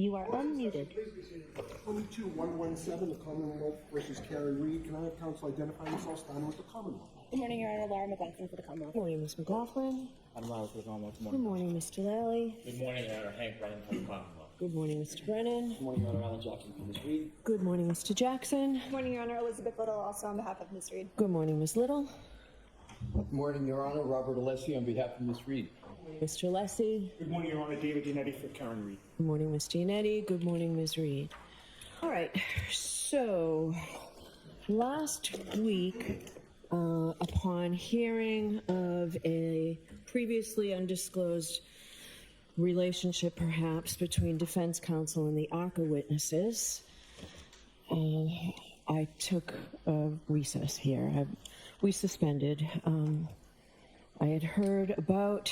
You are unmuted. 22117, the Commonwealth versus Karen Reed. Can I have counsel identify themselves, starting with the Commonwealth? Good morning, Your Honor. Laura McLaughlin for the Commonwealth. Good morning, Ms. McLaughlin. I'm Miles for the Commonwealth. Good morning, Mr. Lally. Good morning, Your Honor. Hank Brennan for the Commonwealth. Good morning, Mr. Brennan. Good morning, Your Honor. Alan Jackson for Ms. Reed. Good morning, Mr. Jackson. Good morning, Your Honor. Elizabeth Little, also on behalf of Ms. Reed. Good morning, Ms. Little. Good morning, Your Honor. Robert Alessi on behalf of Ms. Reed. Mr. Alessi. Good morning, Your Honor. David Giannetti for Karen Reed. Good morning, Ms. Giannetti. Good morning, Ms. Reed. All right, so last week, upon hearing of a previously undisclosed relationship, perhaps, between defense counsel and the ARCCA witnesses, I took a recess here. We suspended. I had heard about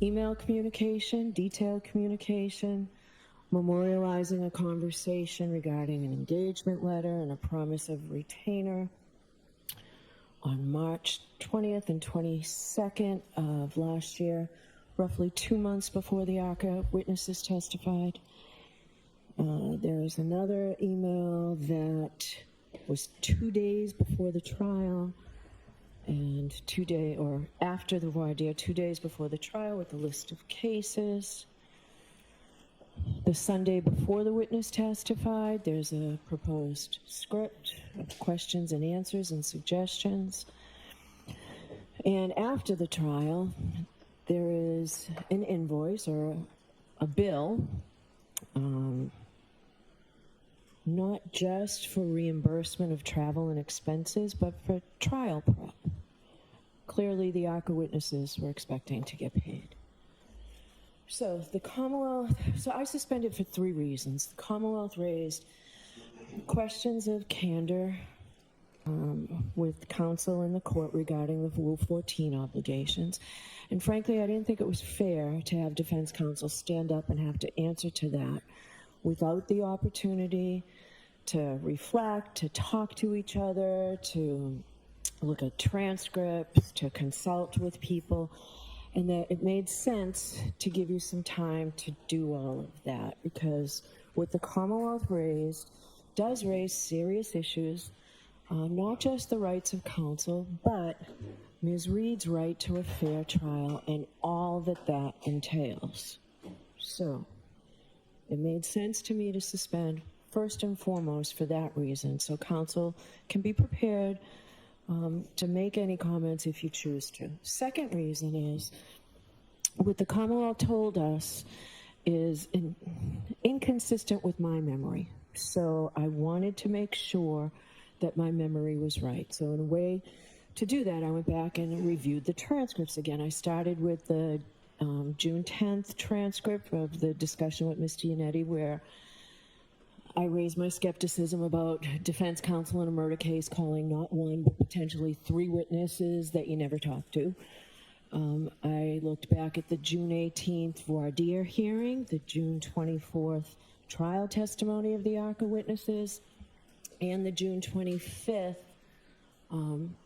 email communication, detailed communication, memorializing a conversation regarding an engagement letter and a promise of retainer on March 20th and 22nd of last year, roughly 2 months before the ARCCA witnesses testified. There was another email that was 2 days before the trial and after the voir dire, 2 days before the trial, with a list of cases. The Sunday before the witness testified, there's a proposed script of questions and answers and suggestions. And after the trial, there is an invoice or a bill, not just for reimbursement of travel and expenses, but for trial prep. Clearly, the ARCCA witnesses were expecting to get paid. So the Commonwealth, I suspended for 3 reasons. The Commonwealth raised questions of candor with counsel in the court regarding the Rule 14 obligations. And frankly, I didn't think it was fair to have defense counsel stand up and have to answer to that without the opportunity to reflect, to talk to each other, to look at transcripts, to consult with people. And that it made sense to give you some time to do all of that, because what the Commonwealth raised does raise serious issues, not just the rights of counsel, but Ms. Reed's right to a fair trial and all that that entails. So it made sense to me to suspend first and foremost for that reason, so counsel can be prepared to make any comments if you choose to. Second reason is what the Commonwealth told us is inconsistent with my memory. So I wanted to make sure that my memory was right. So in a way to do that, I went back and reviewed the transcripts again. I started with the June 10th transcript of the discussion with Ms. Giannetti, where I raised my skepticism about defense counsel in a murder case calling not 1, but potentially 3 witnesses that you never talked to. I looked back at the June 18th voir dire hearing, the June 24th trial testimony of the ARCCA witnesses, and the June 25th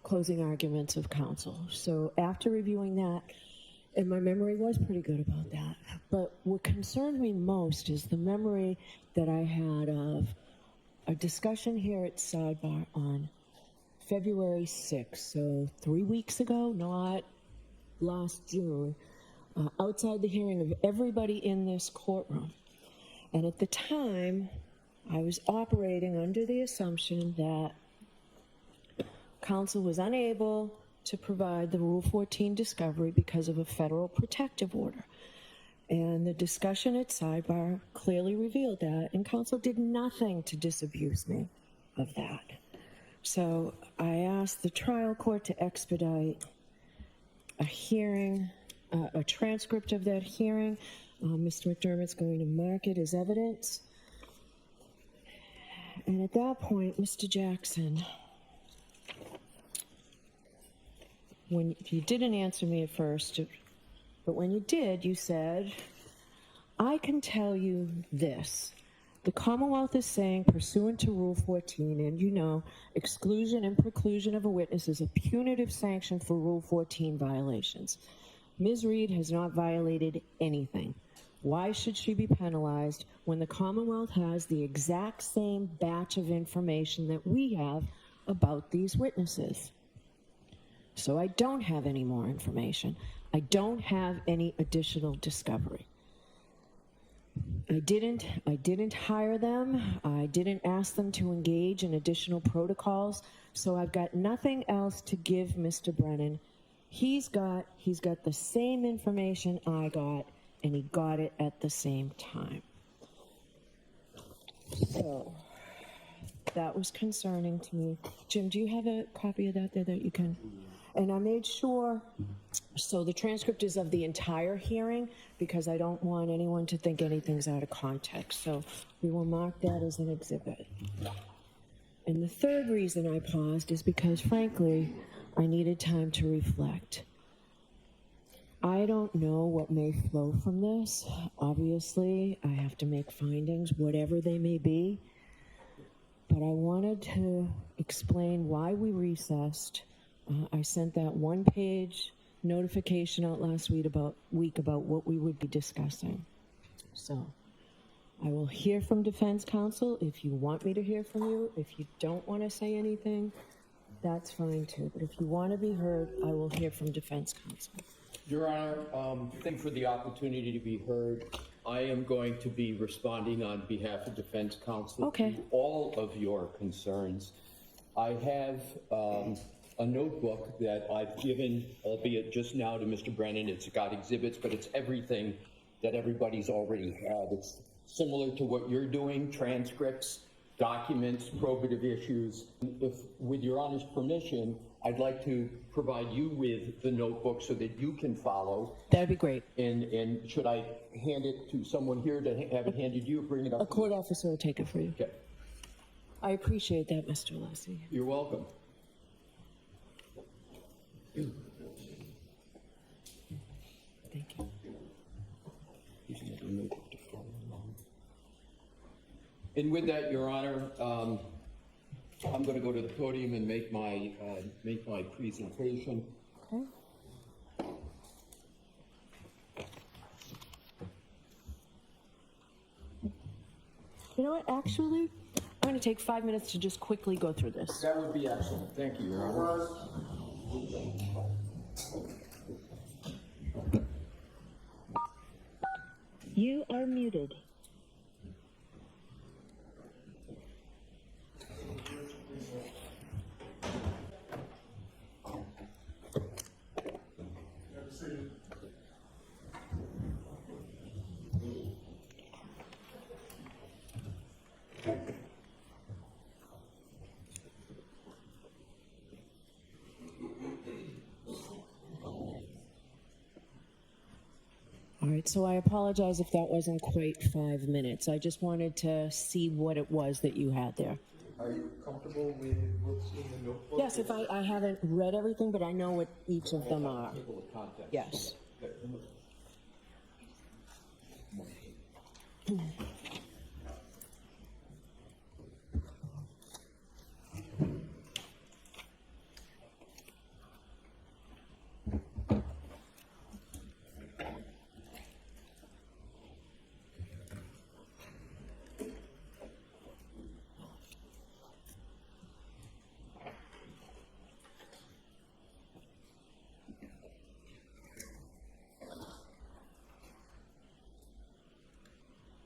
closing arguments of counsel. So after reviewing that, and my memory was pretty good about that, but what concerned me most is the memory that I had of a discussion here at Sidebar on February 6th, so 3 weeks ago, not last June, outside the hearing of everybody in this courtroom. And at the time, I was operating under the assumption that counsel was unable to provide the Rule 14 discovery because of a federal protective order. And the discussion at Sidebar clearly revealed that, and counsel did nothing to disabuse me of that. So I asked the trial court to expedite a hearing, a transcript of that hearing. Mr. McDermott's going to mark it as evidence. And at that point, Mr. Jackson, when you didn't answer me at first, but when you did, you said, I can tell you this. The Commonwealth is saying, pursuant to Rule 14, and you know, exclusion and preclusion of a witness is a punitive sanction for Rule 14 violations. Ms. Reed has not violated anything. Why should she be penalized when the Commonwealth has the exact same batch of information that we have about these witnesses? So I don't have any more information. I don't have any additional discovery. I didn't hire them. I didn't ask them to engage in additional protocols. So I've got nothing else to give Mr. Brennan. He's got the same information I got, and he got it at the same time. So that was concerning to me. Jim, do you have a copy of that there that you can? And I made sure, so the transcript is of the entire hearing because I don't want anyone to think anything's out of context. So we will mark that as an exhibit. And the third reason I paused is because, frankly, I needed time to reflect. I don't know what may flow from this. Obviously, I have to make findings, whatever they may be. But I wanted to explain why we recessed. I sent that one-page notification out last week about what we would be discussing. So I will hear from defense counsel if you want me to hear from you. If you don't want to say anything, that's fine too. But if you want to be heard, I will hear from defense counsel. Your Honor, thank you for the opportunity to be heard. I am going to be responding on behalf of defense counsel to all of your concerns. I have a notebook that I've given, albeit just now, to Mr. Brennan. It's got exhibits, but it's everything that everybody's already had. It's similar to what you're doing, transcripts, documents, probative issues. If, with Your Honor's permission, I'd like to provide you with the notebook so that you can follow. That'd be great. And should I hand it to someone here to have it handed to you, bring it up? A court officer will take it for you. Okay. I appreciate that, Mr. Alessi. You're welcome. Thank you. And with that, Your Honor, I'm going to go to the podium and make my presentation. Okay. You know what, actually, I'm going to take 5 minutes to just quickly go through this. That would be excellent. Thank you, Your Honor. You are muted. All right, so I apologize if that wasn't quite 5 minutes. I just wanted to see what it was that you had there. Are you comfortable with seeing the notebook? Yes, if I haven't read everything, but I know what each of them are. Table of contents. Yes.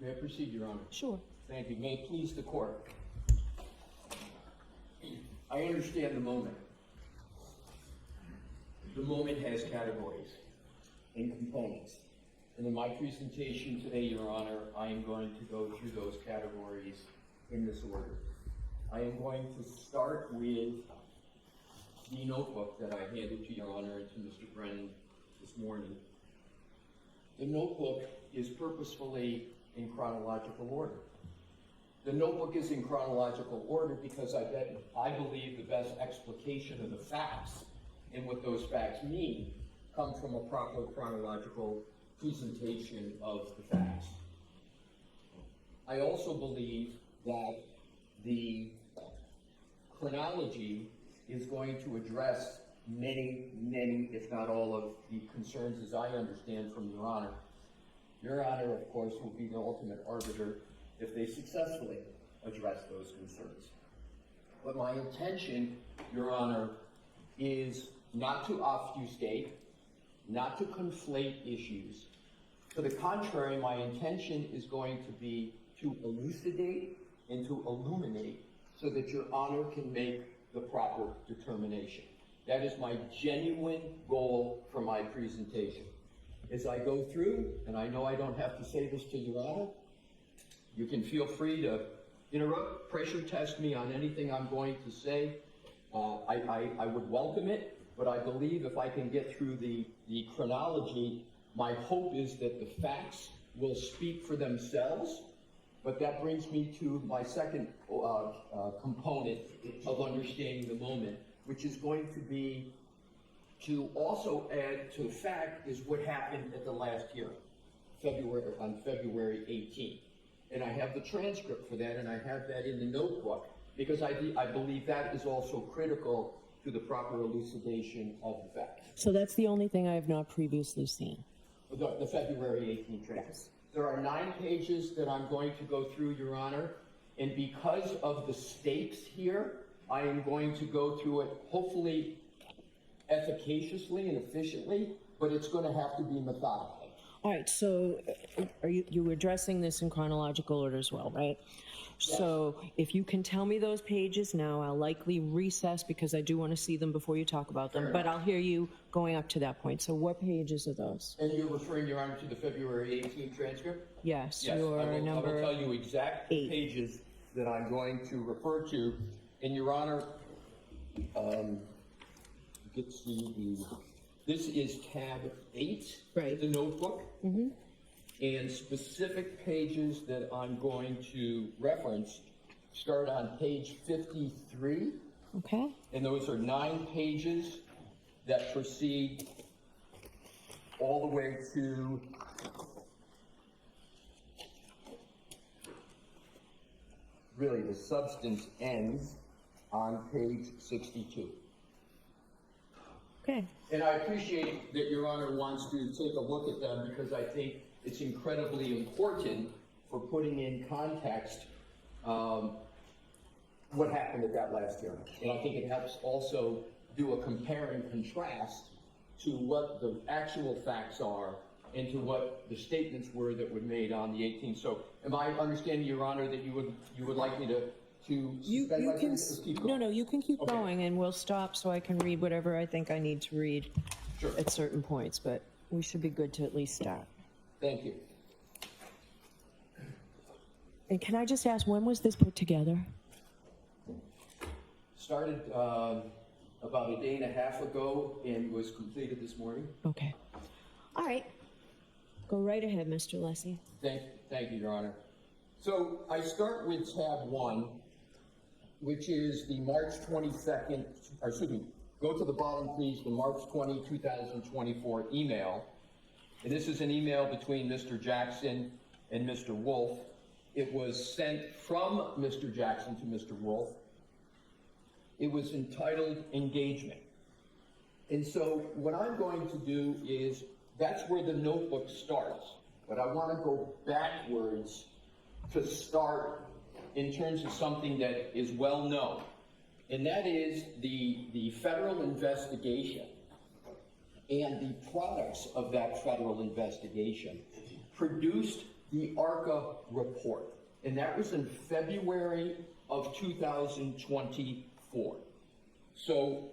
May I proceed, Your Honor? Sure. Thank you. May it please the court. I understand the moment. The moment has categories and components. And in my presentation today, Your Honor, I am going to go through those categories in this order. I am going to start with the notebook that I handed to Your Honor and to Mr. Brennan this morning. The notebook is purposefully in chronological order. The notebook is in chronological order because I believe the best explication of the facts and what those facts mean come from a proper chronological presentation of the facts. I also believe that the chronology is going to address many, if not all, of the concerns as I understand from Your Honor. Your Honor, of course, will be the ultimate arbiter if they successfully address those concerns. But my intention, Your Honor, is not to obfuscate, not to conflate issues. To the contrary, my intention is going to be to elucidate and to illuminate so that Your Honor can make the proper determination. That is my genuine goal for my presentation. As I go through, and I know I don't have to say this to Your Honor, you can feel free to interrupt, pressure test me on anything I'm going to say. I would welcome it, but I believe if I can get through the chronology, my hope is that the facts will speak for themselves. But that brings me to my second component of understanding the moment, which is going to be to also add to the fact is what happened at the last hearing, on February 18th. And I have the transcript for that, and I have that in the notebook, because I believe that is also critical to the proper elucidation of the facts. So that's the only thing I have not previously seen. The February 18th transcript. Yes. There are 9 pages that I'm going to go through, Your Honor, and because of the stakes here, I am going to go through it hopefully efficaciously and efficiently, but it's going to have to be methodical. All right, so you were addressing this in chronological order as well, right? Yes. So if you can tell me those pages now, I'll likely recess because I do want to see them before you talk about them, but I'll hear you going up to that point. So what pages are those? And you're referring, Your Honor, to the February 18th transcript? Yes, Yes, your I will number tell you exact 8 pages that I'm going to refer to. And Your Honor, this is tab 8, Right. the notebook. Mm-hmm. And specific pages that I'm going to reference start on page 53. Okay. And those are 9 pages that proceed all the way to really the substance ends on page 62. Okay. And I appreciate that Your Honor wants to take a look at them because I think it's incredibly important for putting in context what happened at that last hearing. And I think it helps also do a compare and contrast to what the actual facts are and to what the statements were that were made on the 18th. So am I understanding, Your Honor, that you would like me to You can, keep going? no, you can keep Okay. going, and we'll stop so I can read whatever I think I need to read Sure. at certain points, but we should be good to at least start. Thank you. And can I just ask, when was this put together? Started about a day and a half ago and was completed this morning. Okay. All right. Go right ahead, Mr. Alessi. Thank you, Your Honor. So I start with tab 1, which is the March 22nd, or excuse me, go to the bottom, please, the March 20, 2024 email. And this is an email between Mr. Jackson and Mr. Wolfe. It was sent from Mr. Jackson to Mr. Wolfe. It was entitled Engagement. And so what I'm going to do is, that's where the notebook starts. But I want to go backwards to start in terms of something that is well known. And that is the federal investigation and the products of that federal investigation produced the ARCCA report. And that was in February of 2024. So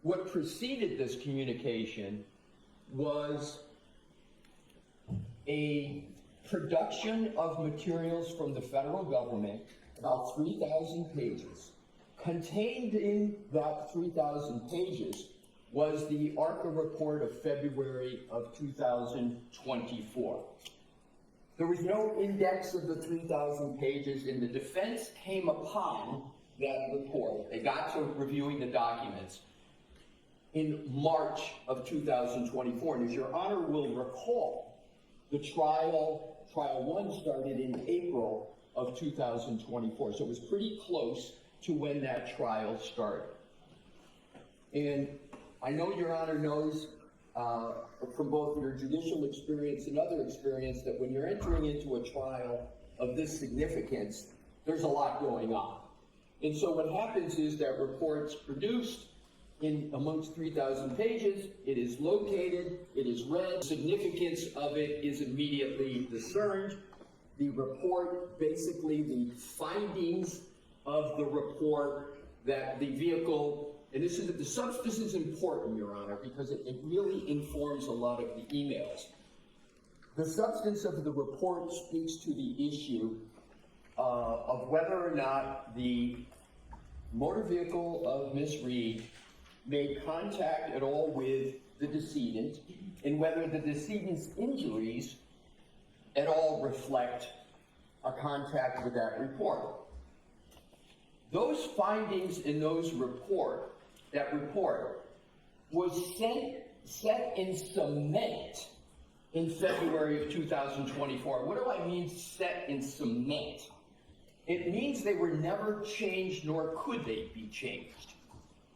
what preceded this communication was a production of materials from the federal government, about 3,000 pages. Contained in that 3,000 pages was the ARCCA report of February of 2024. There was no index of the 3,000 pages, and the defense came upon that report. They got to reviewing the documents in March of 2024. And as Your Honor will recall, the trial 1 started in April of 2024. So it was pretty close to when that trial started. And I know Your Honor knows from both your judicial experience and other experience, that when you're entering into a trial of this significance, there's a lot going on. And so what happens is that report's produced in amongst 3,000 pages, it is located, it is read, the significance of it is immediately discerned. The report, basically the findings of the report, that the vehicle, and the substance is important, Your Honor, because it really informs a lot of the emails. The substance of the report speaks to the issue of whether or not the motor vehicle of Ms. Reed made contact at all with the decedent, and whether the decedent's injuries at all reflect a contact with that report. Those findings in that report was set in cement in February of 2024. What do I mean set in cement? It means they were never changed, nor could they be changed.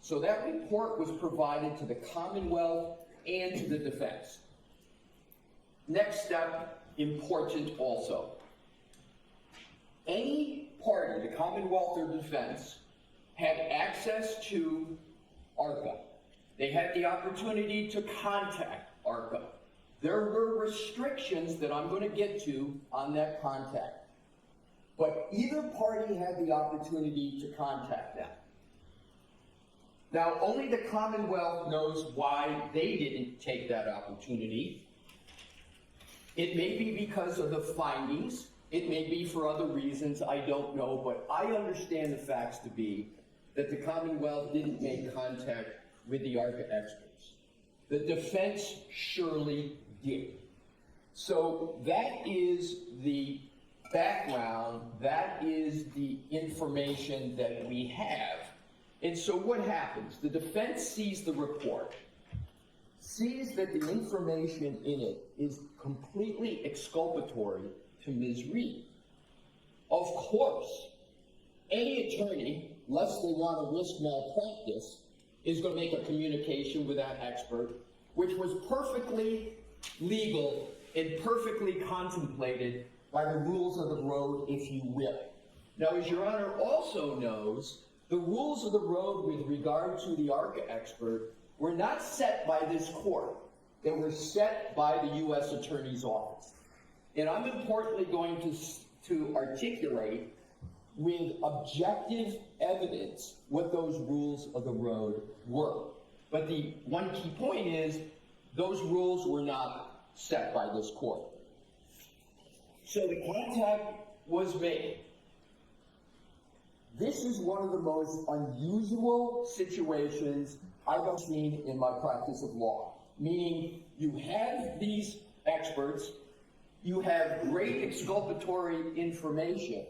So that report was provided to the Commonwealth and to the defense. Next step, important also. Any party, the Commonwealth or defense, had access to ARCCA. They had the opportunity to contact ARCCA. There were restrictions that I'm going to get to on that contact. But either party had the opportunity to contact them. Now, only the Commonwealth knows why they didn't take that opportunity. It may be because of the findings. It may be for other reasons. I don't know. But I understand the facts to be that the Commonwealth didn't make contact with the ARCCA experts. The defense surely did. So that is the background. That is the information that we have. And so what happens? The defense sees the report, sees that the information in it is completely exculpatory to Ms. Reed. Of course, any attorney, lest they want to risk malpractice, is going to make a communication with that expert, which was perfectly legal and perfectly contemplated by the rules of the road, if you will. Now, as Your Honor also knows, the rules of the road with regard to the ARCCA expert were not set by this court. They were set by the U.S. Attorney's Office. And I'm importantly going to articulate with objective evidence what those rules of the road were. But the one key point is those rules were not set by this court. So the contact was made. This is one of the most unusual situations I've ever seen in my practice of law. Meaning, you have these experts, you have great exculpatory information,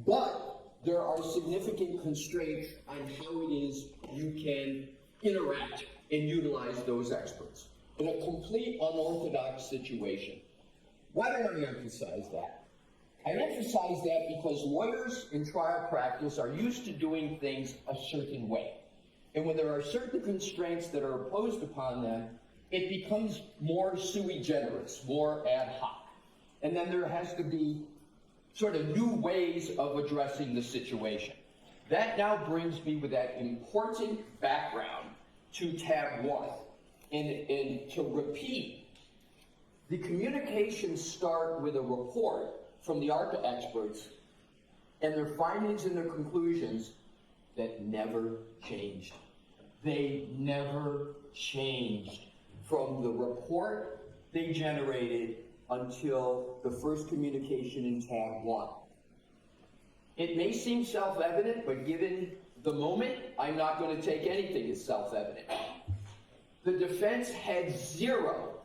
but there are significant constraints on how it is you can interact and utilize those experts in a complete unorthodox situation. Why do I emphasize that? I emphasize that because lawyers in trial practice are used to doing things a certain way. And when there are certain constraints that are imposed upon them, it becomes more sui generis, more ad hoc. And then there has to be sort of new ways of addressing the situation. That now brings me with that important background to tab 1. And to repeat, the communications start with a report from the ARCCA experts and their findings and their conclusions that never changed. They never changed from the report they generated until the first communication in tab 1. It may seem self-evident, but given the moment, I'm not going to take anything as self-evident. The defense had zero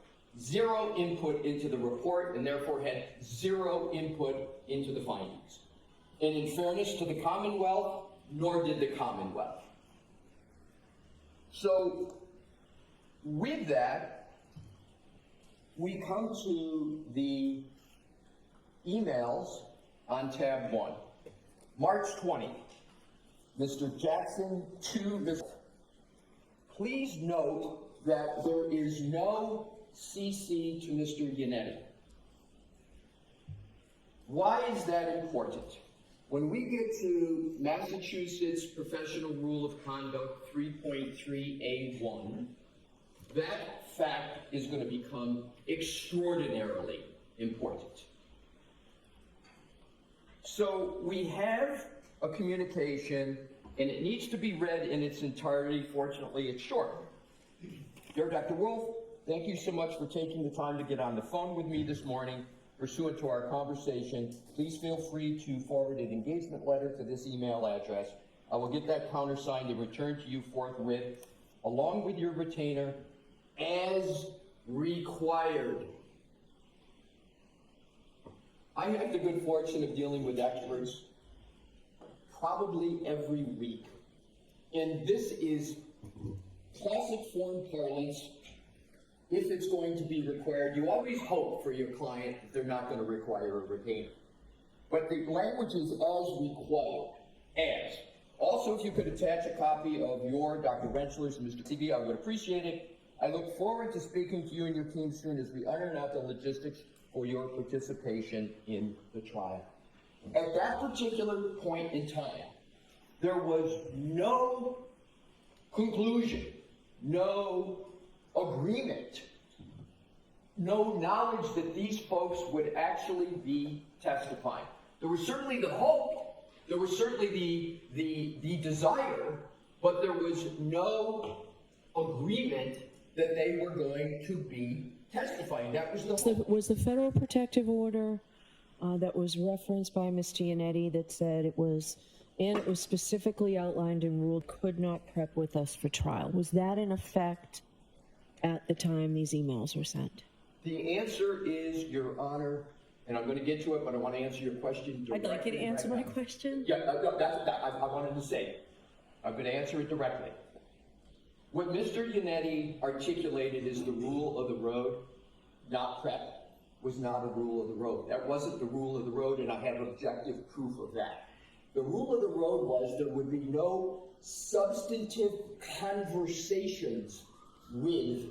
input into the report and therefore had zero input into the findings. And in fairness to the Commonwealth, nor did the Commonwealth. So with that, we come to the emails on tab 1. March 20, Mr. Jackson to Mr. Please note that there is no CC to Mr. Yannetti. Why is that important? When we get to Massachusetts Professional Rule of Conduct 3.3A1, that fact is going to become extraordinarily important. So we have a communication, and it needs to be read in its entirety. Fortunately, it's short. Dear Dr. Wolfe, thank you so much for taking the time to get on the phone with me this morning. Pursuant to our conversation, please feel free to forward an engagement letter to this email address. I will get that countersigned and returned to you forthwith, along with your retainer, as required. I have the good fortune of dealing with experts probably every week. And this is classic form parlance. If it's going to be required, you always hope for your client that they're not going to require a retainer. But the language is as required, as. Also, if you could attach a copy of your, Dr. Rentschler's, and Mr. CB, I would appreciate it. I look forward to speaking to you and your team soon as we iron out the logistics for your participation in the trial. At that particular point in time, there was no conclusion, no agreement, no knowledge that these folks would actually be testifying. There was certainly the hope, there was certainly the desire, but there was no agreement that they were going to be testifying. That was the hope. Was the federal protective order that was referenced by Mr. Yannetti that said it was specifically outlined and ruled could not prep with us for trial? Was that in effect at the time these emails were sent? The answer is, Your Honor, and I'm going to get to it, but I want to answer your question directly. I'd like you to answer my question. Yeah, I wanted to say it. I'm going to answer it directly. What Mr. Yannetti articulated as the rule of the road, not prep, was not a rule of the road. That wasn't the rule of the road, and I have objective proof of that. The rule of the road was there would be no substantive conversations with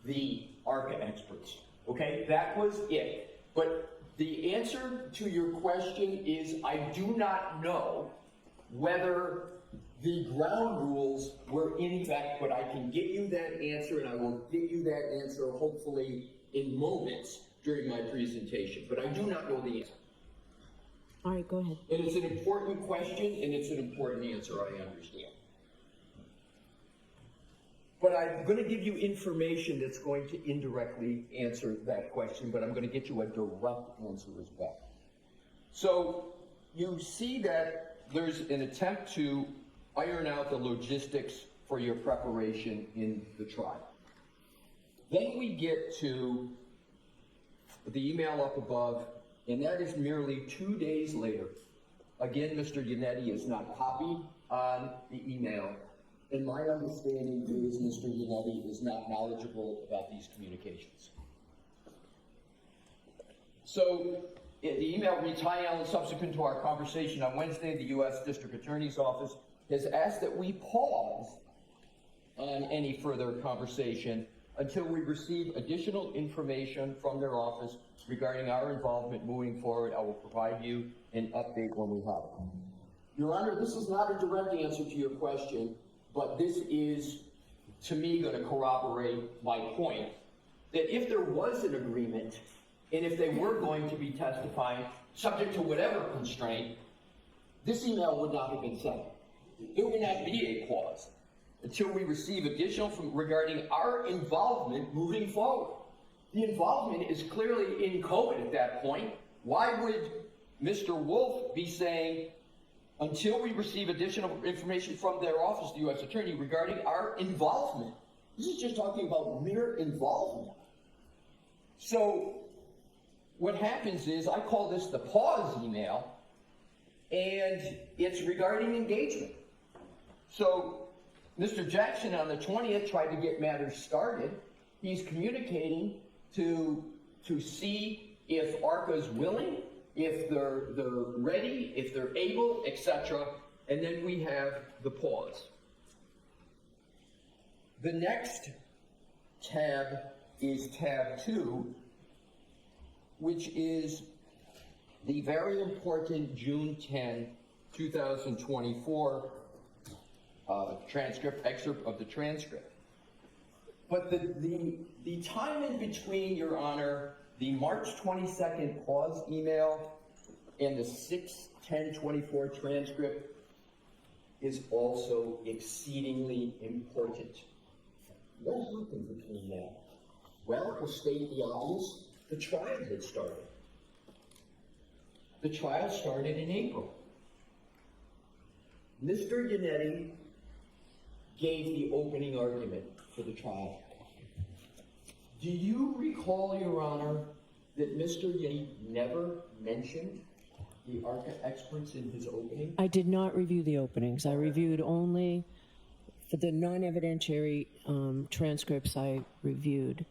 the ARCCA experts. Okay, that was it. But the answer to your question is I do not know whether the ground rules were in effect, but I can get you that answer, and I will get you that answer hopefully in moments during my presentation. But I do not know the answer. All right, go ahead. And it's an important question, and it's an important answer, I understand. But I'm going to give you information that's going to indirectly answer that question, but I'm going to get you a direct answer as well. So you see that there's an attempt to iron out the logistics for your preparation in the trial. Then we get to the email up above, and that is merely 2 days later. Again, Mr. Yannetti is not copied on the email, and my understanding is Mr. Yannetti is not knowledgeable about these communications. So the email reads, "Hi, Alan, subsequent to our conversation on Wednesday, the U.S. District Attorney's Office has asked that we pause on any further conversation until we receive additional information from their office regarding our involvement moving forward. I will provide you an update when we have it." Your Honor, this is not a direct answer to your question, but this is, to me, going to corroborate my point that if there was an agreement, and if they were going to be testifying, subject to whatever constraint, this email would not have been sent. There would not be a pause until we receive additional regarding our involvement moving forward. The involvement is clearly in COVID at that point. Why would Mr. Wolfe be saying, until we receive additional information from their office, the U.S. Attorney, regarding our involvement? This is just talking about mere involvement. So what happens is, I call this the pause email, and it's regarding engagement. So Mr. Jackson on the 20th tried to get matters started. He's communicating to see if ARCCA is willing, if they're ready, if they're able, etc. And then we have the pause. The next tab is tab 2, which is the very important June 10, 2024 excerpt of the transcript. But the time in between, Your Honor, the March 22nd pause email and the 6/10/24 transcript is also exceedingly important. What happened between that? Well, to state the obvious, the trial had started. The trial started in April. Mr. Yannetti gave the opening argument for the trial. Do you recall, Your Honor, that Mr. Yannetti never mentioned the ARCCA experts in his opening? I did not review the openings. I reviewed only, for the non-evidentiary transcripts I reviewed,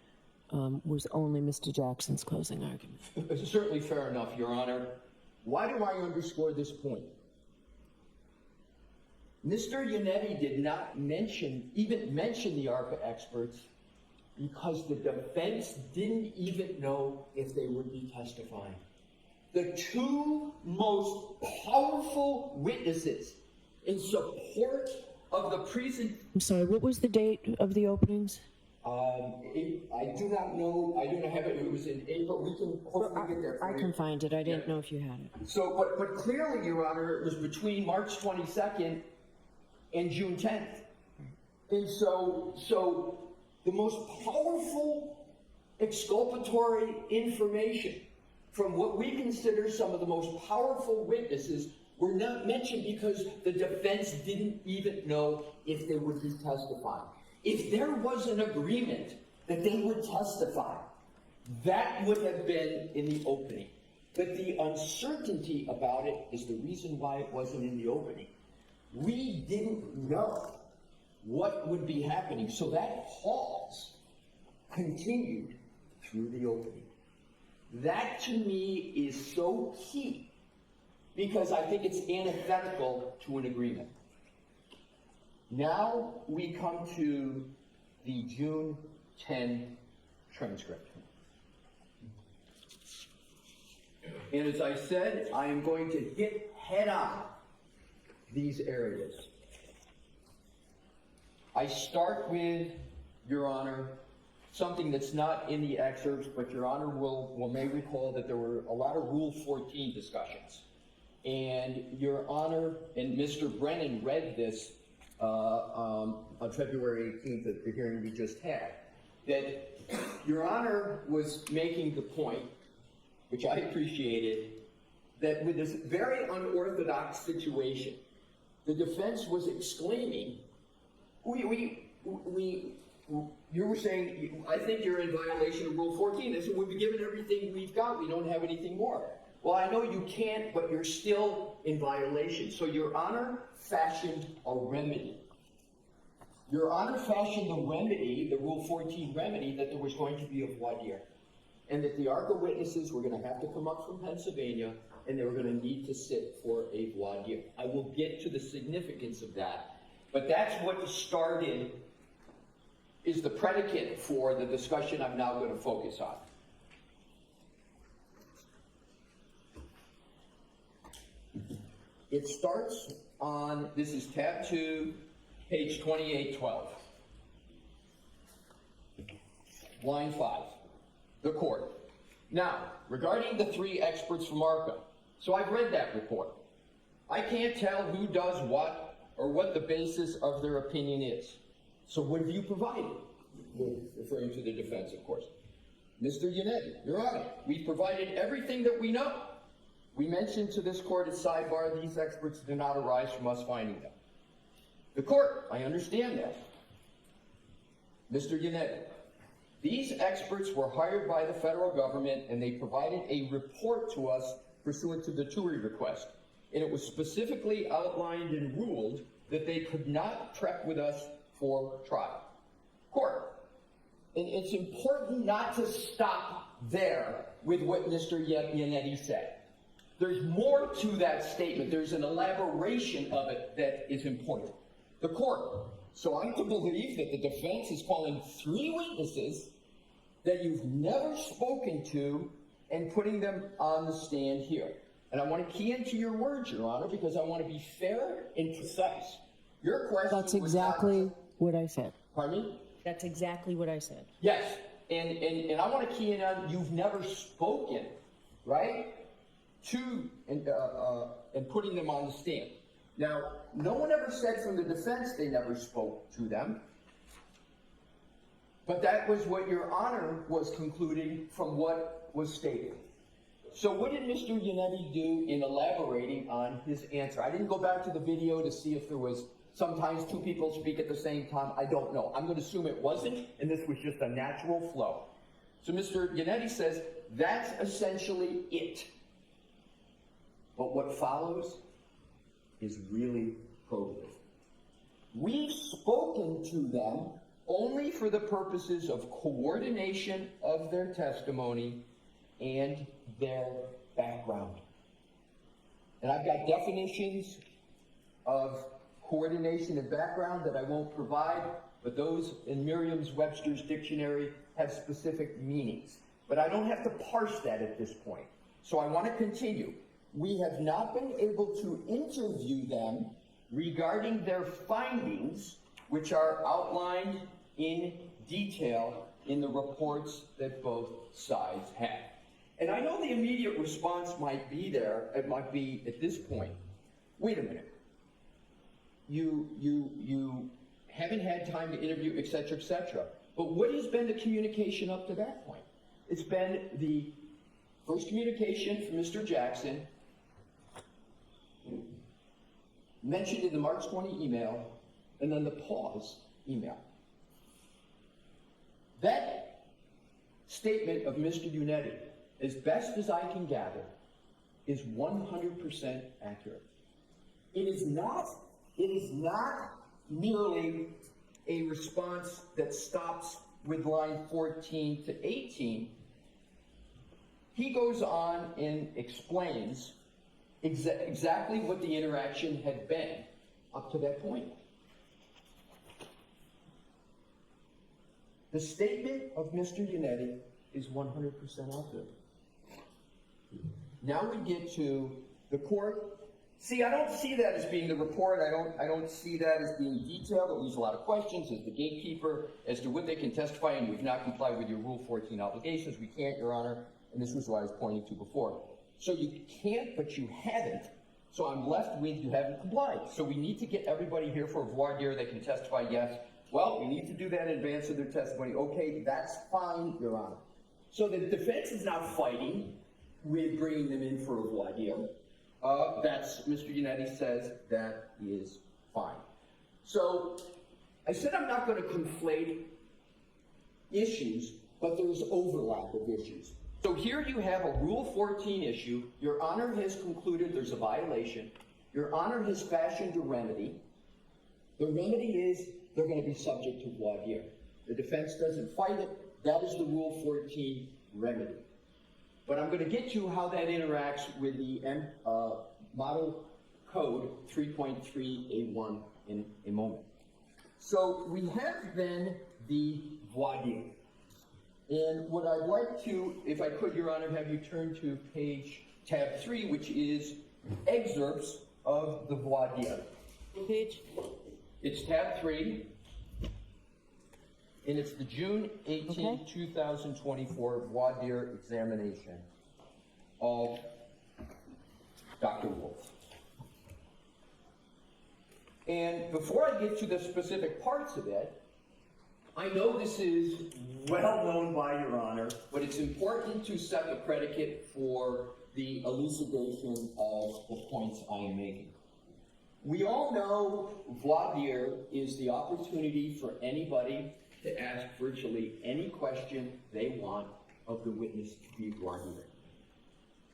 was only Mr. Jackson's closing argument. It's certainly fair enough, Your Honor. Why do I underscore this point? Mr. Yannetti did not even mention the ARCCA experts because the defense didn't even know if they would be testifying. The two most powerful witnesses in support of the presentation. I'm sorry, what was the date of the openings? I do not know. I do not have it. It was in April. We can hopefully get there. I can find it. I didn't know if you had it. So, but clearly, Your Honor, it was between March 22nd and June 10th. And so the most powerful exculpatory information from what we consider some of the most powerful witnesses were not mentioned because the defense didn't even know if they would be testifying. If there was an agreement that they would testify, that would have been in the opening. But the uncertainty about it is the reason why it wasn't in the opening. We didn't know what would be happening, so that pause continued through the opening. That, to me, is so key because I think it's antithetical to an agreement. Now we come to the June 10 transcript. And as I said, I am going to hit head on these areas. I start with, Your Honor, something that's not in the excerpts, but Your Honor may recall that there were a lot of Rule 14 discussions. And Your Honor and Mr. Brennan read this on February 18th at the hearing we just had, that Your Honor was making the point, which I appreciated, that with this very unorthodox situation, the defense was exclaiming, you were saying, I think you're in violation of Rule 14. They said, we've been given everything we've got. We don't have anything more. Well, I know you can't, but you're still in violation. So Your Honor fashioned a remedy. Your Honor fashioned the remedy, the Rule 14 remedy, that there was going to be a voir dire. And that the ARCCA witnesses were going to have to come up from Pennsylvania and they were going to need to sit for a voir dire. I will get to the significance of that. But that's what started, is the predicate for the discussion I'm now going to focus on. It starts on, this is tab 2, page 2812. Line 5. The court. Now, regarding the 3 experts from ARCCA, so I've read that report. I can't tell who does what or what the basis of their opinion is. So what have you provided? Referring to the defense, of course. Mr. Yannetti, Your Honor, we've provided everything that we know. We mentioned to this court at sidebar, these experts do not arise from us finding them. The court, I understand that. Mr. Yannetti, these experts were hired by the federal government and they provided a report to us pursuant to the TUI request. And it was specifically outlined and ruled that they could not prep with us for trial. Court, and it's important not to stop there with what Mr. Yannetti said. There's more to that statement. There's an elaboration of it that is important. The court, So I'm to believe that the defense is calling 3 witnesses that you've never spoken to and putting them on the stand here. And I want to key into your words, Your Honor, because I want to be fair and precise. Your question That's was not- exactly what I said. Pardon me? That's exactly what I said. Yes, and I want to key in on you've never spoken, right, to and putting them on the stand. Now, no one ever said from the defense they never spoke to them, but that was what Your Honor was concluding from what was stated. So what did Mr. Yannetti do in elaborating on his answer? I didn't go back to the video to see if there was sometimes 2 people speak at the same time. I don't know. I'm going to assume it wasn't, and this was just a natural flow. So Mr. Yannetti says, that's essentially it. But what follows is really probative. We've spoken to them only for the purposes of coordination of their testimony and their background. And I've got definitions of coordination and background that I won't provide, but those in Merriam-Webster's dictionary have specific meanings. But I don't have to parse that at this point. So I want to continue. We have not been able to interview them regarding their findings, which are outlined in detail in the reports that both sides have. And I know the immediate response might be there, it might be at this point, wait a minute. You haven't had time to interview, et cetera, but what has been the communication up to that point? It's been the first communication from Mr. Jackson, mentioned in the March 20 email, and then the pause email. That statement of Mr. Yannetti, as best as I can gather, is 100% accurate. It is not merely a response that stops with line 14 to 18. He goes on and explains exactly what the interaction had been up to that point. The statement of Mr. Yannetti is 100% accurate. Now we get to the court. See, I don't see that as being the report. I don't see that as being detailed. It leaves a lot of questions as the gatekeeper as to what they can testify, and you've not complied with your Rule 14 obligations. We can't, Your Honor, and this was what I was pointing to before. So you can't, but you haven't. So I'm left with you haven't complied. So we need to get everybody here for a voir dire. They can testify, yes. Well, we need to do that in advance of their testimony. Okay, that's fine, Your Honor. So the defense is not fighting with bringing them in for a voir dire. That's, Mr. Yannetti says, that is fine. So I said I'm not going to conflate issues, but there's overlap of issues. So here you have a Rule 14 issue. Your Honor has concluded there's a violation. Your Honor has fashioned a remedy. The remedy is they're going to be subject to voir dire. The defense doesn't fight it. That is the Rule 14 remedy. But I'm going to get to how that interacts with the Model Code 3.3A1 in a moment. So we have then the voir dire. And what I'd like to, if I could, Your Honor, have you turn to tab 3, which is excerpts of the voir dire. Page? It's tab 3, and it's the June 18, 2024 voir dire examination of Dr. Wolfe. And before I get to the specific parts of it, I know this is well known by Your Honor, but it's important to set the predicate for the elucidation of the points I am making. We all know voir dire is the opportunity for anybody to ask virtually any question they want of the witness to be voir dire.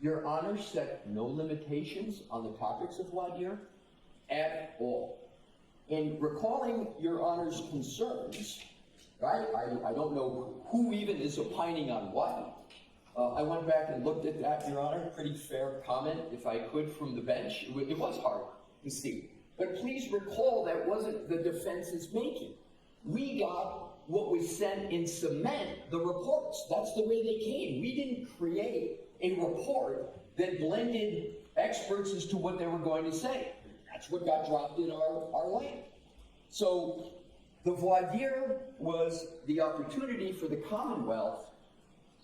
Your Honor set no limitations on the topics of voir dire at all. In recalling Your Honor's concerns, right? I don't know who even is opining on what. I went back and looked at that, Your Honor. Pretty fair comment, if I could, from the bench. It was hard to see. But please recall that wasn't the defense's making. We got what was sent in cement, the reports. That's the way they came. We didn't create a report that blended experts as to what they were going to say. That's what got dropped in our lap. So the voir dire was the opportunity for the Commonwealth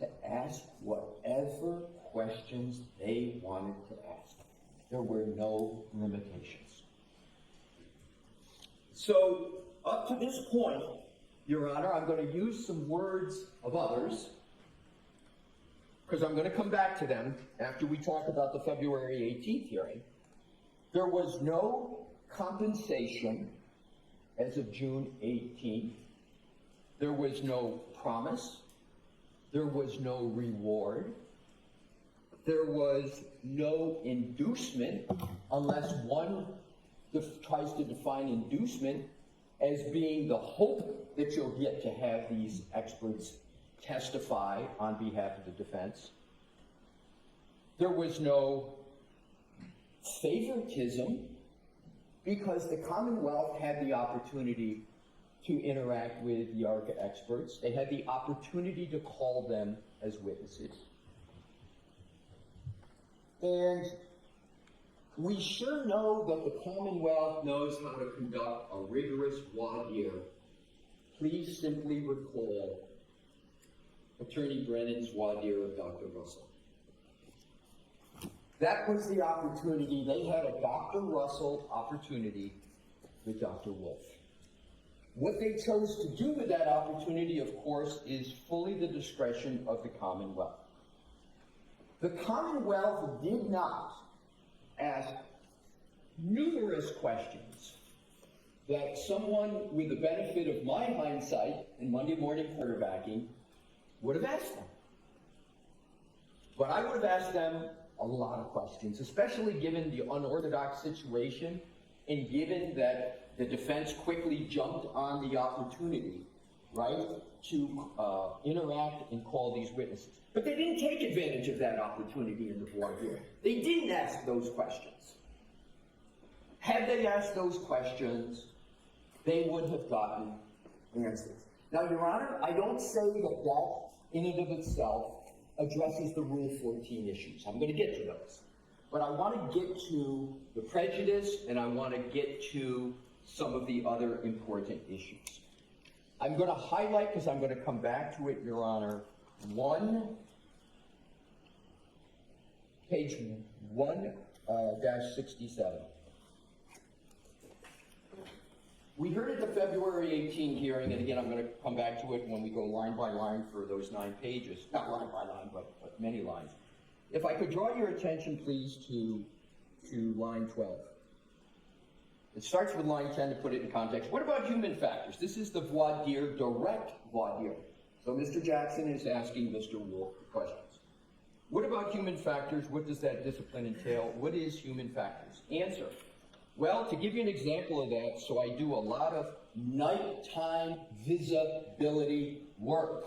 to ask whatever questions they wanted to ask. There were no limitations. So up to this point, Your Honor, I'm going to use some words of others, because I'm going to come back to them after we talk about the February 18th hearing. There was no compensation as of June 18th. There was no promise. There was no reward. There was no inducement, unless one tries to define inducement as being the hope that you'll get to have these experts testify on behalf of the defense. There was no favoritism, because the Commonwealth had the opportunity to interact with the ARCCA experts. They had the opportunity to call them as witnesses. And we sure know that the Commonwealth knows how to conduct a rigorous voir dire. Please simply recall Attorney Brennan's voir dire of Dr. Russell. That was the opportunity. They had a Dr. Russell opportunity with Dr. Wolfe. What they chose to do with that opportunity, of course, is fully the discretion of the Commonwealth. The Commonwealth did not ask numerous questions that someone with the benefit of my hindsight and Monday morning quarterbacking would have asked them. But I would have asked them a lot of questions, especially given the unorthodox situation and given that the defense quickly jumped on the opportunity, right, to interact and call these witnesses. But they didn't take advantage of that opportunity in the voir dire. They didn't ask those questions. Had they asked those questions, they would have gotten answers. Now, Your Honor, I don't say that that in and of itself addresses the Rule 14 issues. I'm going to get to those. But I want to get to the prejudice, and I want to get to some of the other important issues. I'm going to highlight, because I'm going to come back to it, Your Honor, page 1-67. We heard at the February 18 hearing, and again, I'm going to come back to it when we go line by line for those 9 pages. Not line by line, but many lines. If I could draw your attention, please, to line 12. It starts with line 10 to put it in context. What about human factors? This is the voir dire, direct voir dire. So Mr. Jackson is asking Mr. Wolfe questions. What about human factors? What does that discipline entail? What is human factors? Answer. Well, to give you an example of that, so I do a lot of nighttime visibility work.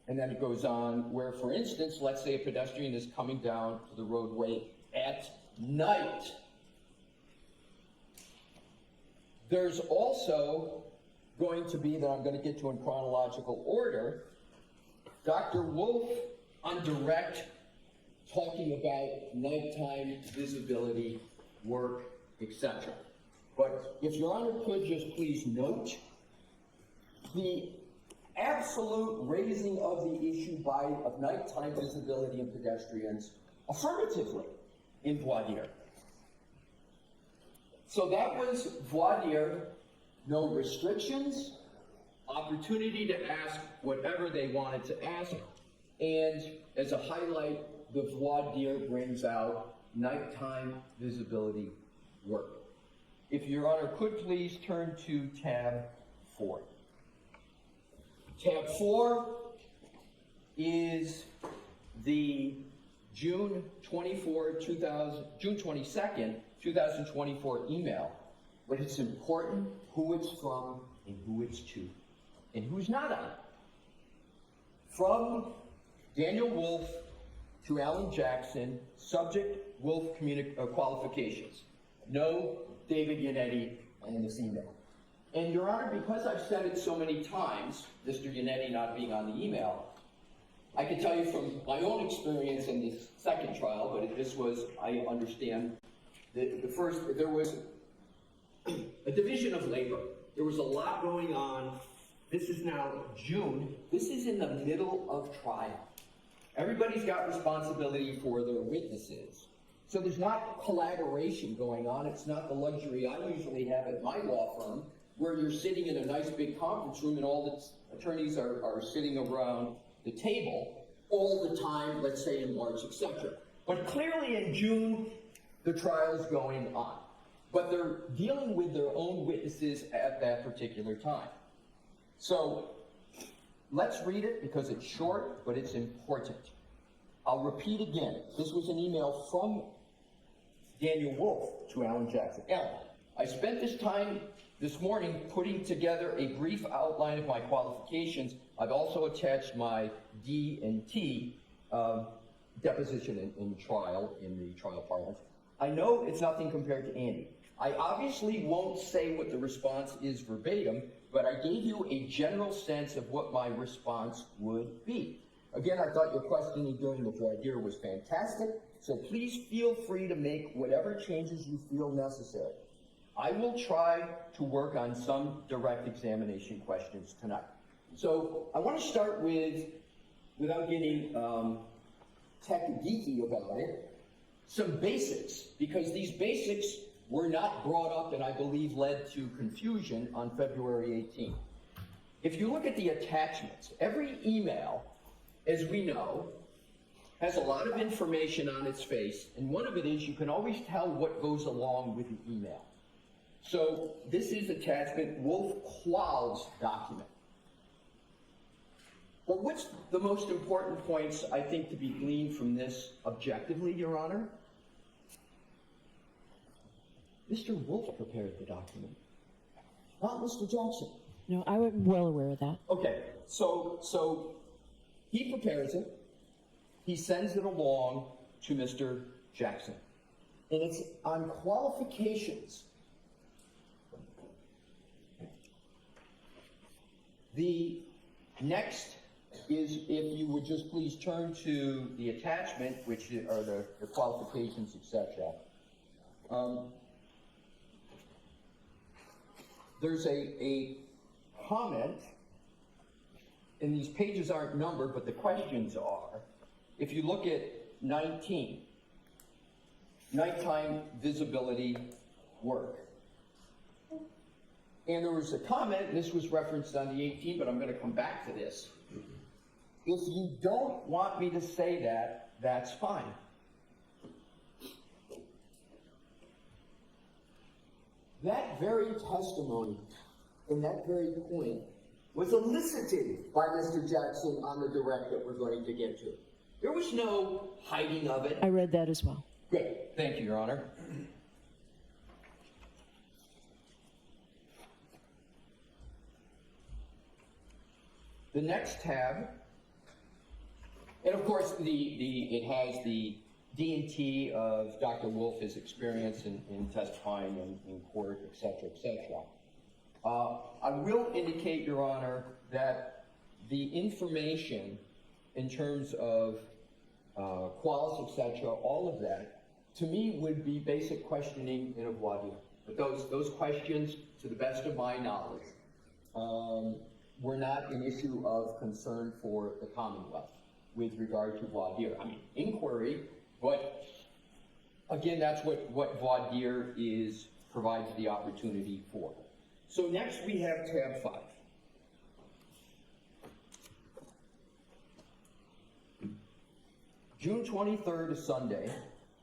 And then it goes on where, for instance, let's say a pedestrian is coming down the roadway at night. There's also going to be, that I'm going to get to in chronological order, Dr. Wolfe on direct, talking about nighttime visibility work, etc. But if Your Honor could just please note the absolute raising of the issue of nighttime visibility in pedestrians affirmatively in voir dire. So that was voir dire, no restrictions, opportunity to ask whatever they wanted to ask, and as a highlight, the voir dire brings out nighttime visibility work. If Your Honor could please turn to tab 4. Tab 4 is the June 22nd, 2024 email, but it's important who it's from and who it's to and who's not on it. From Daniel Wolfe to Alan Jackson, subject Wolfe qualifications. no David Yannetti in this email. And Your Honor, because I've said it so many times, Mr. Yannetti not being on the email, I can tell you from my own experience in this second trial, but this was, I understand, the first, there was a division of labor. There was a lot going on. This is now June. This is in the middle of trial. Everybody's got responsibility for their witnesses. So there's not collaboration going on. It's not the luxury I usually have at my law firm, where you're sitting in a nice big conference room and all the attorneys are sitting around the table all the time, let's say in March, etc. But clearly in June, the trial's going on. But they're dealing with their own witnesses at that particular time. So let's read it because it's short, but it's important. I'll repeat again. This was an email from Daniel Wolfe to Alan Jackson. Alan, I spent this time this morning putting together a brief outline of my qualifications. I've also attached my D&T deposition in trial, in the trial parlance. I know it's nothing compared to Andy. I obviously won't say what the response is verbatim, but I gave you a general sense of what my response would be. Again, I thought your questioning during the voir dire was fantastic, so please feel free to make whatever changes you feel necessary. I will try to work on some direct examination questions tonight. So I want to start with, without getting tech-geeky about it, some basics, because these basics were not brought up and I believe led to confusion on February 18th. If you look at the attachments, every email, as we know, has a lot of information on its face, and one of it is you can always tell what goes along with the email. So this is attachment Wolfe-Qualls document. But what's the most important points, I think, to be gleaned from this objectively, Your Honor? Mr. Wolfe prepared the document, not Mr. Jackson. No, I was well aware of that. Okay, so he prepares it, he sends it along to Mr. Jackson, and it's on qualifications. The next is, if you would just please turn to the attachment, which are the qualifications, etc. There's a comment, and these pages aren't numbered, but the questions are. If you look at 19, nighttime visibility work. And there was a comment, and this was referenced on the 18th, but I'm going to come back to this. If you don't want me to say that, that's fine. That very testimony and that very point was elicited by Mr. Jackson on the direct that we're going to get to. There was no hiding of it. I read that as well. Good. Thank you, Your Honor. The next tab, and of course, it has the D&T of Dr. Wolfe's experience in testifying in court, et cetera, I will indicate, Your Honor, that the information in terms of quals, et cetera, all of that, to me would be basic questioning in a voir dire. But those questions, to the best of my knowledge, were not an issue of concern for the Commonwealth with regard to voir dire. I mean, inquiry, but again, that's what voir dire provides the opportunity for. So next we have tab 5. June 23rd is Sunday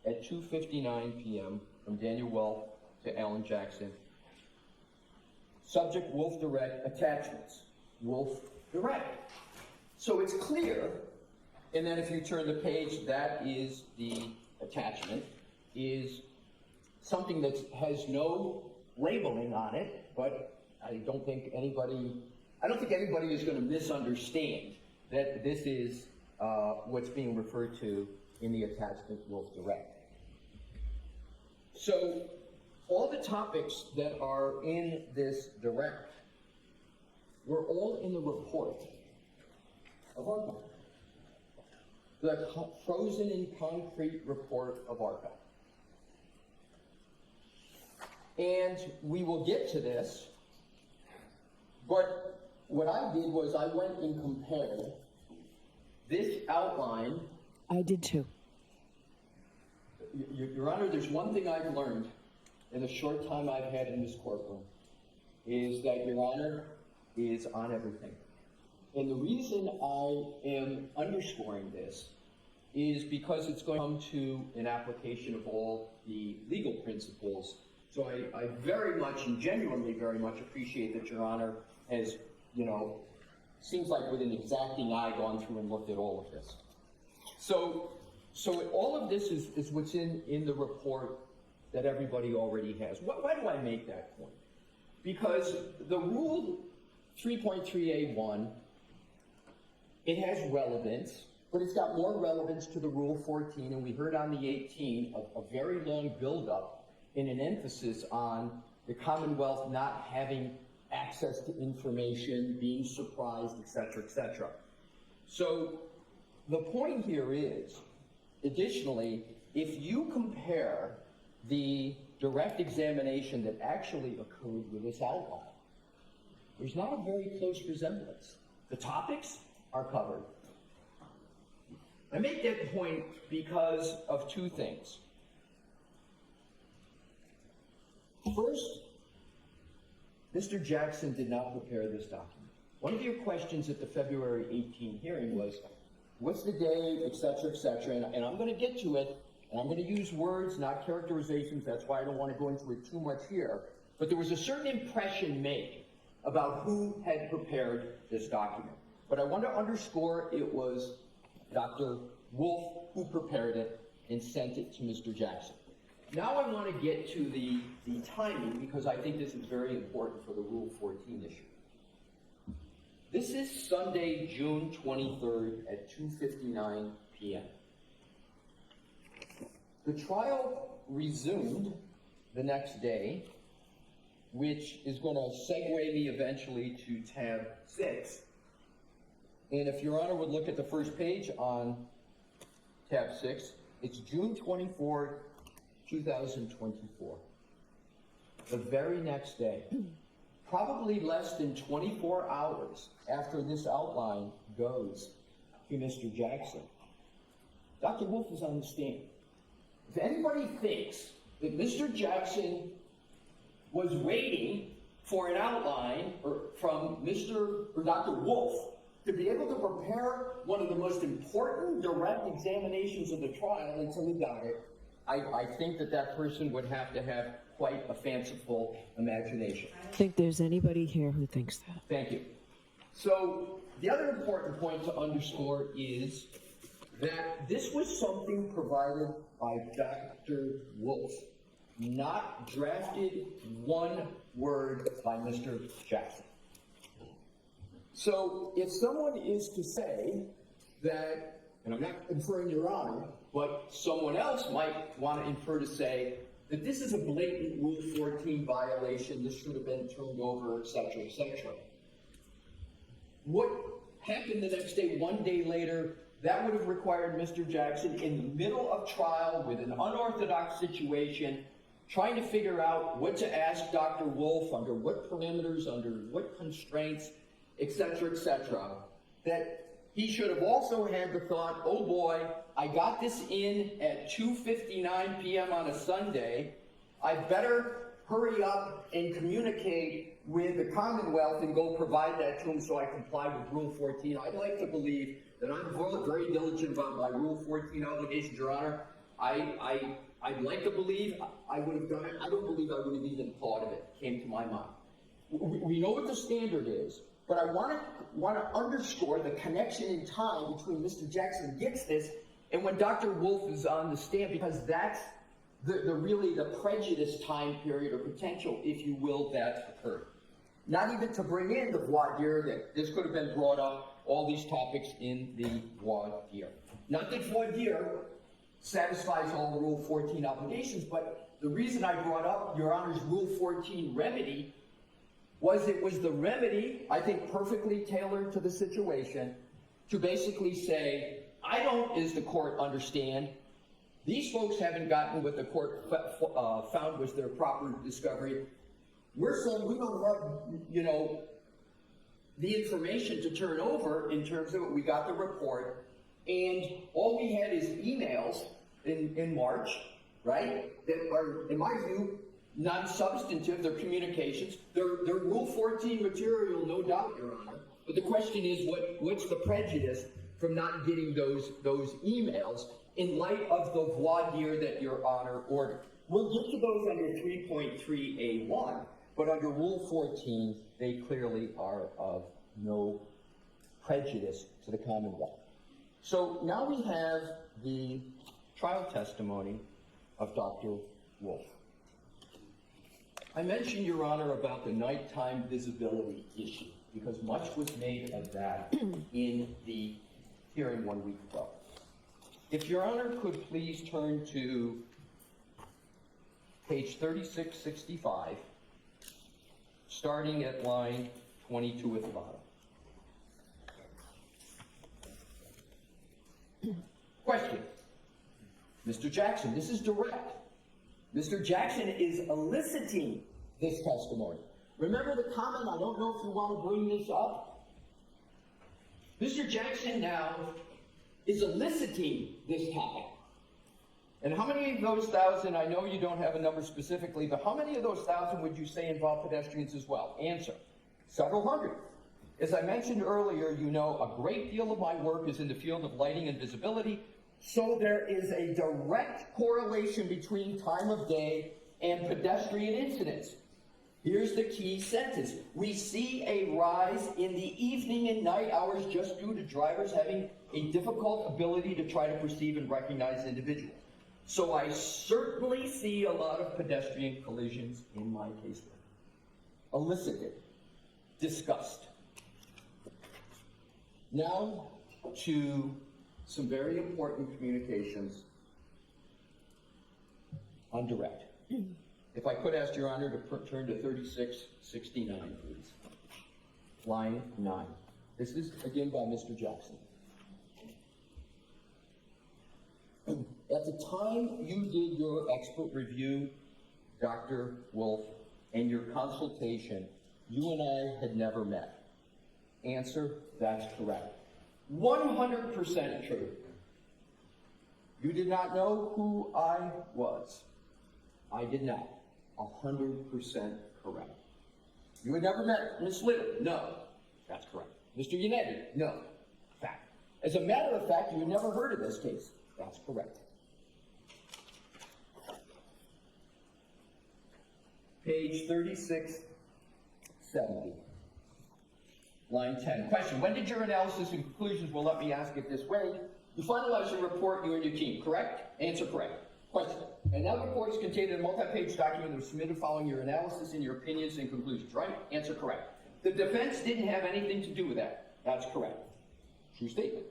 at 2:59 p.m. from Daniel Wolfe to Alan Jackson. Subject Wolfe direct, attachments Wolfe direct. So it's clear, and then if you turn the page, that is the attachment, is something that has no labeling on it, but I don't think anybody is going to misunderstand that this is what's being referred to in the attachment Wolfe direct. So all the topics that are in this direct were all in the report of ARCCA. The frozen in concrete report of ARCCA. And we will get to this, but what I did was I went and compared this outline. I did too. Your Honor, there's one thing I've learned in the short time I've had in this courtroom, is that Your Honor is on everything. And the reason I am underscoring this is because it's going to come to an application of all the legal principles. So I very much and genuinely very much appreciate that Your Honor has, seems like with an exacting eye gone through and looked at all of this. So all of this is what's in the report that everybody already has. Why do I make that point? Because the Rule 3.3A1, it has relevance, but it's got more relevance to the Rule 14, and we heard on the 18 a very long buildup in an emphasis on the Commonwealth not having access to information, being surprised, et cetera, et cetera. So the point here is, additionally, if you compare the direct examination that actually occurred with this outline, there's not a very close resemblance. The topics are covered. I make that point because of two things. First, Mr. Jackson did not prepare this document. One of your questions at the February 18 hearing was, what's the date, et cetera, and I'm going to get to it, and I'm going to use words, not characterizations. That's why I don't want to go into it too much here. But there was a certain impression made about who had prepared this document. But I want to underscore it was Dr. Wolfe who prepared it and sent it to Mr. Jackson. Now I want to get to the timing, because I think this is very important for the Rule 14 issue. This is Sunday, June 23rd at 2:59 p.m. The trial resumed the next day, which is going to segue me eventually to tab 6. And if Your Honor would look at the first page on tab 6, it's June 24th, 2024. The very next day, probably less than 24 hours after this outline goes to Mr. Jackson, Dr. Wolfe is on the stand. If anybody thinks that Mr. Jackson was waiting for an outline from Dr. Wolfe to be able to prepare one of the most important direct examinations of the trial until he got it, I think that person would have to have quite a fanciful imagination. I don't think there's anybody here who thinks that. Thank you. So the other important point to underscore is that this was something provided by Dr. Wolfe, not drafted one word by Mr. Jackson. So if someone is to say that, and I'm not inferring Your Honor, but someone else might want to infer to say that this is a blatant Rule 14 violation, this should have been turned over, et cetera, et cetera. What happened the next day, one day later, that would have required Mr. Jackson in the middle of trial with an unorthodox situation, trying to figure out what to ask Dr. Wolfe, under what parameters, under what constraints, et cetera, that he should have also had the thought, oh boy, I got this in at 2:59 p.m. on a Sunday. I better hurry up and communicate with the Commonwealth and go provide that to him so I comply with Rule 14. I'd like to believe that I'm very diligent about my Rule 14 obligations, Your Honor. I'd like to believe I would have done it. I don't believe I would have even thought of it. It came to my mind. We know what the standard is, but I want to underscore the connection in time between Mr. Jackson gets this and when Dr. Wolfe is on the stand, because that's really the prejudice time period or potential, if you will, that occurred. Not even to bring in the voir dire that this could have been brought up, all these topics in the voir dire. Not that voir dire satisfies all the Rule 14 obligations, but The reason I brought up Your Honor's Rule 14 remedy was it was the remedy, I think perfectly tailored to the situation, to basically say, I don't, as the court, understand, these folks haven't gotten what the court found was their proper discovery. We're saying we don't have, you know, the information to turn over in terms of it. We got the report, and all we had is emails in March, right, that are, in my view, non-substantive. They're communications. They're Rule 14 material, no doubt, Your Honor. But the question is, what's the prejudice from not getting those emails in light of the voir dire that Your Honor ordered? We'll get to those under 3.3A1, but under Rule 14, they clearly are of no prejudice to the Commonwealth. So now we have the trial testimony of Dr. Wolfe. I mentioned, Your Honor, about the nighttime visibility issue, because much was made of that in the hearing 1 week ago. If Your Honor could please turn to page 3665, starting at line 22 at the bottom. Question. Mr. Jackson, this is direct. Mr. Jackson is eliciting this testimony. Remember the comment, I don't know if you want to bring this up? Mr. Jackson now is eliciting this topic. And how many of those 1,000, I know you don't have a number specifically, but how many of those 1,000 would you say involve pedestrians as well? Answer, several hundred. As I mentioned earlier, you know a great deal of my work is in the field of lighting and visibility, so there is a direct correlation between time of day and pedestrian incidents. Here's the key sentence. We see a rise in the evening and night hours just due to drivers having a difficult ability to try to perceive and recognize individuals. So I certainly see a lot of pedestrian collisions in my casework. Elicited, discussed. Now to some very important communications on direct. If I could ask Your Honor to turn to 3669, please. Line 9. This is again by Mr. Jackson. At the time you did your expert review, Dr. Wolfe, and your consultation, you and I had never met. Answer, that's correct. 100% true. You did not know who I was. I did not. 100% correct. You had never met Ms. Little? No. That's correct. Mr. Yannetti? No. Fact. As a matter of fact, you had never heard of this case. That's correct. Page 3670. Line 10. Question. When did your analysis and conclusions, well, let me ask it this way. You finalized your report, you and your team, correct? Answer, correct. Question. And that report is contained in a multi-page document that was submitted following your analysis and your opinions and conclusions, right? Answer, correct. The defense didn't have anything to do with that. That's correct. True statement.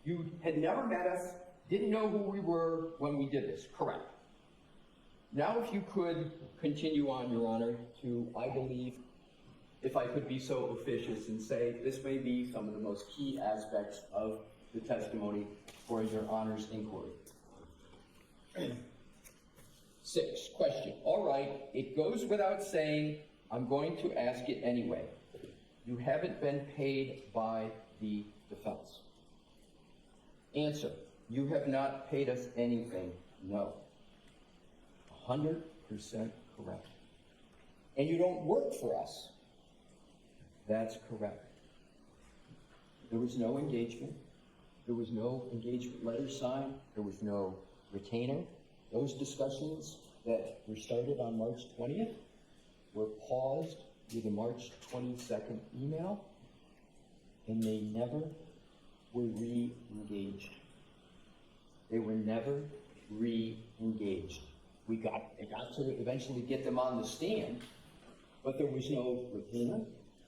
You had never met us, didn't know who we were when we did this. Correct. Now if you could continue on, Your Honor, to, I believe, if I could be so officious and say this may be some of the most key aspects of the testimony for Your Honor's inquiry. 6, question. All right, it goes without saying, I'm going to ask it anyway. You haven't been paid by the defense. Answer, you have not paid us anything. No. 100% correct. And you don't work for us. That's correct. There was no engagement. There was no engagement letter signed. There was no retainer. Those discussions that were started on March 20th were paused with a March 22nd email, and they never were re-engaged. They were never re-engaged. We got to eventually get them on the stand, but there was no retainer.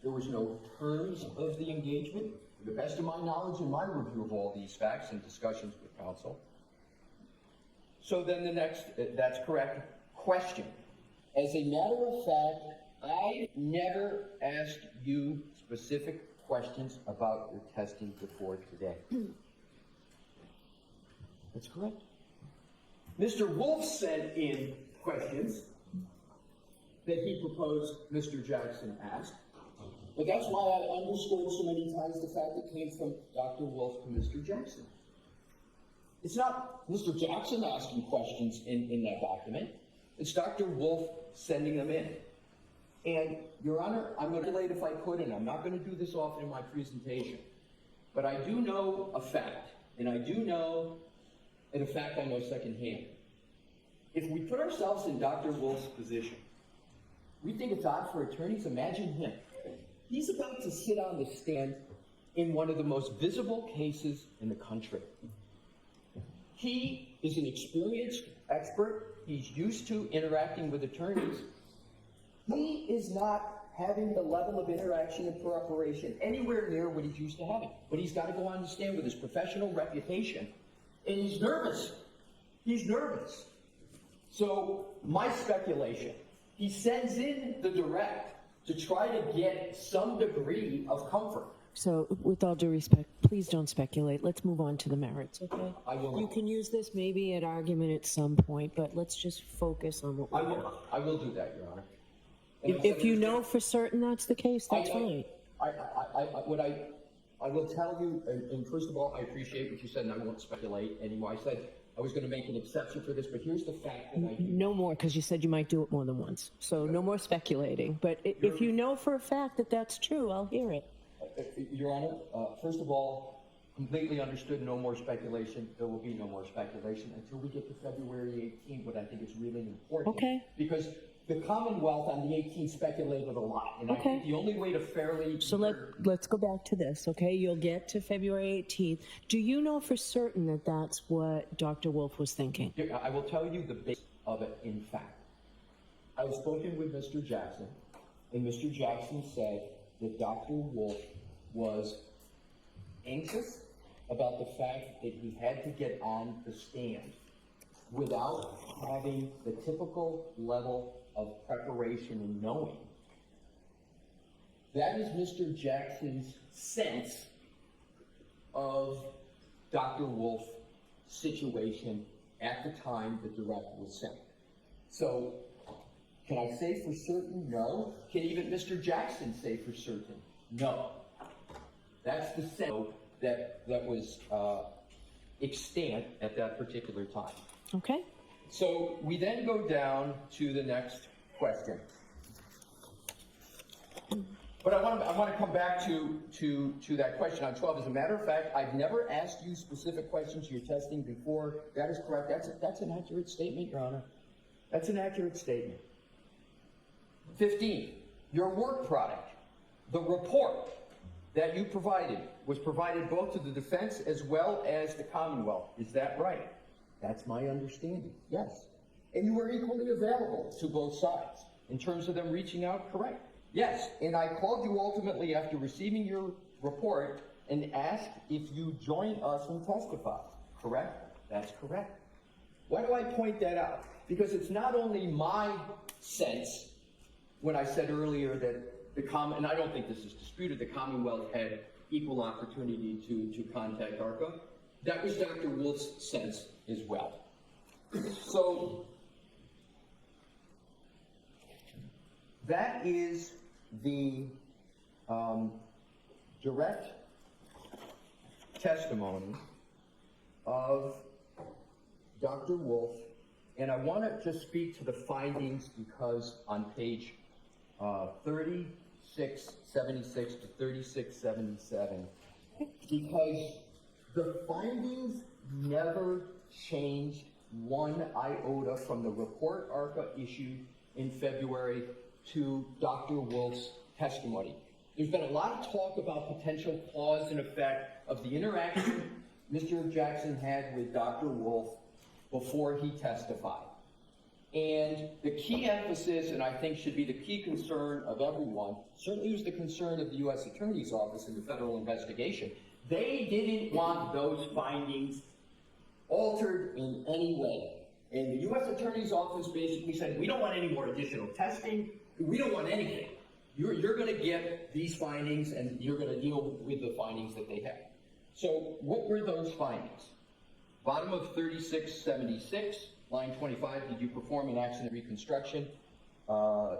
There was no terms of the engagement. To the best of my knowledge and my review of all these facts and discussions with counsel. So then the next, that's correct. question. As a matter of fact, I never asked you specific questions about your testing before today. That's correct. Mr. Wolfe sent in questions that he proposed Mr. Jackson asked. But that's why I underscored so many times the fact it came from Dr. Wolfe to Mr. Jackson. It's not Mr. Jackson asking questions in that document. It's Dr. Wolfe sending them in. And, Your Honor, I'm going to relate if I could, and I'm not going to do this often in my presentation. But I do know a fact, and I do know, and a fact I know secondhand. If we put ourselves in Dr. Wolfe's position, we think it's odd for attorneys. Imagine him. He's about to sit on the stand in one of the most visible cases in the country. He is an experienced expert. He's used to interacting with attorneys. He is not having the level of interaction and preparation anywhere near what he's used to having. But he's got to go on the stand with his professional reputation, and he's nervous. He's nervous. So my speculation, he sends in the direct to try to get some degree of comfort. So, with all due respect, please don't speculate. Let's move on to the merits, okay? I will. You can use this maybe at argument at some point, but let's just focus on what we're doing. I will do that, Your Honor. And If you know for certain that's the case, that's fine. I will tell you, and first of all, I appreciate what you said, and I won't speculate anymore. I said I was going to make an exception for this, but here's the fact that I do. No more, because you said you might do it more than once. So no more speculating. But if you know for a fact that that's true, I'll hear it. Your Honor, first of all, completely understood, no more speculation. There will be no more speculation until we get to February 18th, what I think is really important. Okay. Because the Commonwealth on the 18th speculated a lot, and I think the only way to fairly... So let's go back to this, okay? You'll get to February 18th. Do you know for certain that that's what Dr. Wolfe was thinking? I will tell you the base of it, in fact. I was spoken with Mr. Jackson, and Mr. Jackson said that Dr. Wolfe was anxious about the fact that he had to get on the stand without having the typical level of preparation and knowing. That is Mr. Jackson's sense of Dr. Wolfe's situation at the time the direct was sent. So, can I say for certain? No. Can even Mr. Jackson say for certain? No. That's the sense that was extant at that particular time. Okay. So we then go down to the next question. But I want to come back to that question on 12. As a matter of fact, I've never asked you specific questions you're testing before. That is correct. That's an accurate statement, Your Honor. That's an accurate statement. 15, your work product, the report that you provided was provided both to the defense as well as the Commonwealth. Is that right? That's my understanding, yes. And you were equally available to both sides in terms of them reaching out, correct? Yes, and I called you ultimately after receiving your report and asked if you join us and testify, correct? That's correct. Why do I point that out? Because it's not only my sense when I said earlier that and I don't think this is disputed, the Commonwealth had equal opportunity to contact ARCCA. That was Dr. Wolfe's sense as well. So that is the direct testimony of Dr. Wolfe, and I want to just speak to the findings because on page 3676 to 3677, because the findings never changed one iota from the report ARCCA issued in February to Dr. Wolfe's testimony. There's been a lot of talk about potential cause and effect of the interaction Mr. Jackson had with Dr. Wolfe before he testified. And the key emphasis, and I think should be the key concern of everyone, certainly was the concern of the U.S. Attorney's Office in the federal investigation. They didn't want those findings altered in any way. And the U.S. Attorney's Office basically said, we don't want any more additional testing. We don't want anything. You're going to get these findings, and you're going to deal with the findings that they have. So what were those findings? Bottom of 3676, line 25, did you perform an accident reconstruction?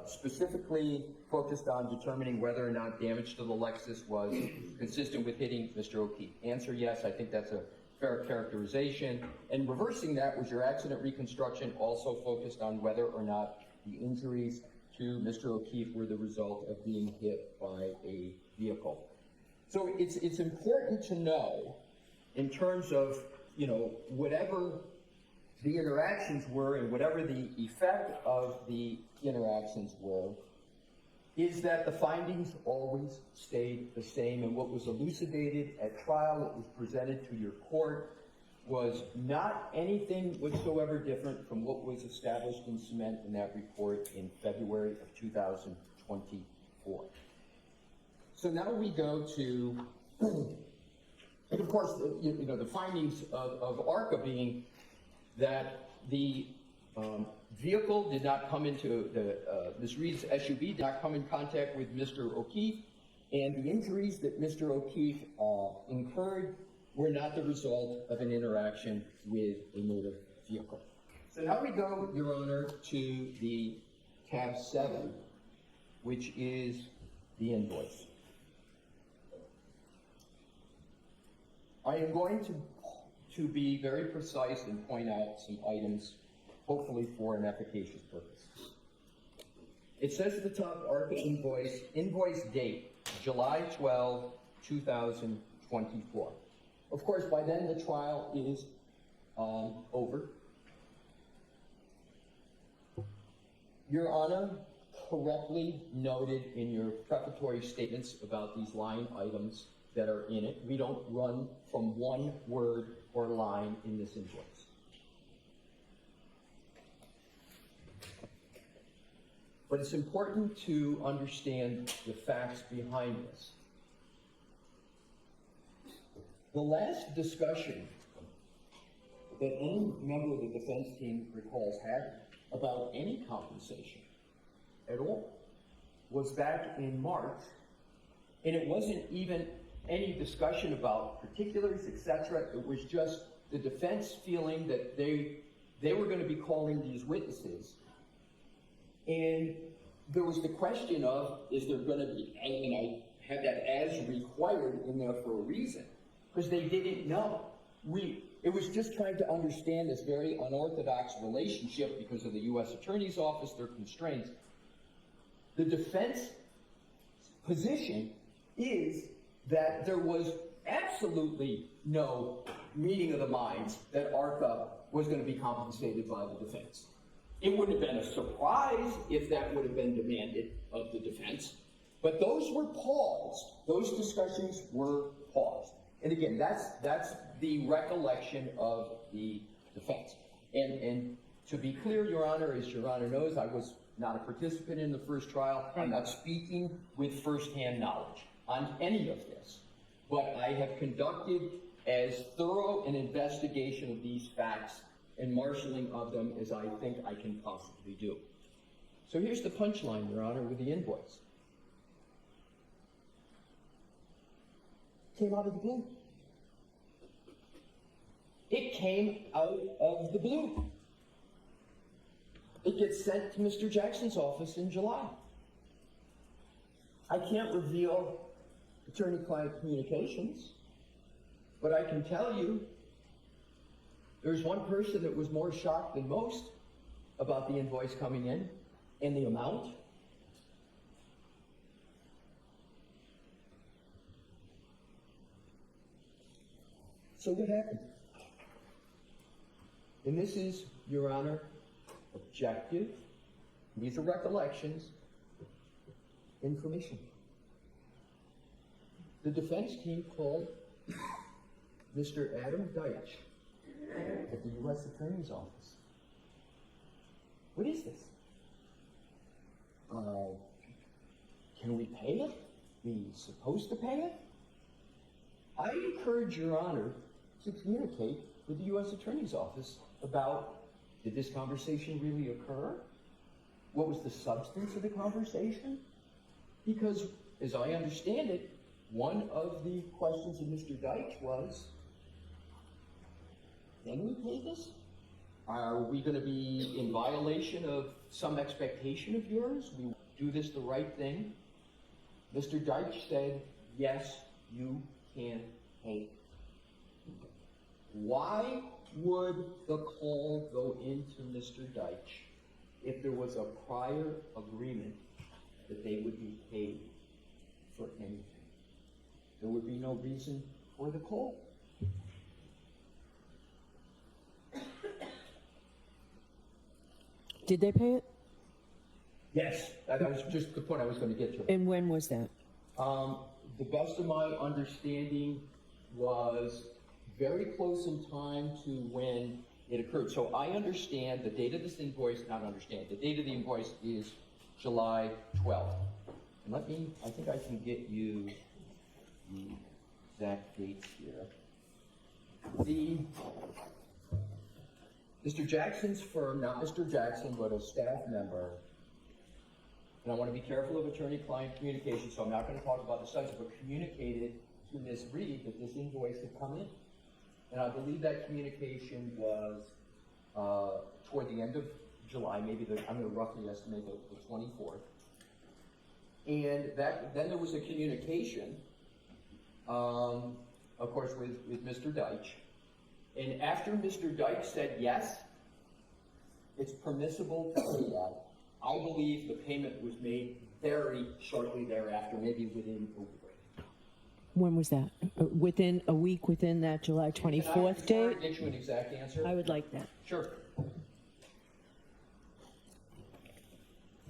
Specifically focused on determining whether or not damage to the Lexus was consistent with hitting Mr. O'Keefe. Answer, yes, I think that's a fair characterization. And reversing that was your accident reconstruction also focused on whether or not the injuries to Mr. O'Keefe were the result of being hit by a vehicle. So it's important to know, in terms of, you know, whatever the interactions were and whatever the effect of the interactions were, is that the findings always stayed the same, and what was elucidated at trial, what was presented to your court, was not anything whatsoever different from what was established in cement in that report in February of 2024. So now we go to, and of course, you know, the findings of ARCCA being that the vehicle did not come into Ms. Reed's SUV did not come in contact with Mr. O'Keefe, and the injuries that Mr. O'Keefe incurred were not the result of an interaction with a motor vehicle. So now we go, Your Honor, to the tab 7, which is the invoice. I am going to be very precise and point out some items, hopefully for an efficacious purpose. It says at the top, ARCCA invoice date, July 12, 2024. Of course, by then the trial is over. Your Honor correctly noted in your preparatory statements about these line items that are in it. We don't run from one word or line in this invoice. But it's important to understand the facts behind this. The last discussion that any member of the defense team recalls had about any compensation at all was back in March, and it wasn't even any discussion about particulars, etc. It was just the defense feeling that they were going to be calling these witnesses, and there was the question of, is there going to be, and I had that as required in there for a reason, because they didn't know. It was just trying to understand this very unorthodox relationship because of the U.S. Attorney's Office, their constraints. The defense position is that there was absolutely no meeting of the minds that ARCCA was going to be compensated by the defense. It wouldn't have been a surprise if that would have been demanded of the defense, but those were paused. Those discussions were paused. And again, that's the recollection of the defense. And to be clear, Your Honor, as Your Honor knows, I was not a participant in the first trial. I'm not speaking with firsthand knowledge on any of this, but I have conducted as thorough an investigation of these facts and marshaling of them as I think I can possibly do. So here's the punchline, Your Honor, with the invoice. Came out of the blue. It came out of the blue. It gets sent to Mr. Jackson's office in July. I can't reveal attorney-client communications, but I can tell you there's one person that was more shocked than most about the invoice coming in and the amount. So what happened? And this is, Your Honor, objective, these are recollections, information. The defense team called Mr. Adam Deitch at the U.S. Attorney's Office. What is this? Can we pay it? We supposed to pay it? I encourage Your Honor to communicate with the U.S. Attorney's Office about Did this conversation really occur? What was the substance of the conversation? Because, as I understand it, one of the questions of Mr. Deitch was, can we pay this? Are we going to be in violation of some expectation of yours? We do this the right thing? Mr. Deitch said, yes, you can pay. Why would the call go into Mr. Deitch if there was a prior agreement that they would be paid for anything? There would be no reason for the call. Did they pay it? Yes, that was just the point I was going to get to. And when was that? The best of my understanding was very close in time to when it occurred. So I understand the date of this invoice, the date of the invoice is July 12th. And I think I can get you the exact dates here. Mr. Jackson's firm, not Mr. Jackson, but a staff member, and I want to be careful of attorney-client communication, so I'm not going to talk about the subject, but communicated to Ms. Reed that this invoice had come in. And I believe that communication was toward the end of July, maybe I'm going to roughly estimate the 24th. And then there was a communication, of course, with Mr. Deitch. And after Mr. Deitch said, yes, it's permissible to pay that, I believe the payment was made very shortly thereafter, maybe within a week. When was that? Within a week within that July 24th Can I date? get you an exact answer? I would like that. Sure.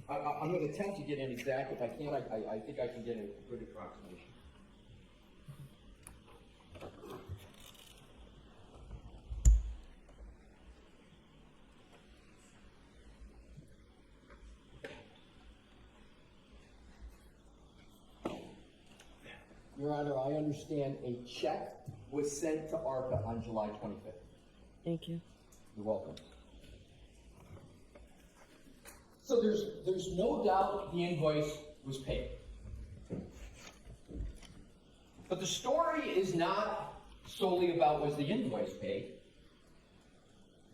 I'm going to attempt to get an exact. If I can't, I think I can get a good approximation. Your Honor, I understand a check was sent to ARCCA on July 25th. Thank you. You're welcome. So there's no doubt the invoice was paid. But the story is not solely about was the invoice paid.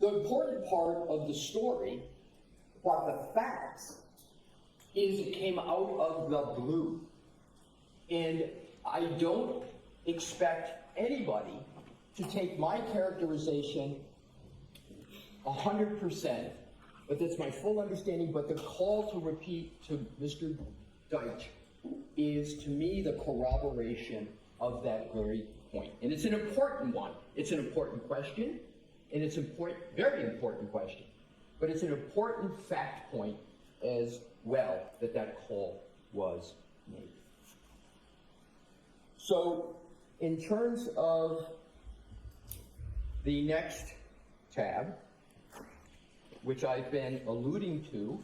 The important part of the story, about the facts, is it came out of the blue. And I don't expect anybody to take my characterization 100%, but that's my full understanding. But the call to repeat to Mr. Deitch is, to me, the corroboration of that very point. And it's an important one. It's an important question, and it's important, very important question. But it's an important fact point as well that call was made. So, in terms of the next tab, which I've been alluding to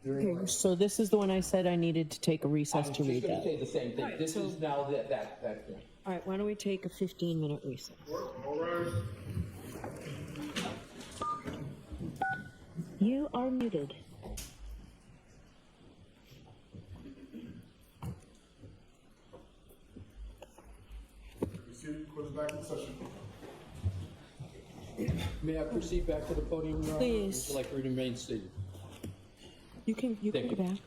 during Okay, so this is the one I said I needed to take a recess to read I was just going that. to say the same thing. Right, This so- is now that point. All right, why don't we take a 15-minute recess? You are muted. Court is back in session. May I proceed back to the podium, Your Honor? Please. Would you like to remain seated? You can Thank go you. back.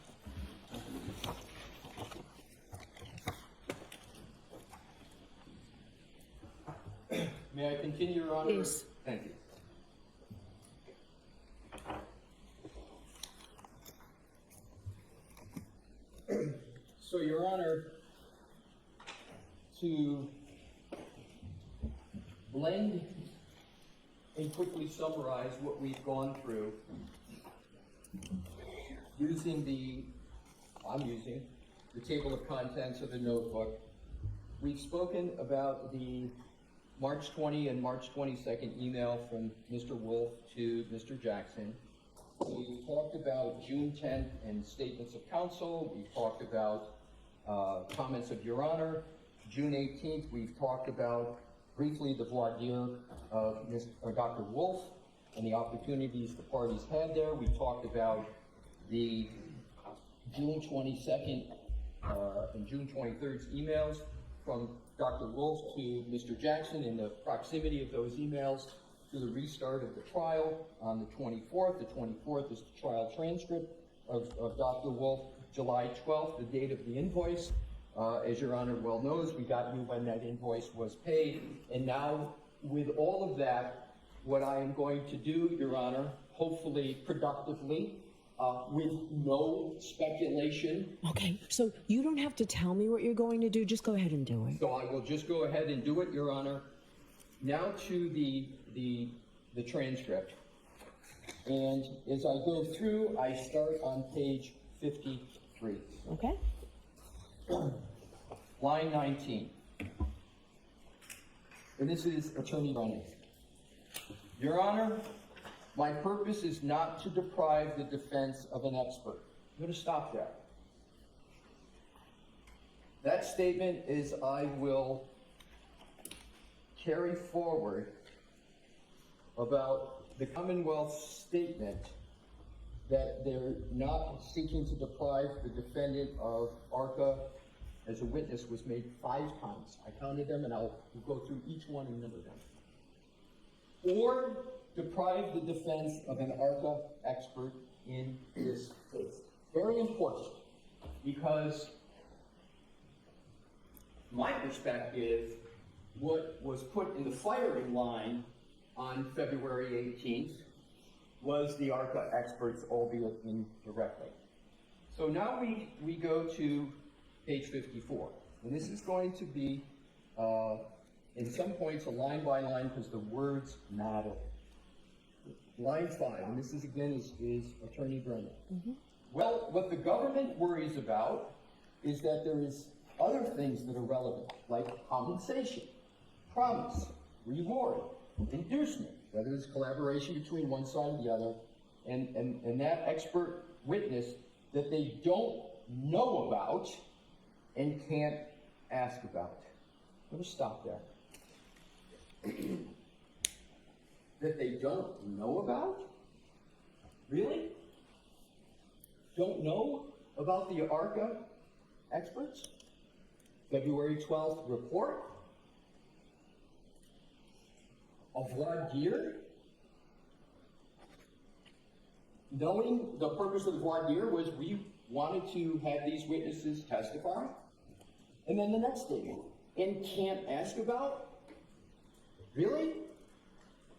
May I continue, Your Honor? Please. Thank you. So, Your Honor, to blend and quickly summarize what we've gone through, I'm using the table of contents of the notebook. We've spoken about the March 20 and March 22nd email from Mr. Wolfe to Mr. Jackson. We talked about June 10th and statements of counsel. We talked about comments of Your Honor. June 18th, we've talked about briefly the voir dire of Dr. Wolfe. and the opportunities the parties had there. We talked about the June 22nd and June 23rd's emails from Dr. Wolfe to Mr. Jackson, and the proximity of those emails to the restart of the trial on the 24th. The 24th is the trial transcript of Dr. Wolfe. July 12th, the date of the invoice. As Your Honor well knows, we got you when that invoice was paid. And now, with all of that, what I am going to do, Your Honor, hopefully productively, with no speculation. Okay, so you don't have to tell me what you're going to do. Just go ahead and do it. So I will just go ahead and do it, Your Honor. Now to the transcript. And as I go through, I start on page 53. Okay? Line 19. And this is Attorney Brennan. Your Honor, my purpose is not to deprive the defense of an expert. I'm going to stop there. That statement is I will carry forward about the Commonwealth's statement that they're not seeking to deprive the defendant of ARCCA as a witness was made 5 times. I counted them, and I'll go through each one and number them. Or deprive the defense of an ARCCA expert in this case. Very important, because my perspective, what was put in the firing line on February 18th was the ARCCA experts, albeit indirectly. So now we go to page 54, and this is going to be, in some points, a line by line, because the words matter. Line 5, and this is again is Attorney Brennan. Well, what the government worries about is that there is other things that are relevant, like compensation, promise, reward, inducement, whether it's collaboration between one side and the other, and that expert witness that they don't know about and can't ask about. I'm going to stop there. That they don't know about? Really? Don't know about the ARCCA experts? February 12th report? Of voir dire? Knowing the purpose of the voir dire was we wanted to have these witnesses testify. And then the next statement, and can't ask about? Really?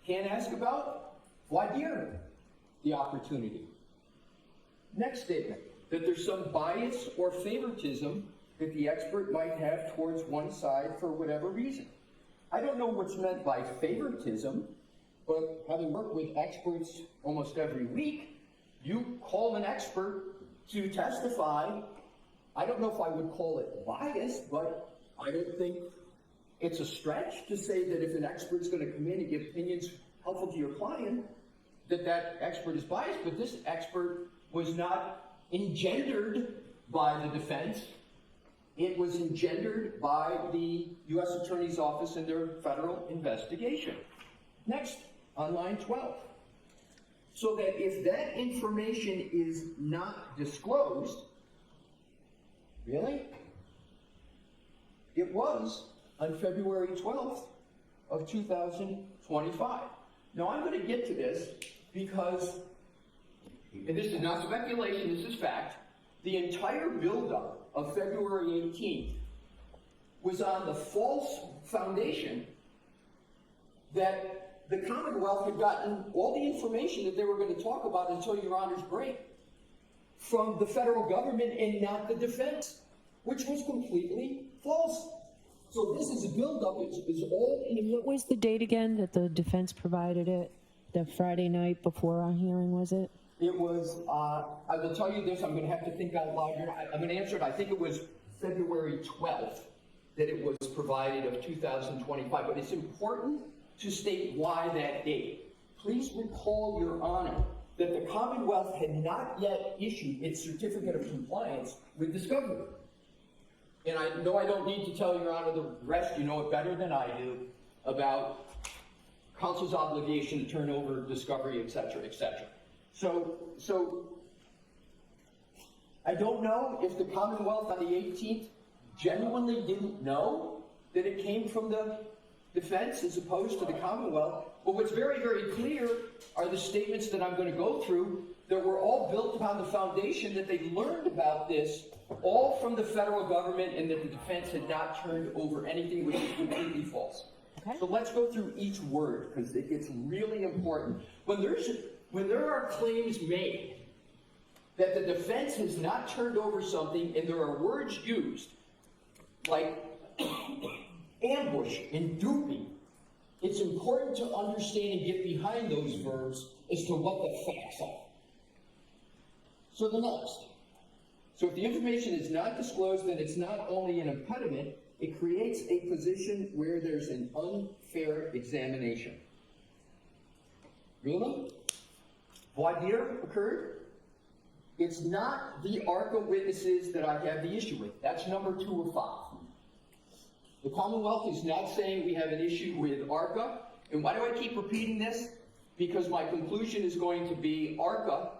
Can't ask about? Voir dire, the opportunity. Next statement, that there's some bias or favoritism that the expert might have towards one side for whatever reason. I don't know what's meant by favoritism, but having worked with experts almost every week, you call an expert to testify. I don't know if I would call it bias, but I don't think it's a stretch to say that if an expert's going to come in and give opinions helpful to your client, that expert is biased. But this expert was not engendered by the defense. It was engendered by the U.S. Attorney's Office in their federal investigation. Next, on line 12. So that if that information is not disclosed, really? It was on February 12th of 2025. Now I'm going to get to this because, and this is not speculation, this is fact, the entire buildup of February 18th was on the false foundation that the Commonwealth had gotten all the information that they were going to talk about until Your Honor's break from the federal government and not the defense, which was completely false. So this is a buildup, is all in. And what was the date again that the defense provided it? The Friday night before our hearing, was it? It was, I will tell you this, I'm going to have to think out loud here. I'm going to answer it. I think it was February 12th that it was provided of 2025, but it's important to state why that date. Please recall, Your Honor, that the Commonwealth had not yet issued its certificate of compliance with discovery. And I know I don't need to tell Your Honor the rest, you know it better than I do, about counsel's obligation to turn over discovery, et cetera, et cetera. So I don't know if the Commonwealth on the 18th genuinely didn't know that it came from the defense as opposed to the Commonwealth. But what's very, very clear are the statements that I'm going to go through that were all built upon the foundation that they learned about this all from the federal government and that the defense had not turned over anything, which is completely false. Okay. So let's go through each word because it gets really important. When there are claims made that the defense has not turned over something and there are words used like ambush and duping, it's important to understand and get behind those verbs as to what the facts are. So the next. So if the information is not disclosed, then it's not only an impediment, it creates a position where there's an unfair examination. Really? Voir dire occurred? It's not the ARCCA witnesses that I have the issue with. That's number 2 of 5. The Commonwealth is not saying we have an issue with ARCCA. And why do I keep repeating this? Because my conclusion is going to be ARCCA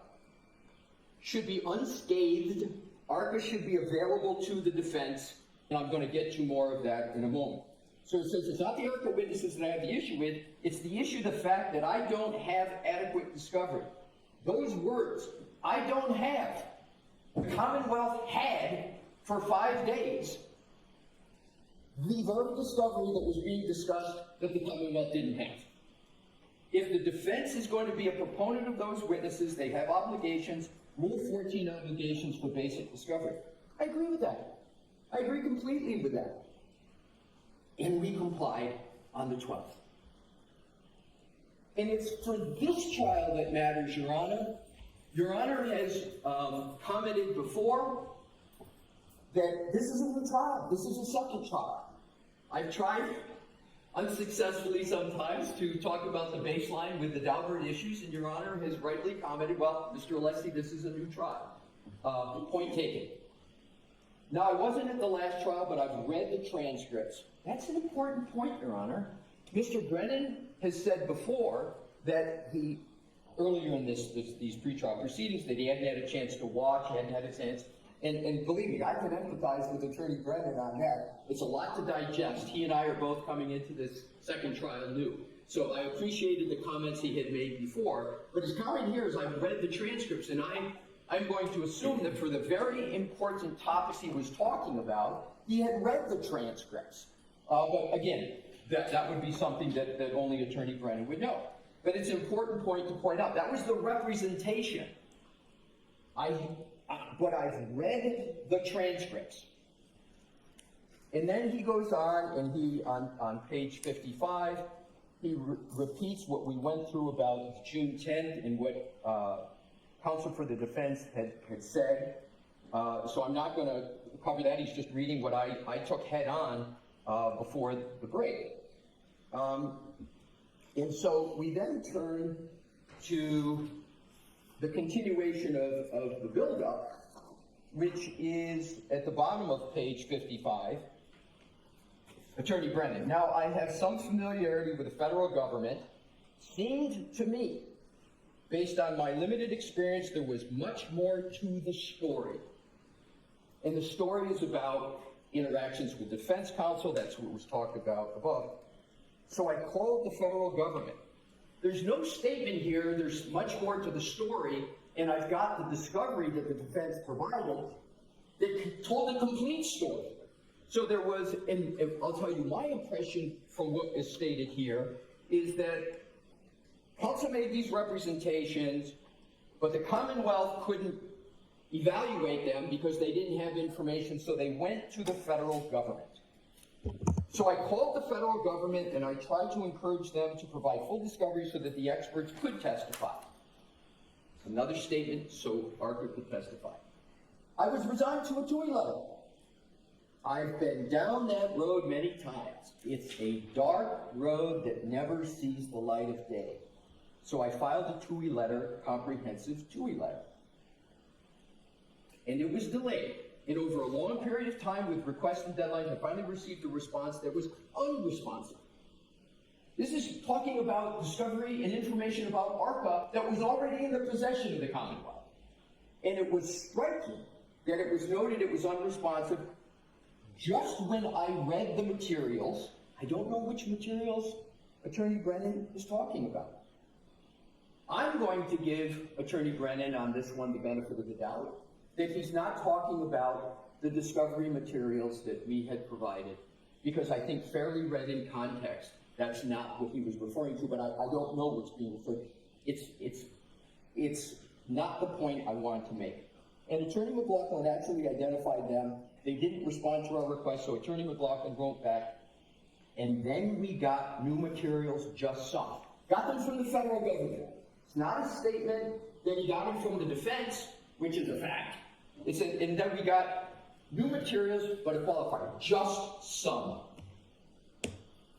should be unscathed. ARCCA should be available to the defense. And I'm going to get to more of that in a moment. So since it's not the ARCCA witnesses that I have the issue with, it's the issue, the fact that I don't have adequate discovery. Those words, I don't have. The Commonwealth had, for 5 days, the verb discovery that was being discussed that the Commonwealth didn't have. If the defense is going to be a proponent of those witnesses, they have obligations, Rule 14 obligations for basic discovery. I agree with that. I agree completely with that. And we complied on the 12th. And it's for this trial that matters, Your Honor. Your Honor has commented before that this is a new trial. This is a second trial. I've tried unsuccessfully sometimes to talk about the baseline with the Daubert issues, and Your Honor has rightly commented, well, Mr. Alessi, this is a new trial. Point taken. Now, I wasn't at the last trial, but I've read the transcripts. That's an important point, Your Honor. Mr. Brennan has said before that he, earlier in these pretrial proceedings, that he hadn't had a chance to watch, hadn't had a chance. And believe me, I can empathize with Attorney Brennan on that. It's a lot to digest. He and I are both coming into this second trial new. So I appreciated the comments he had made before. But his comment here is I've read the transcripts, and I'm going to assume that for the very important topics he was talking about, he had read the transcripts. But again, that would be something that only Attorney Brennan would know. But it's an important point to point out. That was the representation. But I've read the transcripts. And then he goes on, and he, on page 55, he repeats what we went through about June 10th and what counsel for the defense had said. So I'm not going to cover that. He's just reading what I took head on before the break. And so we then turn to the continuation of the buildup, which is at the bottom of page 55, Attorney Brennan. Now, I have some familiarity with the federal government. Seemed to me, based on my limited experience, there was much more to the story. And the story is about interactions with defense counsel. That's what was talked about above. So I called the federal government. There's no statement here. There's much more to the story. And I've got the discovery that the defense provided that told the complete story. So there was, and I'll tell you my impression from what is stated here, is that counsel made these representations, but the Commonwealth couldn't evaluate them because they didn't have information, so they went to the federal government. So I called the federal government and I tried to encourage them to provide full discovery so that the experts could testify. Another statement so ARCCA could testify. I was resigned to a TUI letter. I've been down that road many times. It's a dark road that never sees the light of day. So I filed a TUI letter, a comprehensive TUI letter. And it was delayed. And over a long period of time with requests and deadlines, I finally received a response that was unresponsive. This is talking about discovery and information about ARCCA that was already in the possession of the Commonwealth. And it was striking that it was noted it was unresponsive just when I read the materials. I don't know which materials Attorney Brennan is talking about. I'm going to give Attorney Brennan on this one the benefit of the doubt that he's not talking about the discovery materials that we had provided, because I think fairly read in context, that's not what he was referring to, but I don't know what's being referred to. It's not the point I wanted to make. And Attorney McLaughlin actually identified them. They didn't respond to our request, so Attorney McLaughlin wrote back, and then we got new materials just some. Got them from the federal government. It's not a statement that he got them from the defense, which is a fact. It said, and then we got new materials, but it qualified, just some.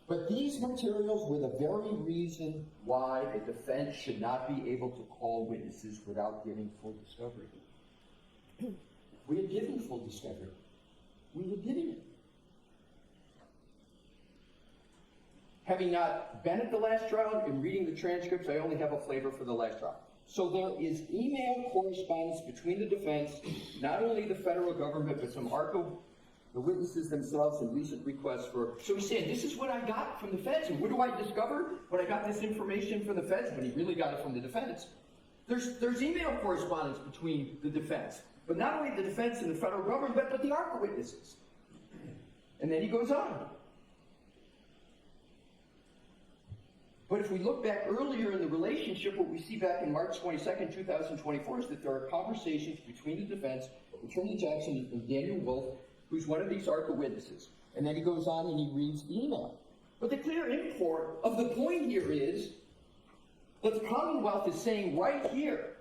But these materials were the very reason why the defense should not be able to call witnesses without giving full discovery. We had given full discovery. We had given it. Having not been at the last trial and reading the transcripts, I only have a flavor for the last trial. So there is email correspondence between the defense, not only the federal government, but some ARCCA, the witnesses themselves, and recent requests for. So he's saying, this is what I got from the feds. And what do I discover when I got this information from the feds? When he really got it from the defense. There's email correspondence between the defense, but not only the defense and the federal government, but the ARCCA witnesses. And then he goes on. But if we look back earlier in the relationship, what we see back in March 22nd, 2024 is that there are conversations between the defense, Attorney Jackson and Daniel Wolfe, who's one of these ARCCA witnesses. And then he goes on and he reads the email. But the clear import of the point here is that the Commonwealth is saying right here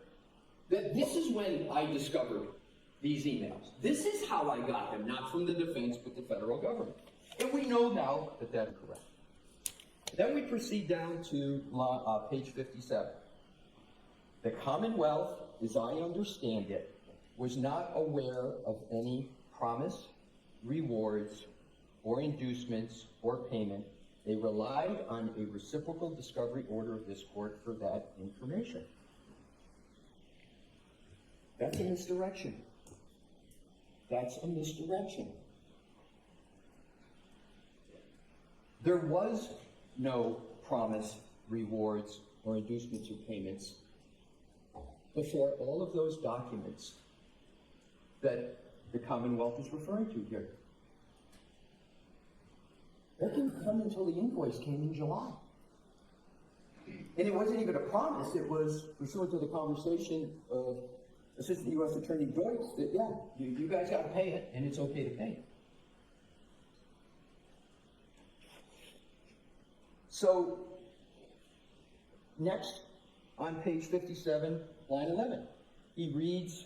that this is when I discovered these emails. This is how I got them, not from the defense, but the federal government. And we know now that that's correct. Then we proceed down to page 57. The Commonwealth, as I understand it, was not aware of any promise, rewards, or inducements, or payment. They relied on a reciprocal discovery order of this court for that information. That's a misdirection. That's a misdirection. There was no promise, rewards, or inducements or payments before all of those documents that the Commonwealth is referring to here. That didn't come until the invoice came in July. And it wasn't even a promise, it was pursuant to the conversation of Assistant U.S. Attorney Joyce that, yeah, you guys got to pay it, and it's okay to pay it. So, next, on page 57, line 11, he reads,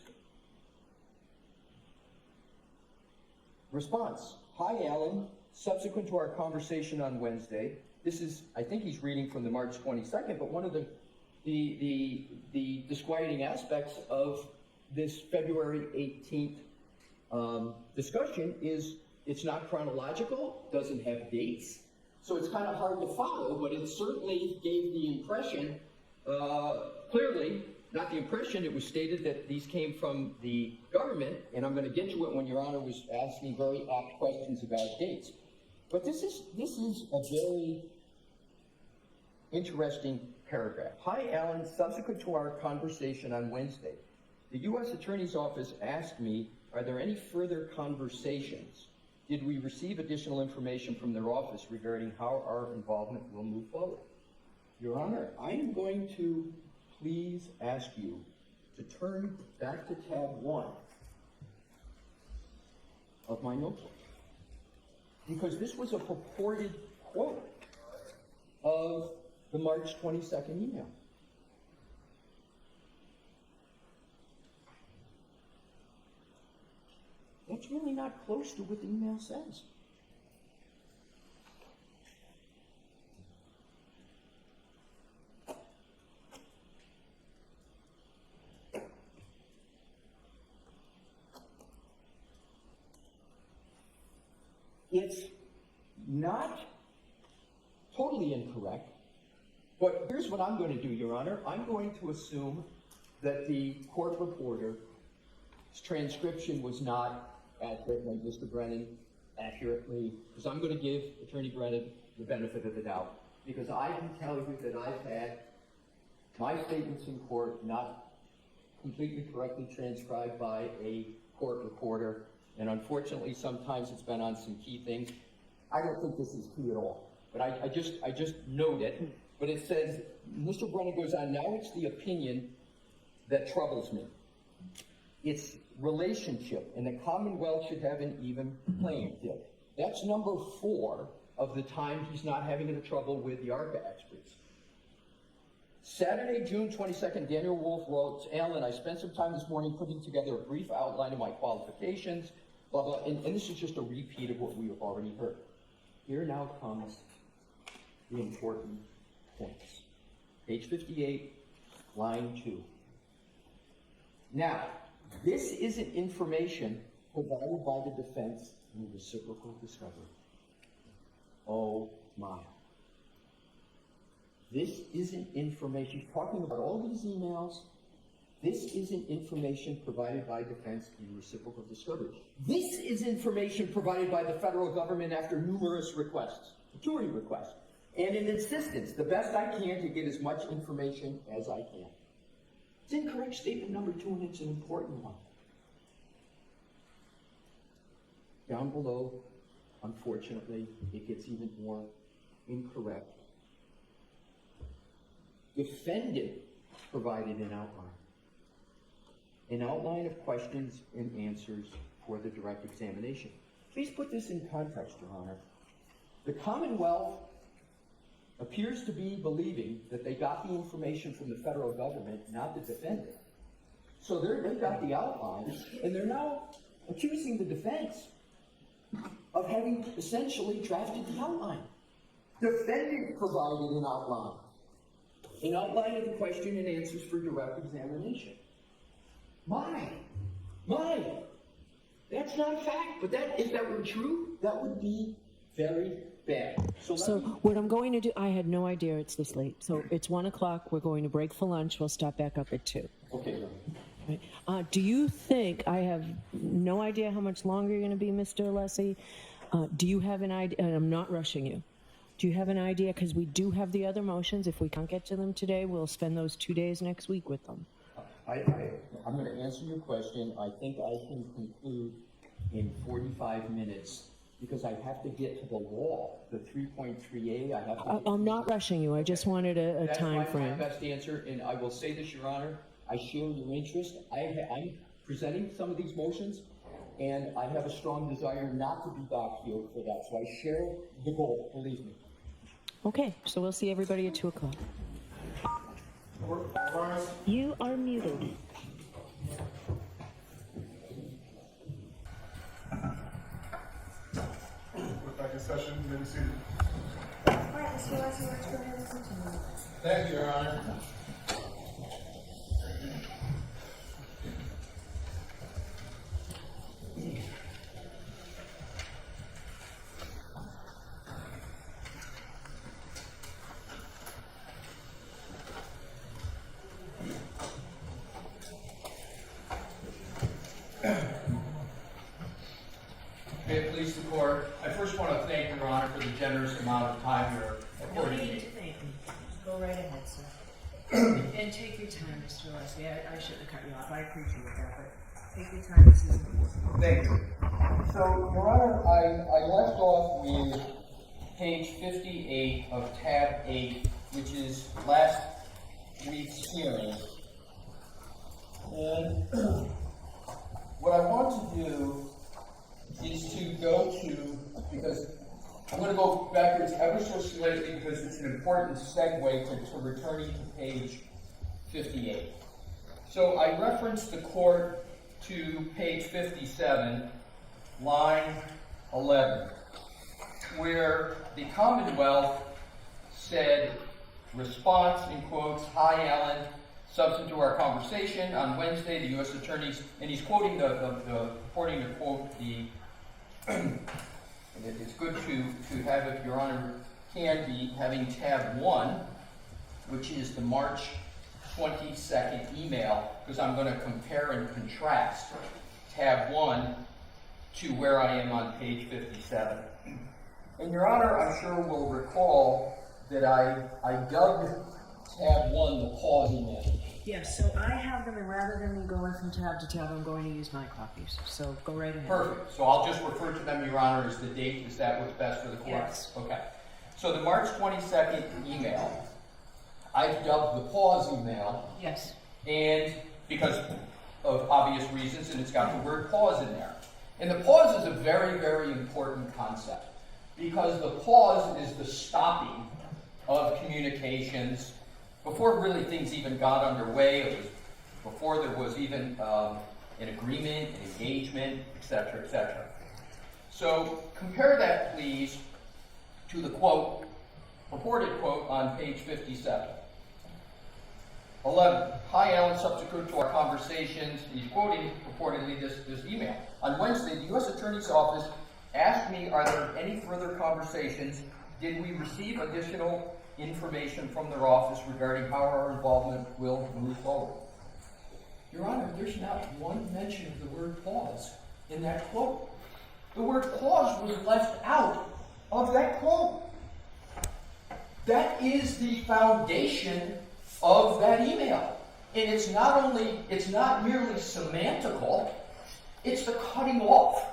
response, "Hi, Alan. Subsequent to our conversation on Wednesday," this is, I think he's reading from the March 22nd, but one of the disquieting aspects of this February 18th discussion is it's not chronological, doesn't have dates. So it's kind of hard to follow, but it certainly gave the impression, clearly, not the impression, it was stated that these came from the government, and I'm going to get to it when Your Honor was asking very apt questions about dates. But this is a very interesting paragraph. "Hi, Alan. Subsequent to our conversation on Wednesday, the U.S. Attorney's Office asked me, are there any further conversations? Did we receive additional information from their office regarding how our involvement will move forward?" Your Honor, I am going to please ask you to turn back to tab 1 of my notebook, because this was a purported quote of the March 22nd email. That's really not close to what the email says. It's not totally incorrect. But here's what I'm going to do, Your Honor. I'm going to assume that the court reporter's transcription was not accurate, like Mr. Brennan accurately, because I'm going to give Attorney Brennan the benefit of the doubt. Because I can tell you that I've had my statements in court not completely correctly transcribed by a court reporter, and unfortunately sometimes it's been on some key things. I don't think this is key at all, but I just note it. But it says, Mr. Brennan goes on, now it's the opinion that troubles me. It's relationship, and the Commonwealth should have an even playing field. That's number 4 of the time he's not having any trouble with the ARCCA experts. Saturday, June 22nd, Daniel Wolfe wrote, Alan, I spent some time this morning putting together a brief outline of my qualifications, blah, blah, and this is just a repeat of what we have already heard. Here now comes the important points. Page 58, line 2. Now, this isn't information provided by the defense in reciprocal discovery. Oh my. This isn't information, he's talking about all these emails. This isn't information provided by defense in reciprocal discovery. This is information provided by the federal government after numerous requests, security requests, and an insistence, the best I can to get as much information as I can. It's incorrect statement number 2, and it's an important one. Down below, unfortunately, it gets even more incorrect. Defendant provided an outline of questions and answers for the direct examination. Please put this in context, Your Honor. The Commonwealth appears to be believing that they got the information from the federal government, not the defendant. So they've got the outline, and they're now accusing the defense of having essentially drafted the outline. Defendant provided an outline of the question and answers for direct examination. My, that's not a fact, but if that were true, that would be very bad. So what I'm going to do, I had no idea it's this late. So it's 1 o'clock, we're going to break for lunch, we'll start back up at 2. Okay. Right. Do you think, I have no idea how much longer you're going to be, Mr. Alessi. Do you have an idea, and I'm not rushing you, do you have an idea, because we do have the other motions, if we can't get to them today, we'll spend those 2 days next week with them. I'm going to answer your question. I think I can conclude in 45 minutes, because I have to get to the law, the 3.3a, I have to... I'm not rushing you, I just wanted a time frame. That's my best answer, and I will say this, Your Honor, I share your interest. I'm presenting some of these motions, and I have a strong desire not to be back here for that, so I share the goal, believe me. Okay, so we'll see everybody at 2 o'clock. You are muted. We're back in session, you may be seated. All right, Mr. Alessi, let's go ahead and continue. Thank you, Your Honor. May it please the court, I first want to thank Your Honor for the generous amount of time you're No according need me. to thank me. Just go right ahead, sir. And take your time, Mr. Alessi. I shouldn't have cut you off. I appreciate that, but take your time. This is important. Thank you. So, Your Honor, I left off with page 58 of tab 8, which is last week's hearing. And what I want to do is to go to, because I'm going to go backwards ever so slightly because it's an important segue to returning to page 58. So I referenced the court to page 57, line 11, where the Commonwealth said, response, in quotes, hi Alan, subsequent to our conversation on Wednesday, the U.S. attorneys, and he's quoting purporting to quote the, and it's good to have, if Your Honor can be having tab 1, which is the March 22nd email, because I'm going to compare and contrast tab 1 to where I am on page 57. And Your Honor, I'm sure will recall that I dubbed tab 1 the pause email. Yes, so I have them, and rather than me going from tab to tab, I'm going to use my copies. So go right ahead. Perfect. So I'll just refer to them, Your Honor, as the date. Is that what's best for the court? Yes. Okay. So the March 22nd email, I've dubbed the pause email, Yes. and because of obvious reasons, and it's got the word pause in there. And the pause is a very, very important concept, because the pause is the stopping of communications before really things even got underway. It was before there was even an agreement, an engagement, etc., etc. So compare that, please, to the quote, purported quote on page 57. 11. Hi, Alan. Subsequent to our conversations, he's quoting purportedly this email. On Wednesday, the U.S. Attorney's Office asked me, are there any further conversations? Did we receive additional information from their office regarding how our involvement will move forward? Your Honor, there's not one mention of the word pause in that quote. The word pause was left out of that quote. That is the foundation of that email. And it's not merely semantical, it's the cutting off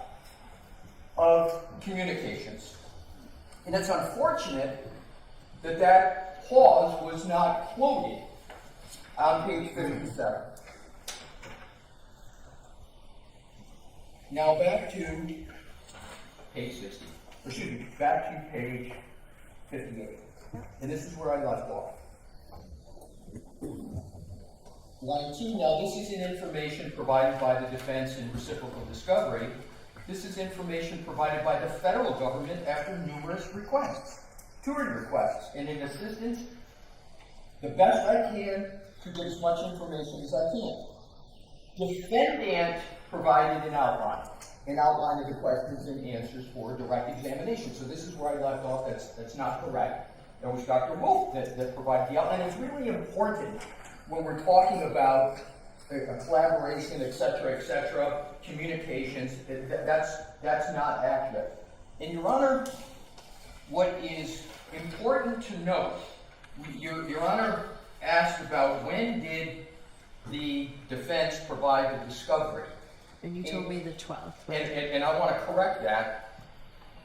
of communications. And it's unfortunate that that pause was not quoted on page 57. Now back to page 60. Excuse me, back to page 58. And this is where I left off. Line 2, now this is information provided by the defense in reciprocal discovery. This is information provided by the federal government after numerous requests, touring requests, and in assistance, the best I can to get as much information as I can. Defendant provided an outline of the questions and answers for direct examination. So this is where I left off. That's not correct. It was Dr. Wolfe that provided the outline. It's really important when we're talking about collaboration, etc., communications. That's not accurate. And Your Honor, what is important to note, Your Honor asked about when did the defense provide the discovery. And you told me the 12th, right? And I want to correct that.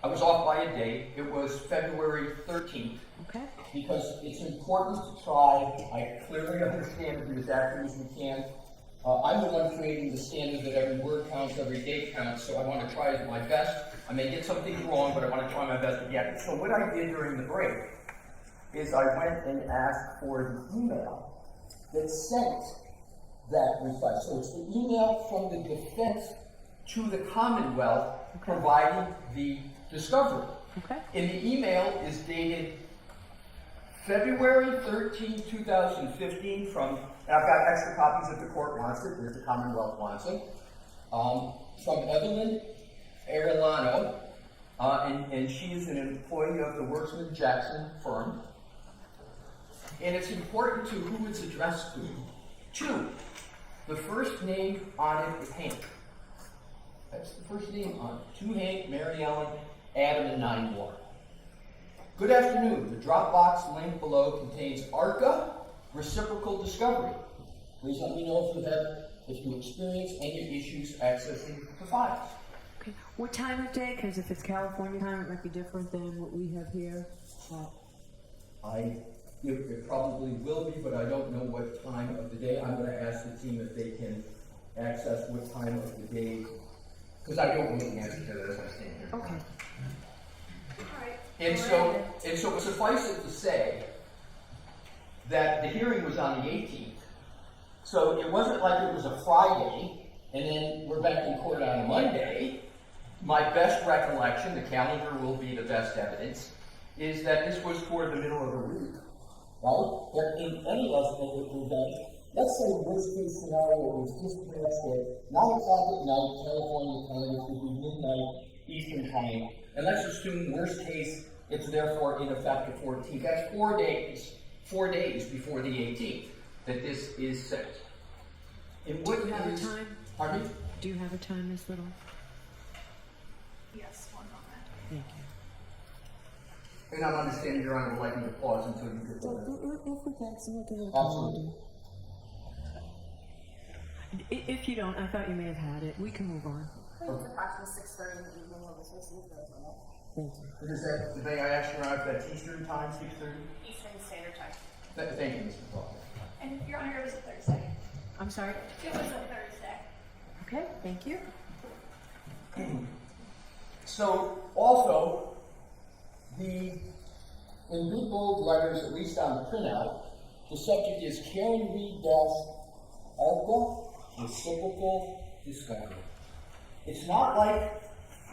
I was off by a day. It was February 13th. Okay. Because it's important to try, I clearly understand, to be as accurate as we can. I'm the one creating the standard that every word counts, every date counts, so I want to try my best. I may get some things wrong, but I want to try my best to get it. So what I did during the break is I went and asked for the email that sent that request. So it's the email from the defense to the Commonwealth providing the discovery. Okay. And the email is dated February 13, 2015 from, and I've got extra copies if the court wants it, if the Commonwealth wants it, from Evelyn Arellano, and she is an employee of the Worksman Jackson firm. And it's important to who it's addressed to. 2, the first name on it is Hank. That's the first name on it. To Hank, Mary Ellen, Adam, and 9 more. Good afternoon. The Dropbox link below contains ARCCA reciprocal discovery. Please let me know if you experience any issues accessing the files. Okay. What time of day? Because if it's California time, it might be different than what we have here. It probably will be, but I don't know what time of the day. I'm going to ask the team if they can access what time of the day, because I don't know the answer to that as I stand here. Okay. And so suffice it to say that the hearing was on the 18th. So it wasn't like it was a Friday, and then we're back in court on a Monday. My best recollection, the calendar will be the best evidence, is that this was toward the middle of the week. Right? But in any event, let's say worst case scenario was just past at 9 o'clock at night, California time, which would be midnight Eastern time. And let's assume worst case It's therefore in effect the 14th. That's 4 days before the 18th that this is sent. And what Do you have a is- time? Pardon me? Do you have a time, Ms. Little? Yes, one moment. Thank you. And I'm understanding Your Honor would like me to pause until you get that. Absolutely. If you don't, I thought you may have had it. We can move on. It's approximately 6:30 in the evening when this receives those on it. Thank you. Is that, may I ask Your Honor if that's Eastern time, 6:30? Eastern Standard Time. Thank you, Mr. Faulkner. And Your Honor, it was a Thursday. I'm sorry? It was a Thursday. Okay, thank you. So, also, in big bold letters, at least on the printout, the subject is Karen Reed ARCCA reciprocal discovery. It's not like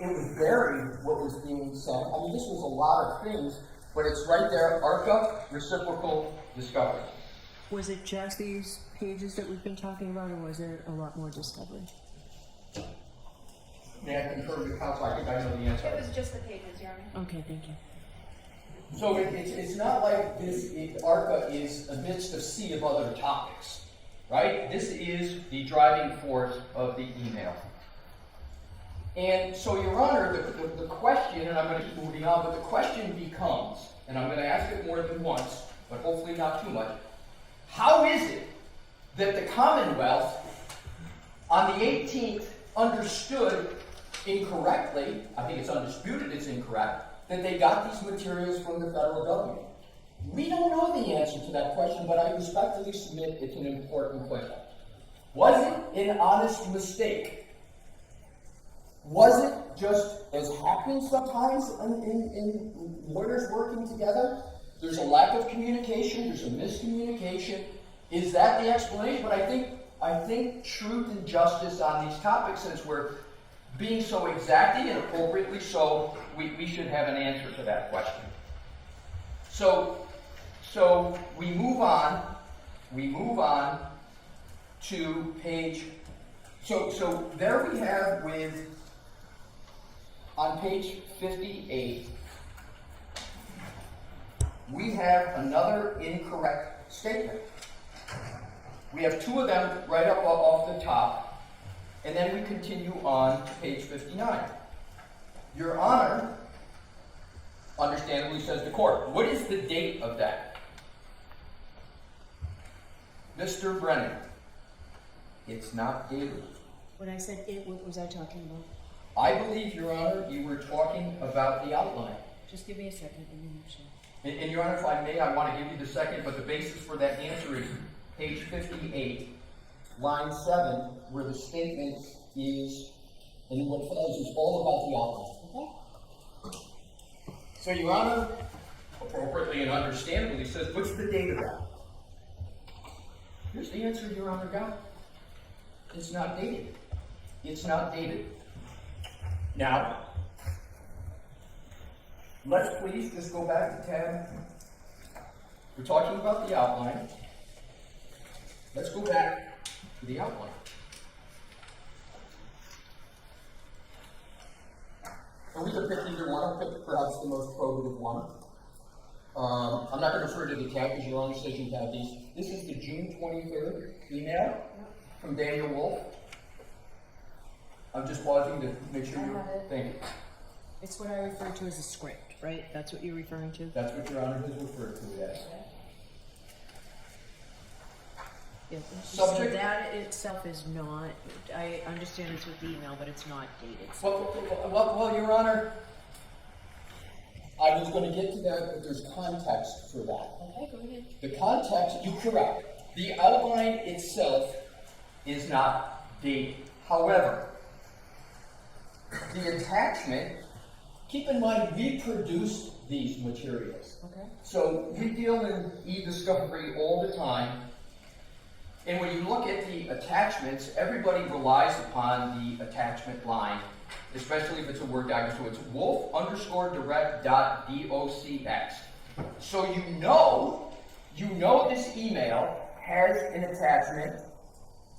it was buried what was being sent. I mean, this was a lot of things, but it's right there, ARCCA reciprocal discovery. Was it just these pages that we've been talking about, or was there a lot more discovery? May I confirm with counsel? I think I know the answer. It was just the pages, Your Honor. Okay, thank you. So it's not like ARCCA is amidst a sea of other topics, right? This is the driving force of the email. And so, Your Honor, the question, and I'm going to keep moving on, but the question becomes, and I'm going to ask it more than once, but hopefully not too much, how is it that the Commonwealth on the 18th understood incorrectly, I think it's undisputed it's incorrect, that they got these materials from the federal government? We don't know the answer to that question, but I respectfully submit it's an important question. Was it an honest mistake? Was it just, as happens sometimes in lawyers working together, there's a lack of communication, there's a miscommunication? Is that the explanation? But I think truth and justice on these topics, since we're being so exacting and appropriately so, we should have an answer to that question. So we move on to page, so there we have on page 58, we have another incorrect statement. We have two of them right up off the top, and then we continue on to page 59. Your Honor, understandably says the court. What is the date of that? Mr. Brennan, it's not dated. When I said it, what was I talking about? I believe, Your Honor, you were talking about the outline. Just give me a second, let me make sure. And Your Honor, if I may, I want to give you the second, but the basis for that answer is page 58, line 7, where the statement is, and what follows is all about the outline. Okay? So, Your Honor, appropriately and understandably says, what's the date of that? Here's the answer Your Honor got. It's not dated. It's not dated. Now, let's please just go back to tab. We're talking about the outline. Let's go back to the outline. And we could pick either one. I'll pick perhaps the most probative one. I'm not going to refer to the tab because Your Honor says you have these. This is the June 23rd email from Daniel Wolfe. I'm just pausing to make sure you. Thank you. It's what I refer to as a script, right? That's what you're referring to? That's what Your Honor has referred to, yes. Yeah. Subject- So that itself is not, I understand it's with the email, but it's not dated. Well, Your Honor, I was going to get to that, but there's context for that. Okay, go ahead. The context, you're correct. The outline itself is not dated. However, the attachment, keep in mind, we produce these materials. Okay. So we deal in e-discovery all the time. And when you look at the attachments, everybody relies upon the attachment line, especially if it's a Word document. So it's wolf_direct.docx. So you know this email has an attachment.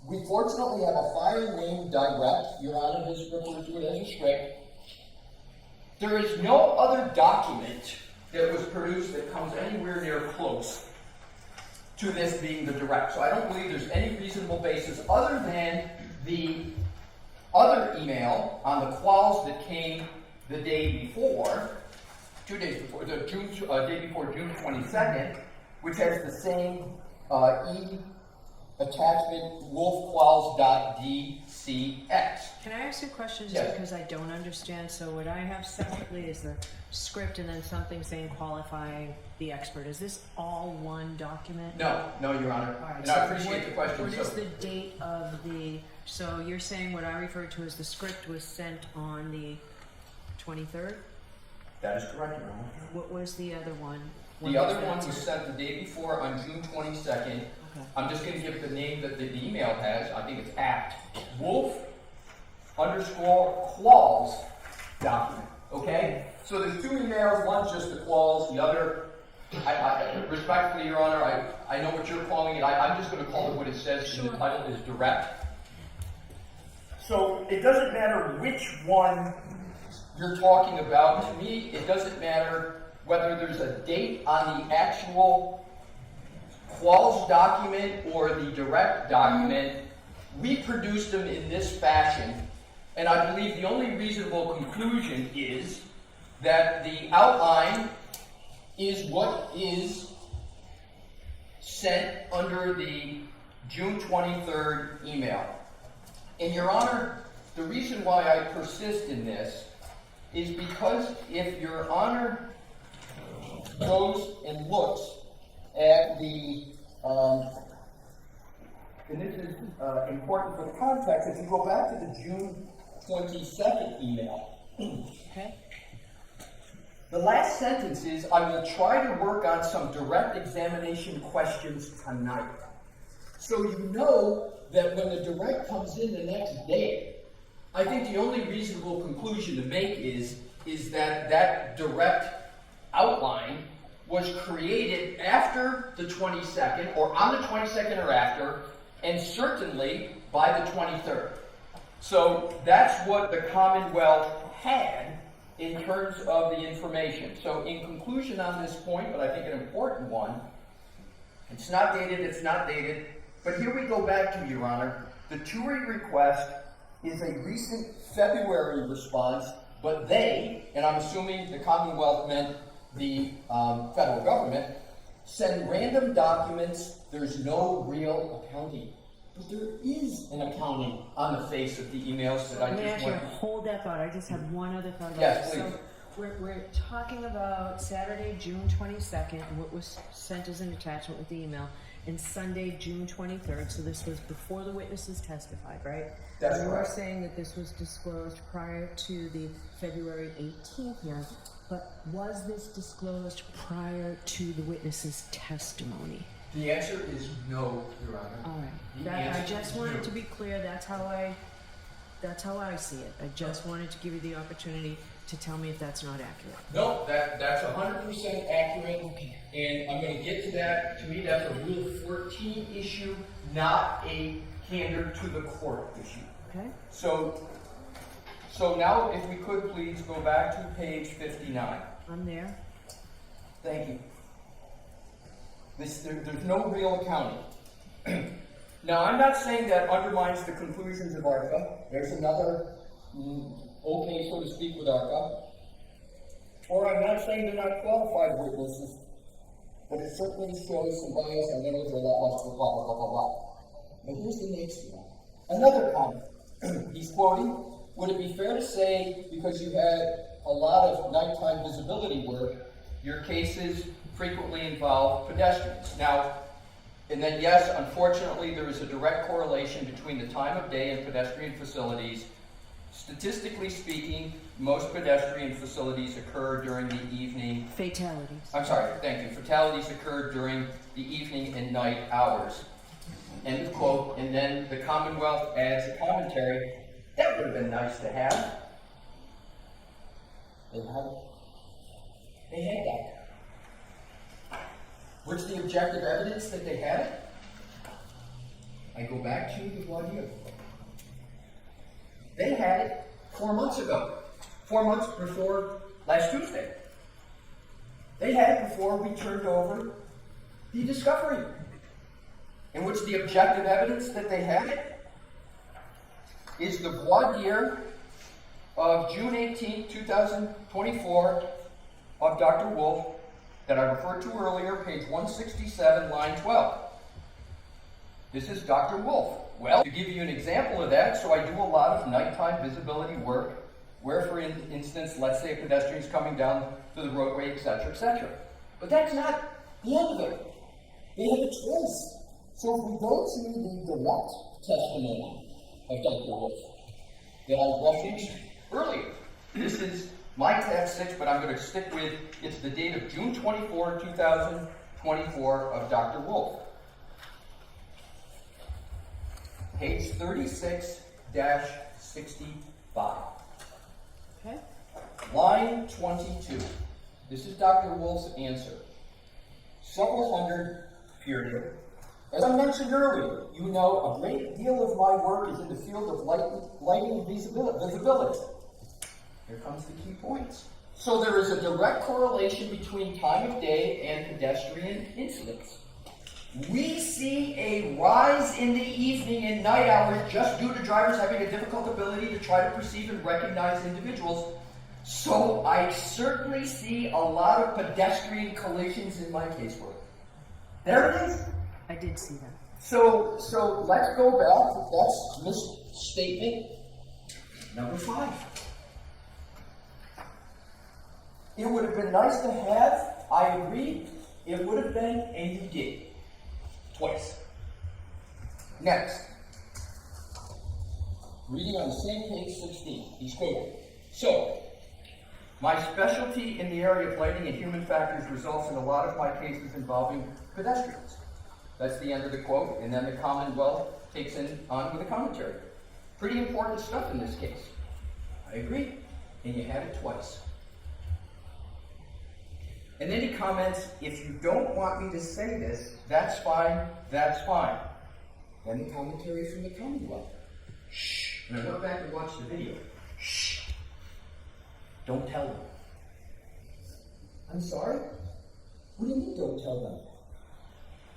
We fortunately have a file named direct. Your Honor has referred to it as a script. There is no other document that was produced that comes anywhere near close to this being the direct. So I don't believe there's any reasonable basis other than the other email on the quals that came the day before, 2 days before, the day before June 22nd, which has the same attachment wolfquals.dcx. Can I ask you a question just Yes. because I don't understand? So what I have separately is the script and then something saying qualifying the expert. Is this all one document? No, Your Honor. All right, And so I appreciate the question. What So- is the date of the, so you're saying what I refer to as the script was sent on the 23rd? That is correct, Your Honor. What was the other one? The other one was sent the day before on June 22nd. Okay. I'm just going to give the name that the email has. I think it's Wolfe_quals document. Okay? So there's 2 emails. One's just the quals. The other, respectfully, Your Honor, I know what you're calling it. I'm just going to call it what it says in the title is direct. So it doesn't matter which one you're talking about. To me, it doesn't matter whether there's a date on the actual quals document or the direct document. We produced them in this fashion, and I believe the only reasonable conclusion is that the outline is what is sent under the June 23rd email. And Your Honor, the reason why I persist in this is because if Your Honor goes and looks at the, and this is important for the context, if you go back to the June 22nd email, Okay. the last sentence is, I will try to work on some direct examination questions tonight. So you know that when the direct comes in the next day, I think the only reasonable conclusion to make is that direct outline was created after the 22nd, or on the 22nd or after, and certainly by the 23rd. So that's what the Commonwealth had in terms of the information. So in conclusion on this point, but I think an important one, it's not dated, but here we go back to, Your Honor, the TURI request is a recent February response, but they, and I'm assuming the Commonwealth meant the federal government, send random documents. There's no real accounting. But there is an accounting on the face of the emails that I Let me just actually went. hold that thought. I just have one other thought about Yes, this. please. So we're talking about Saturday, June 22nd, what was sent as an attachment with the email, and Sunday, June 23rd. So this was before the witnesses testified, right? That's and correct. We're saying that this was disclosed prior to the February 18th hearing. But was this disclosed prior to the witnesses' testimony? The answer is no, Your Honor. All right. The That, I answer just is wanted no. to be clear. That's how I see it. I just wanted to give you the opportunity to tell me if that's not accurate. No, that's 100% accurate, and I'm going to get to that. To me, that's a Rule 14 issue, not a candor to the court issue. Okay? So now, if we could please go back to page 59. I'm there. Thank you. There's no real accounting. Now, I'm not saying that undermines the conclusions of ARCCA. There's another okay, so to speak, with ARCCA. Or I'm not saying they're not qualified witnesses, but it certainly shows some bias, and then there's a lot less blah, blah, blah, blah, blah. But here's the next one. Another comment. He's quoting, would it be fair to say, because you had a lot of nighttime visibility work, your cases frequently involve pedestrians? Now, and then yes, unfortunately, there is a direct correlation between the time of day and pedestrian facilities. Statistically speaking, most pedestrian facilities occur during the evening. Fatalities. I'm sorry, thank you. Fatalities occur during the evening and night hours. End of quote. And then the Commonwealth adds a commentary. That would have been nice to have. They had that. What's the objective evidence that they had it? I go back to the voir dire. They had it 4 months ago. 4 months before last Tuesday. They had it before we turned over the discovery, in which the objective evidence that they had it is the voir dire of June 18, 2024 of Dr. Wolfe that I referred to earlier, page 167, line 12. This is Dr. Wolfe. Well, to give you an example of that, so I do a lot of nighttime visibility work where, for instance, let's say a pedestrian is coming down to the roadway, etc., etc. But that's not the end of it. They have a choice. So if we go to the direct testimony of Dr. Wolfe that I referenced earlier, this is my tab 6, but I'm going to stick with, it's the date of June 24, 2024 of Dr. Wolfe. Page 36-65. Okay. Line 22. This is Dr. Wolfe's answer. Several hundred, period. As I mentioned earlier, you know a great deal of my work is in the field of lighting and visibility. Here comes the key points. So there is a direct correlation between time of day and pedestrian incidents. We see a rise in the evening and night hours just due to drivers having a difficult ability to try to perceive and recognize individuals. So I certainly see a lot of pedestrian collisions in my casework. There it is. I did see that. So let's go back. That's misstatement number 5. It would have been nice to have, I agree, it would have been, and you did. Twice. Next. Reading on the same page 16. He's quoted. So, my specialty in the area of lighting and human factors results in a lot of my cases involving pedestrians. That's the end of the quote, and then the Commonwealth takes on with a commentary. Pretty important stuff in this case. I agree. And you had it twice. And then he comments, if you don't want me to say this, that's fine, that's fine. Then the commentary from the Commonwealth. Shh. And I went back and watched the video. Shh. Don't tell them. I'm sorry? What do you mean don't tell them?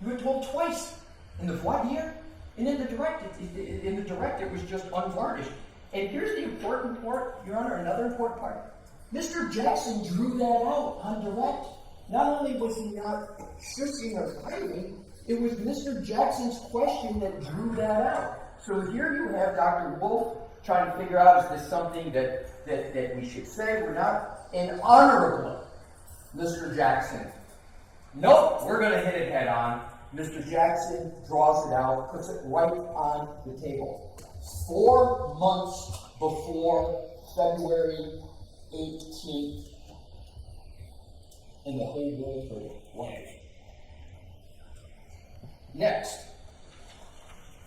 You were told twice. In the voir dire and in the direct. In the direct it was just unvarnished. And here's the important part, Your Honor, another important part. Mr. Jackson drew that out on direct. Not only was he not shushing or fighting, it was Mr. Jackson's question that drew that out. So here you have Dr. Wolfe trying to figure out, is this something that we should say? We're not. And honorably, Mr. Jackson, nope, we're going to hit it head on. Mr. Jackson draws it out, puts it right on the table. 4 months before February 18th, and the whole world for life. Next,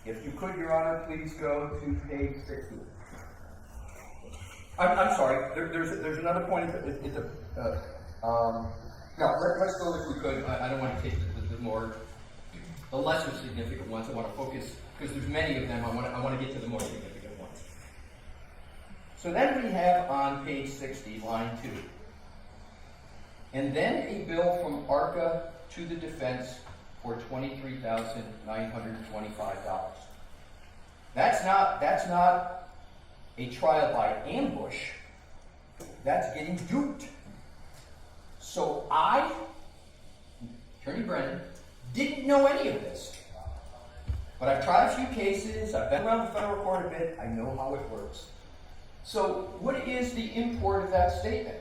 if you could, Your Honor, please go to page 60. I'm sorry. There's another point. Let's go if we could. I don't want to take the lesser significant ones. I want to focus because there's many of them. I want to get to the more significant ones. So then we have on page 60, line 2. And then a bill from ARCCA to the defense for $23,925. That's not a trial by ambush. That's getting duped. So I, Attorney Brennan, didn't know any of this. But I've tried a few cases, I've been around the federal court a bit, I know how it works. So what is the import of that statement?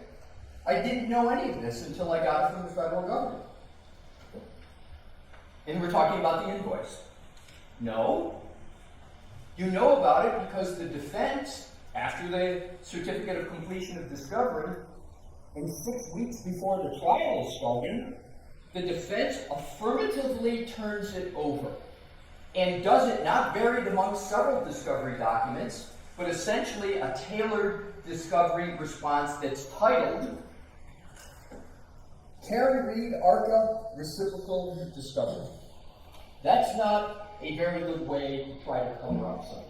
I didn't know any of this until I got it from the federal government. And we're talking about the invoice. No. You know about it because the defense, after the certificate of completion of discovery, and 6 weeks before the trial is starting, the defense affirmatively turns it over and does it not buried amongst several discovery documents, but essentially a tailored discovery response that's titled Karen Reed ARCCA Reciprocal Discovery. That's not a very good way to try to cover up something.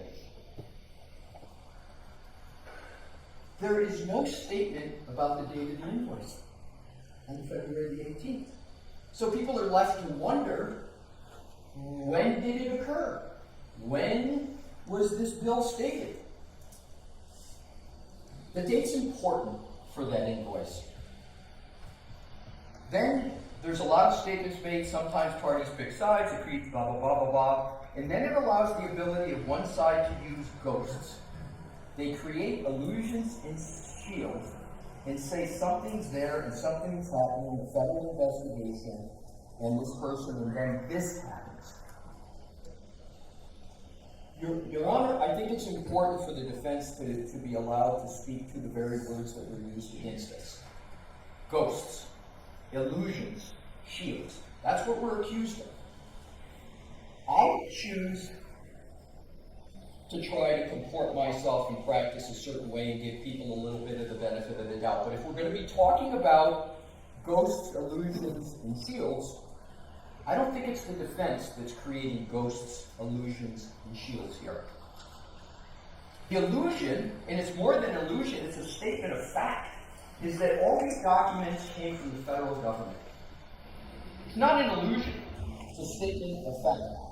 There is no statement about the date of the invoice. on February the 18th. So people are left to wonder, when did it occur? When was this bill stated? The date's important for that invoice. Then there's a lot of statements made, sometimes parties pick sides, it creates blah, blah, blah, blah, blah. And then it allows the ability of one side to use ghosts. They create illusions and shields and say something's there and something's happening in a federal investigation and this person, and then this happens. Your Honor, I think it's important for the defense to be allowed to speak to the very words that were used against us. Ghosts, illusions, shields. That's what we're accused of. I choose to try to comport myself and practice a certain way and give people a little bit of the benefit of the doubt. But if we're going to be talking about ghosts, illusions, and shields, I don't think it's the defense that's creating ghosts, illusions, and shields here. The illusion, and it's more than illusion, it's a statement of fact, is that all these documents came from the federal government. It's not an illusion, it's a statement of fact.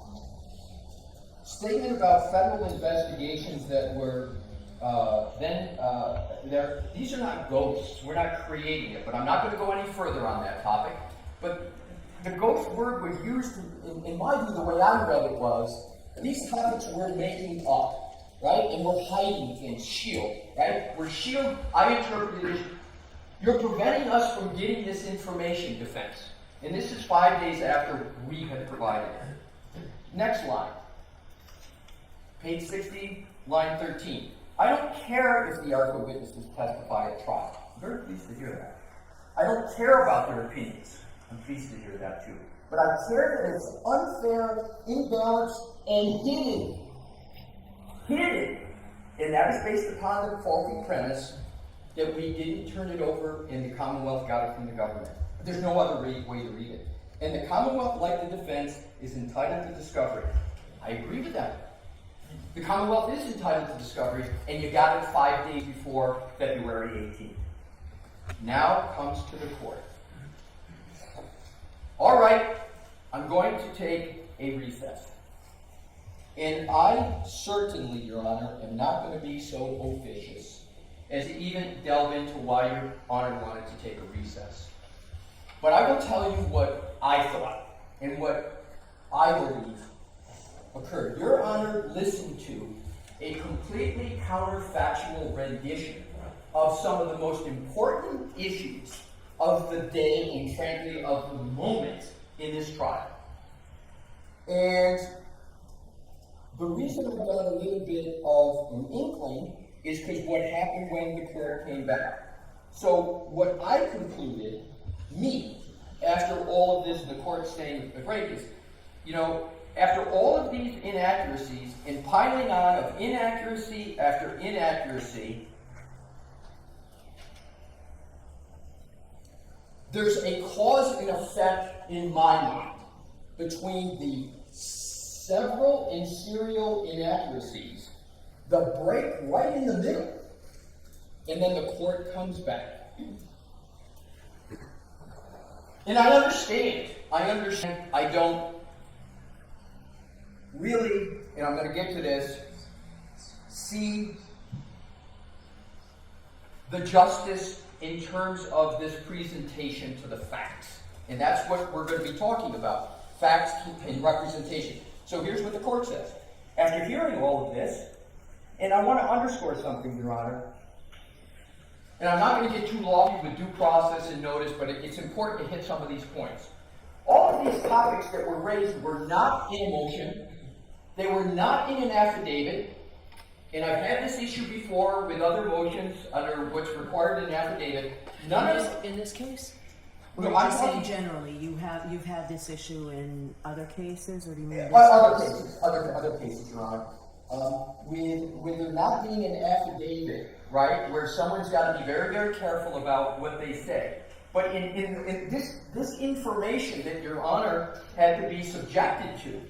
Statement about federal investigations that were these are not ghosts, we're not creating it, but I'm not going to go any further on that topic. But the ghost word was used, in my view, the way I read it was, these topics we're making up, right? And we're hiding things, shield, right? We're shield, I interpret it as, you're preventing us from getting this information, defense. And this is 5 days after we had provided it. Next line. Page 60, line 13. I don't care if the ARCCA witnesses testify at trial. I'm very pleased to hear that. I don't care about their opinions. I'm pleased to hear that too. But I care that it's unfair, imbalanced, and hidden. Hidden. And that is based upon the faulty premise that we didn't turn it over and the Commonwealth got it from the government. But there's no other way to read it. And the Commonwealth, like the defense, is entitled to discovery. I agree with that. The Commonwealth is entitled to discovery, and you got it 5 days before February 18th. Now comes to the court. All right, I'm going to take a recess. And I certainly, Your Honor, am not going to be so officious as to even delve into why Your Honor wanted to take a recess. But I will tell you what I thought and what I believe occurred. Your Honor listened to a completely counterfactual rendition of some of the most important issues of the day and frankly of the moment in this trial. And the reason I've got a little bit of an inkling is because what happened when the court came back. So what I concluded, after all of this and the court staying a break is, after all of these inaccuracies and piling on of inaccuracy after inaccuracy, there's a cause and effect in my mind between the several and serial inaccuracies, the break right in the middle, and then the court comes back. And I understand, I don't really, and I'm going to get to this, see the justice in terms of this presentation to the facts. And that's what we're going to be talking about, facts and representation. So here's what the court says. After hearing all of this, and I want to underscore something, Your Honor, and I'm not going to get too long with due process and notice, but it's important to hit some of these points. All of these topics that were raised were not in a motion. They were not in an affidavit. And I've had this issue before with other motions under what's required in an affidavit. In this case? Or No, are I'm you saying talking generally, you've had this issue in other cases, or do you mean this other cases, Your Honor. With there not being an affidavit, right, where someone's got to be very, very careful about what they say. But in this information that Your Honor had to be subjected to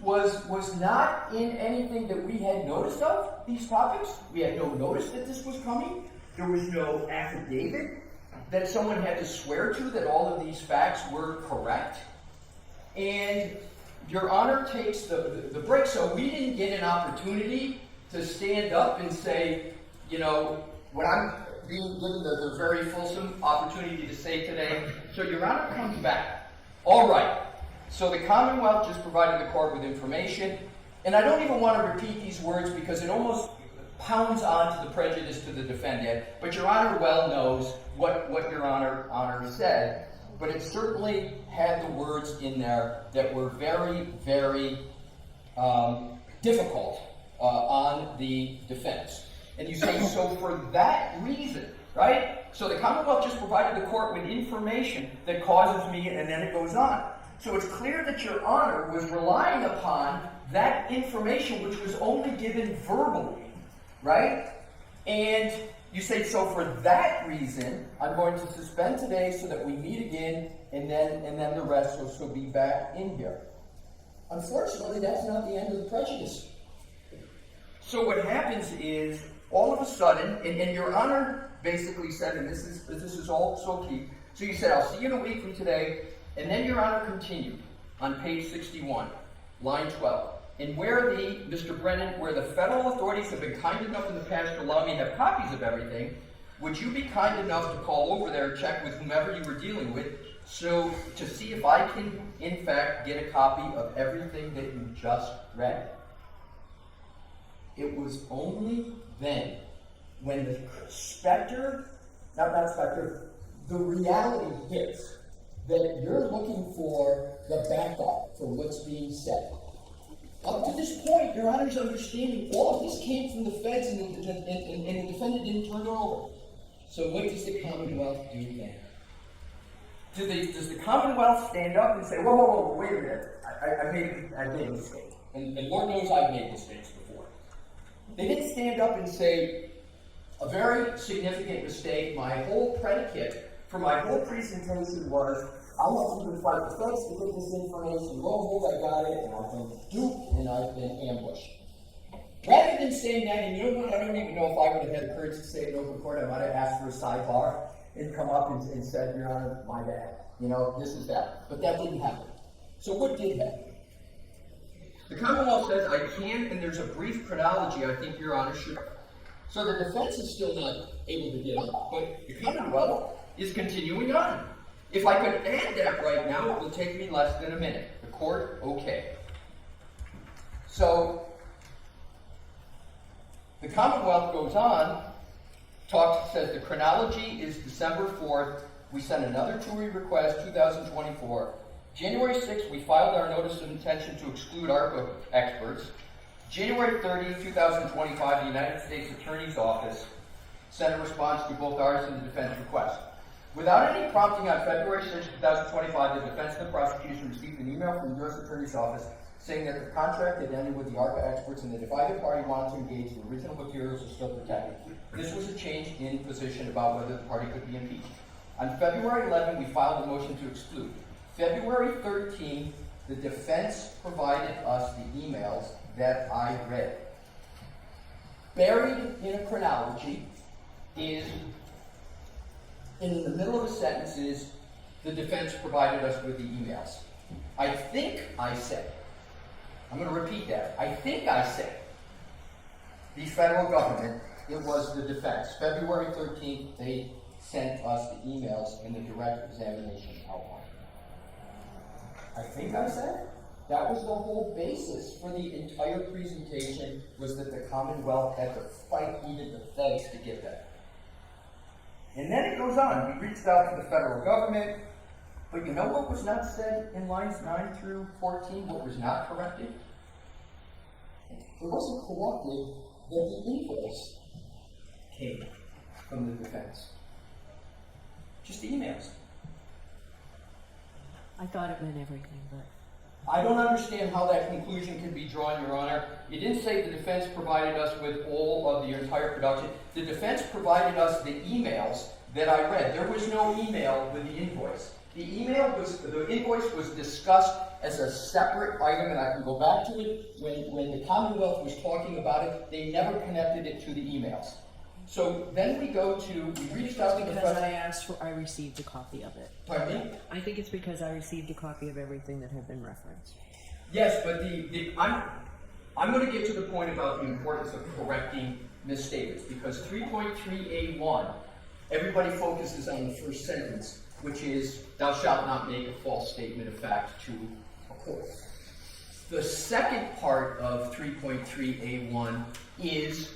was not in anything that we had notice of, these topics. We had no notice that this was coming. There was no affidavit that someone had to swear to that all of these facts were correct. And Your Honor takes the break, so we didn't get an opportunity to stand up and say, you know, what I'm being given the very fulsome opportunity to say today. So Your Honor comes back. All right. So the Commonwealth just provided the court with information, and I don't even want to repeat these words because it almost pounds onto the prejudice to the defendant, but Your Honor well knows what Your Honor said, but it certainly had the words in there that were very, very difficult on the defense. And you say, so for that reason, right? So the Commonwealth just provided the court with information that causes me, and then it goes on. So it's clear that Your Honor was relying upon that information which was only given verbally, right? And you say, so for that reason, I'm going to suspend today so that we meet again, and then the rest will be back in here. Unfortunately, that's not the end of the prejudice. So what happens is, all of a sudden, and Your Honor basically said, and this is all so key, so you said, I'll see you in a week from today, and then Your Honor continued on page 61, line 12. And where Mr. Brennan, where the federal authorities have been kind enough in the past to allow me to have copies of everything, would you be kind enough to call over there and check with whomever you were dealing with, so to see if I can, in fact, get a copy of everything that you just read? It was only then, when the the reality hits, that you're looking for the backup for what's being said. Up to this point, Your Honor's understanding, all of this came from the feds, and the defendant didn't turn it over. So what does the Commonwealth do then? Does the Commonwealth stand up and say, whoa, wait a minute, I made a mistake. And Lord knows I've made mistakes before. They didn't stand up and say, a very significant mistake, my whole predicate for my whole presentation was, I want you to fight the feds to get this information. Lo and behold, I got it, and I've been duped, and I've been ambushed. Rather than saying that, and you know what, I don't even know if I would have had the courage to say it in open court, I might have asked for a sidebar and come up and said, Your Honor, my bad. You know, this is that. But that didn't happen. So what did happen? The Commonwealth says, I can, and there's a brief chronology I think Your Honor should. So the defense is still not able to get up, but the Commonwealth is continuing on. If I could add that right now, it will take me less than a minute. The court, okay. So, the Commonwealth goes on, says the chronology is December 4th. We sent another TURI request, 2024. January 6th, we filed our notice of intention to exclude ARCCA experts. January 30th, 2025, the United States Attorney's Office sent a response to both ours and the defense request. Without any prompting, on February 6, 2025, the defense and the prosecution received an email from the U.S. Attorney's Office saying that the contract had ended with the ARCCA experts and that if either party wanted to engage, the original materials are still protected. This was a change in position about whether the party could be impeached. On February 11, we filed a motion to exclude. February 13, the defense provided us the emails that I read. Buried in a chronology is, in the middle of the sentences, the defense provided us with the emails. I think I said, I'm going to repeat that. I think I said, the federal government, it was the defense. February 13th, they sent us the emails in the direct examination outline. I think I said, that was the whole basis for the entire presentation, was that the Commonwealth had to fight even the feds to get that. And then it goes on. We reached out to the federal government, but you know what was not said in lines 9 through 14? What was not corrected? It wasn't corrected that the invoice came from the defense. Just the emails. I thought it meant everything, but... I don't understand how that conclusion can be drawn, Your Honor. You didn't say the defense provided us with all of the entire production. The defense provided us the emails that I read. There was no email with the invoice. The invoice was discussed as a separate item, and I can go back to it. When the Commonwealth was talking about it, they never connected it to the emails. So then we reached out to the Because federal. I received a copy of it. Pardon me? I think it's because I received a copy of everything that had been referenced. Yes, but I'm going to get to the point about the importance of correcting misstatements, because 3.3A1, everybody focuses on the first sentence, which is, thou shalt not make a false statement of fact to a court. The second part of 3.3A1 is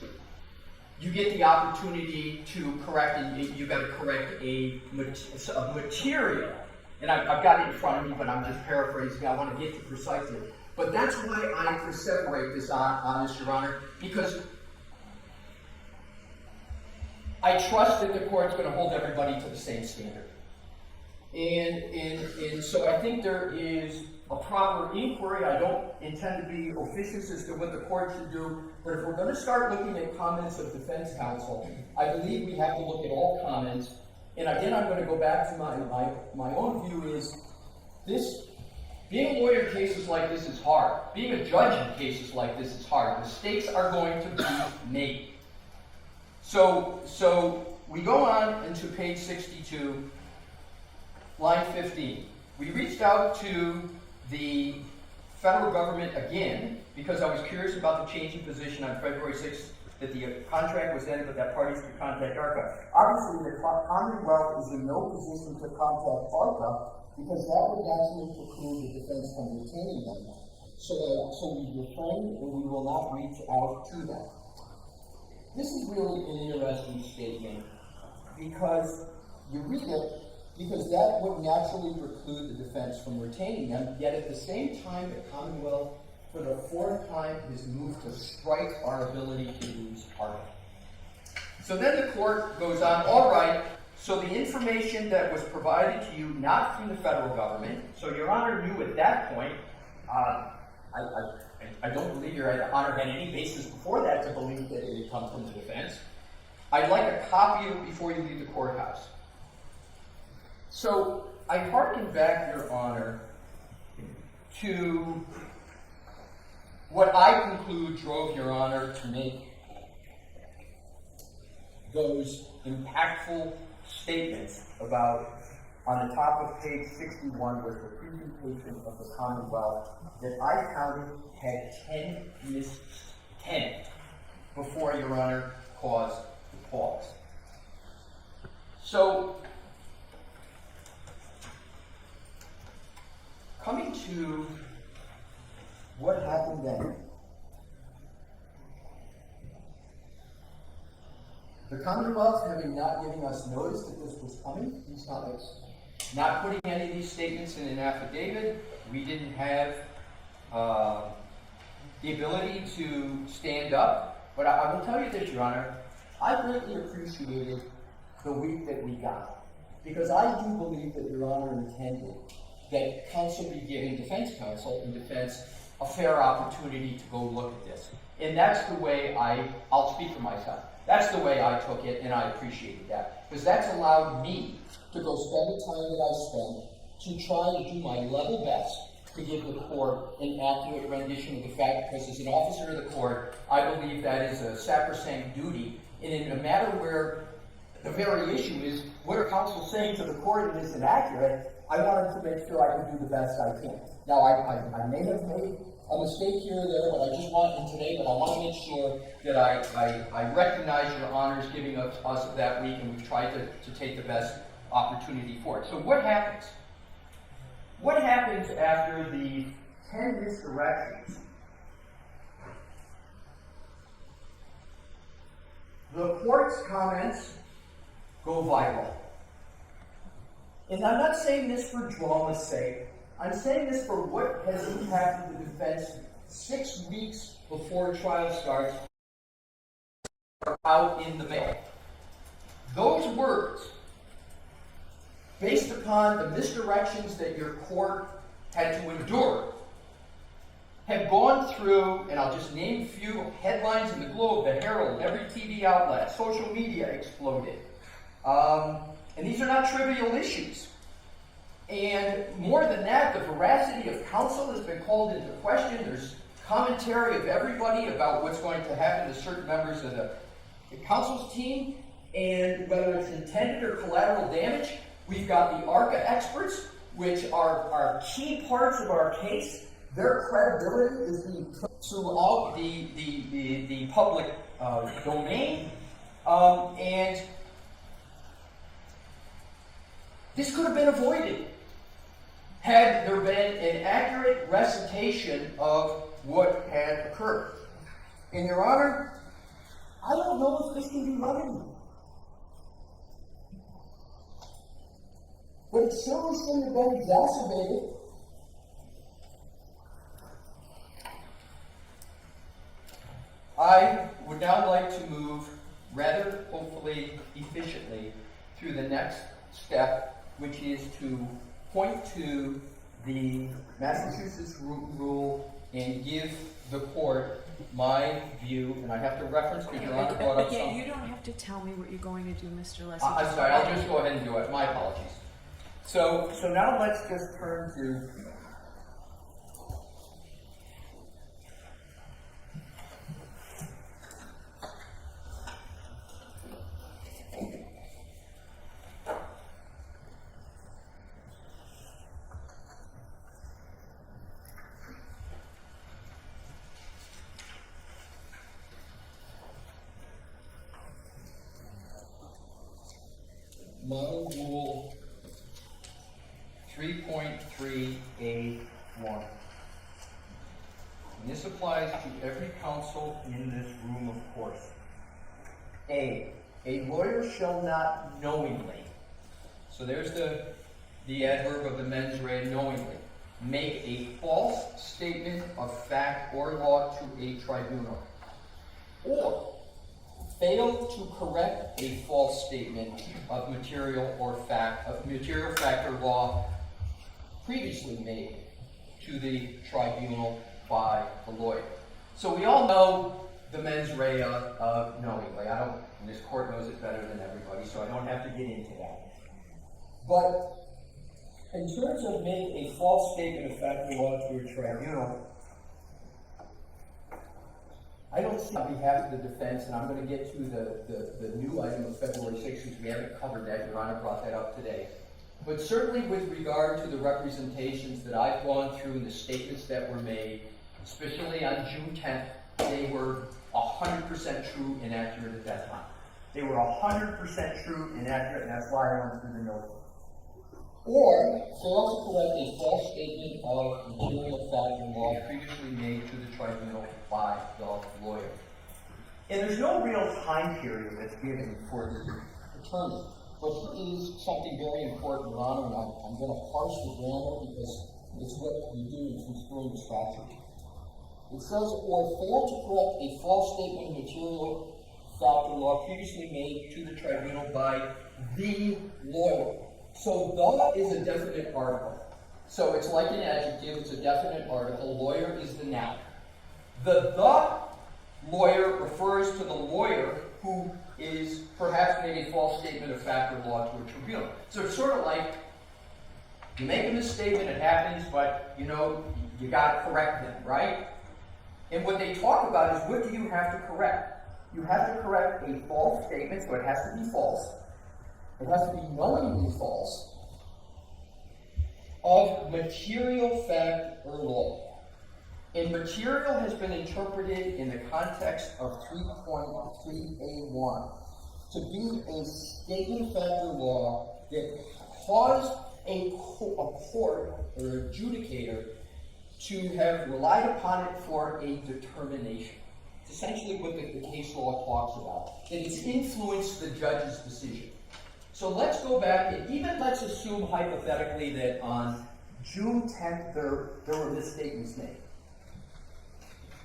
you get the opportunity to correct, and you've got to correct a material. And I've got it in front of me, but I'm just paraphrasing. I want to get to precisely. But that's why I perseverate this on this, Your Honor, because I trust that the court's going to hold everybody to the same standard. And so I think there is a proper inquiry. I don't intend to be officious as to what the court should do, but if we're going to start looking at comments of defense counsel, I believe we have to look at all comments. And again, I'm going to go back to my own view is this. Being a lawyer in cases like this is hard. Being a judge in cases like this is hard. Mistakes are going to be made. So we go on into page 62, line 15. We reached out to the federal government again because I was curious about the change in position on February 6th that the contract was ended, but that parties could contact ARCCA. Obviously, the Commonwealth is in no position to contact ARCCA because that would actually preclude the defense from retaining them. So we refrain and we will not reach out to them. This is really an interesting statement because you read it, because that would naturally preclude the defense from retaining them, yet at the same time, the Commonwealth, for the fourth time, has moved to strike our ability to use ARCCA. So then the court goes on, all right, so the information that was provided to you, not from the federal government, so Your Honor knew at that point, I don't believe Your Honor had any basis before that to believe that it had come from the defense. I'd like a copy of it before you leave the courthouse. So I hearken back, Your Honor, to what I conclude drove Your Honor to make those impactful statements about, on the top of page 61 was the presentation of the Commonwealth that I counted had 10 before Your Honor caused the pause. So, coming to what happened then. The Commonwealth, having not given us notice that this was coming, these topics, not putting any of these statements in an affidavit, we didn't have the ability to stand up. But I will tell you this, Your Honor, I greatly appreciated the week that we got. Because I do believe that Your Honor intended that counsel be giving defense counsel and defense a fair opportunity to go look at this. And that's the way I'll speak for myself. That's the way I took it, and I appreciated that. Because that's allowed me to go spend the time that I spent to try to do my level best to give the court an accurate rendition of the fact, because as an officer of the court, I believe that is a sacrosanct duty. And in a matter where the very issue is, what are counsel saying to the court and is inaccurate, I wanted to make sure I could do the best I can. Now, I may have made a mistake here or there, but I just want to make sure that I recognize Your Honor's giving us that week, and we've tried to take the best opportunity for it. So what happens? What happens after the 10 misdirections? The court's comments go viral. And I'm not saying this for drama's sake. I'm saying this for what has impacted the defense 6 weeks before trial starts are out in the mail. Those words, based upon the misdirections that your court had to endure, have gone through, and I'll just name a few headlines in the Globe, the Herald, every TV outlet, social media exploded. And these are not trivial issues. And more than that, the veracity of counsel has been called into question. There's commentary of everybody about what's going to happen to certain members of the the counsel's team, and whether it's intended or collateral damage, we've got the ARCCA experts, which are key parts of our case. Their credibility is being put throughout the public domain, and this could have been avoided had there been an accurate recitation of what had occurred. And Your Honor, I don't know if this can be remedied, but it certainly shouldn't have been exacerbated. I would now like to move rather hopefully efficiently through the next step, which is to point to the Massachusetts rule and give the court my view, and I have to reference because Your Honor brought up something. You don't have to tell me what you're going to do, Mr. Alessi. I'm sorry, I'll just go ahead and do it. My apologies. So now let's just turn to Model Rule 3.3A1. And this applies to every counsel in this room, of course. A lawyer shall not knowingly, so there's the adverb of the mens rea, knowingly, make a false statement of fact or law to a tribunal, or fail to correct a false statement of material fact or law previously made to the tribunal by the lawyer. So we all know the mens rea of knowingly. And this court knows it better than everybody, so I don't have to get into that. But in terms of making a false statement of fact or law to a tribunal, I don't see on behalf of the defense, and I'm going to get to the new item of February 6th, because we haven't covered that. Your Honor brought that up today. But certainly with regard to the representations that I've gone through and the statements that were made, especially on June 10th, they were 100% true and accurate at that time. They were 100% true and accurate, and that's why I went through the note. Or fail to correct a false statement of material fact and law previously made to the tribunal by the lawyer. And there's no real time period that's given for the attorney, but it is something very important, Your Honor, and I'm going to parse the grammar because it's what we do in construing the statute. It says, or fail to correct a false statement of material fact or law previously made to the tribunal by the lawyer. So the is a definite article. So it's like an adjective, it's a definite article. Lawyer is the noun. The lawyer refers to the lawyer who is perhaps made a false statement of fact or law to a tribunal. So it's sort of like you make a misstatement, it happens, but you got to correct them, right? And what they talk about is, what do you have to correct? You have to correct a false statement, so it has to be false. It has to be knowingly false, of material fact or law. And material has been interpreted in the context of 3.3A1 to be a statement of fact or law that caused a court or adjudicator to have relied upon it for a determination. It's essentially what the case law talks about. That it's influenced the judge's decision. So let's go back and even let's assume hypothetically that on June 10th there were misstatements made.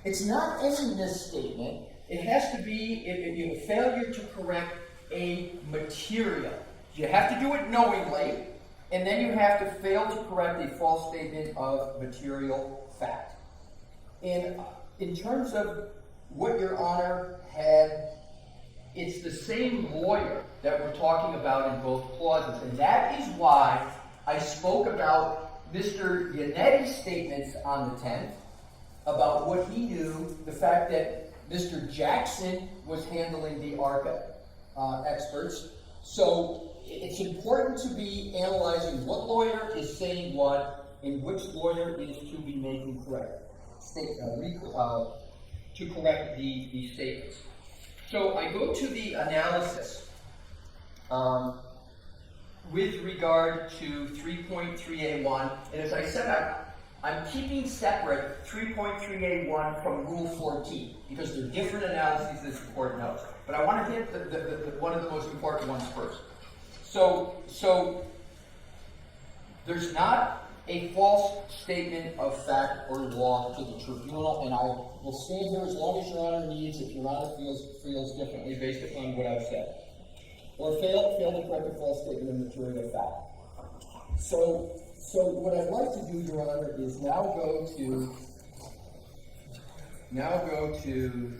It's not any misstatement. It has to be a failure to correct a material. You have to do it knowingly, and then you have to fail to correct a false statement of material fact. And in terms of what Your Honor had, it's the same lawyer that we're talking about in both clauses. And that is why I spoke about Mr. Yanetti's statements on the 10th, about what he knew, the fact that Mr. Jackson was handling the ARCCA experts. So it's important to be analyzing what lawyer is saying what and which lawyer is to be making correct to correct the statements. So I go to the analysis with regard to 3.3A1, and as I said, I'm keeping separate 3.3A1 from Rule 14 because they're different analyses, as the court knows. But I want to hit the one of the most important ones first. So there's not a false statement of fact or law to the tribunal, and I will stand here as long as Your Honor needs if Your Honor feels differently based upon what I've said. Or fail to correct a false statement of material fact. So what I'd like to do, Your Honor, is now go to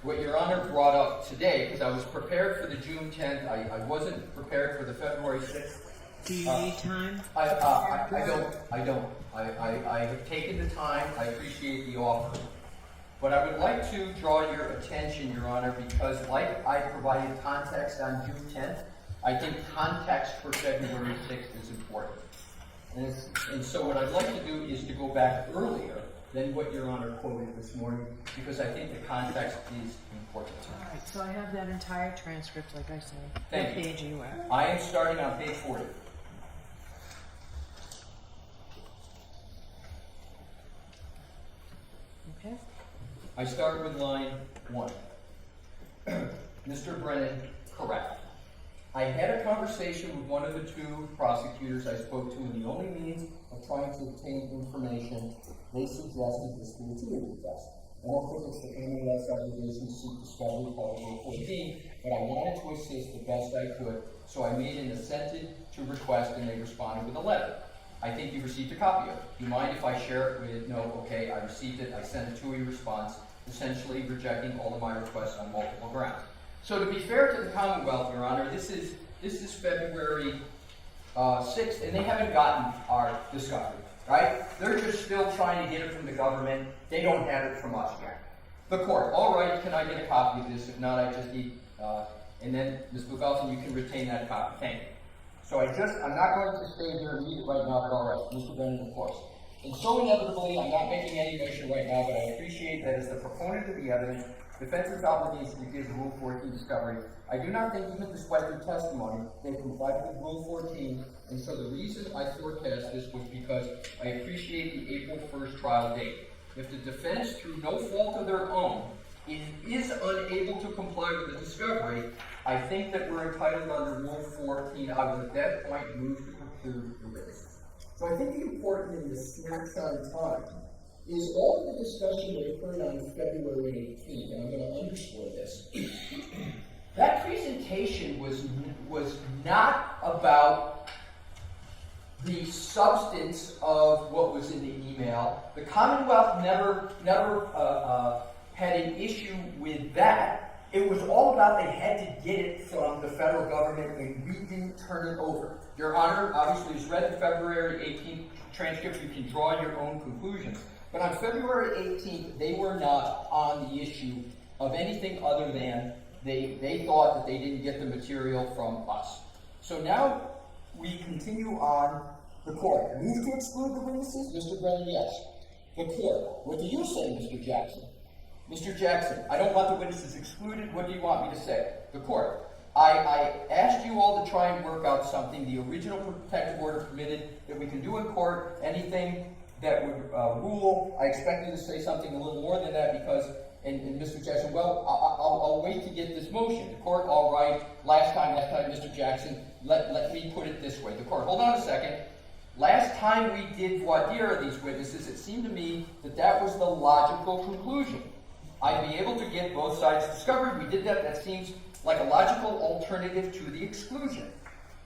what Your Honor brought up today, because I was prepared for the June 10th. I wasn't prepared for the February 6th. Do you need time? I don't. I have taken the time. I appreciate the offer. But I would like to draw your attention, Your Honor, because like I provided context on June 10th, I think context for February 6th is important. And so what I'd like to do is to go back earlier than what Your Honor quoted this morning, because I think the context is important. All right, so I have that entire transcript, like I said. Thank What you. page are you at? I am starting on page 40. Okay. I start with line 1. Mr. Brennan, correct. I had a conversation with one of the two prosecutors I spoke to, and the only means of trying to obtain information, they suggested this creativity test. I don't think it's the Commonwealth's obligation to seek discovery part of Rule 14, but I wanted to assist the best I could, so I made an assented to request, and they responded with a letter. I think you received a copy of it. Do you mind if I share it with, no, okay, I received it, I sent a two-way response, essentially rejecting all of my requests on multiple grounds. So to be fair to the Commonwealth, Your Honor, this is February 6th, and they haven't gotten our discovery, right? They're just still trying to get it from the government. They don't have it from us yet. The court, all right, can I get a copy of this? If not, I just need, and then Ms. Bugalson, you can retain that copy. Thank you. So I'm not going to stay here and read it right now, but all right, Mr. Brennan, of course. And so inevitably, I'm not making any motion right now, but I appreciate that as the proponent of the evidence, defense's obligation to give the Rule 14 discovery. I do not think, even despite their testimony, they complied with Rule 14, and so the reason I forecast this was because I appreciate the April 1st trial date. If the defense, through no fault of their own, is unable to comply with the discovery, I think that we're entitled under Rule 14. I would at that point move to preclude the witness. So I think the important in this snapshot of time is all of the discussion that occurred on February 18th, and I'm going to underscore this. That presentation was not about the substance of what was in the email. The Commonwealth never had an issue with that. It was all about they had to get it from the federal government, and we didn't turn it over. Your Honor obviously has read the February 18th transcript. You can draw your own conclusions. But on February 18th, they were not on the issue of anything other than they thought that they didn't get the material from us. So now we continue on the court. Move to exclude the witnesses? Mr. Brennan, yes. The court. What do you say, Mr. Jackson? Mr. Jackson, I don't want the witnesses excluded. What do you want me to say? The court. I asked you all to try and work out something. The original protective order permitted that we can do in court anything that would rule. I expect you to say something a little more than that because, and Mr. Jackson, well, I'll wait to get this motion. The court, all right, last time, Mr. Jackson, let me put it this way. The court, hold on a second. Last time we did voir dire these witnesses, it seemed to me that was the logical conclusion. I'd be able to get both sides discovered. We did that. That seems like a logical alternative to the exclusion,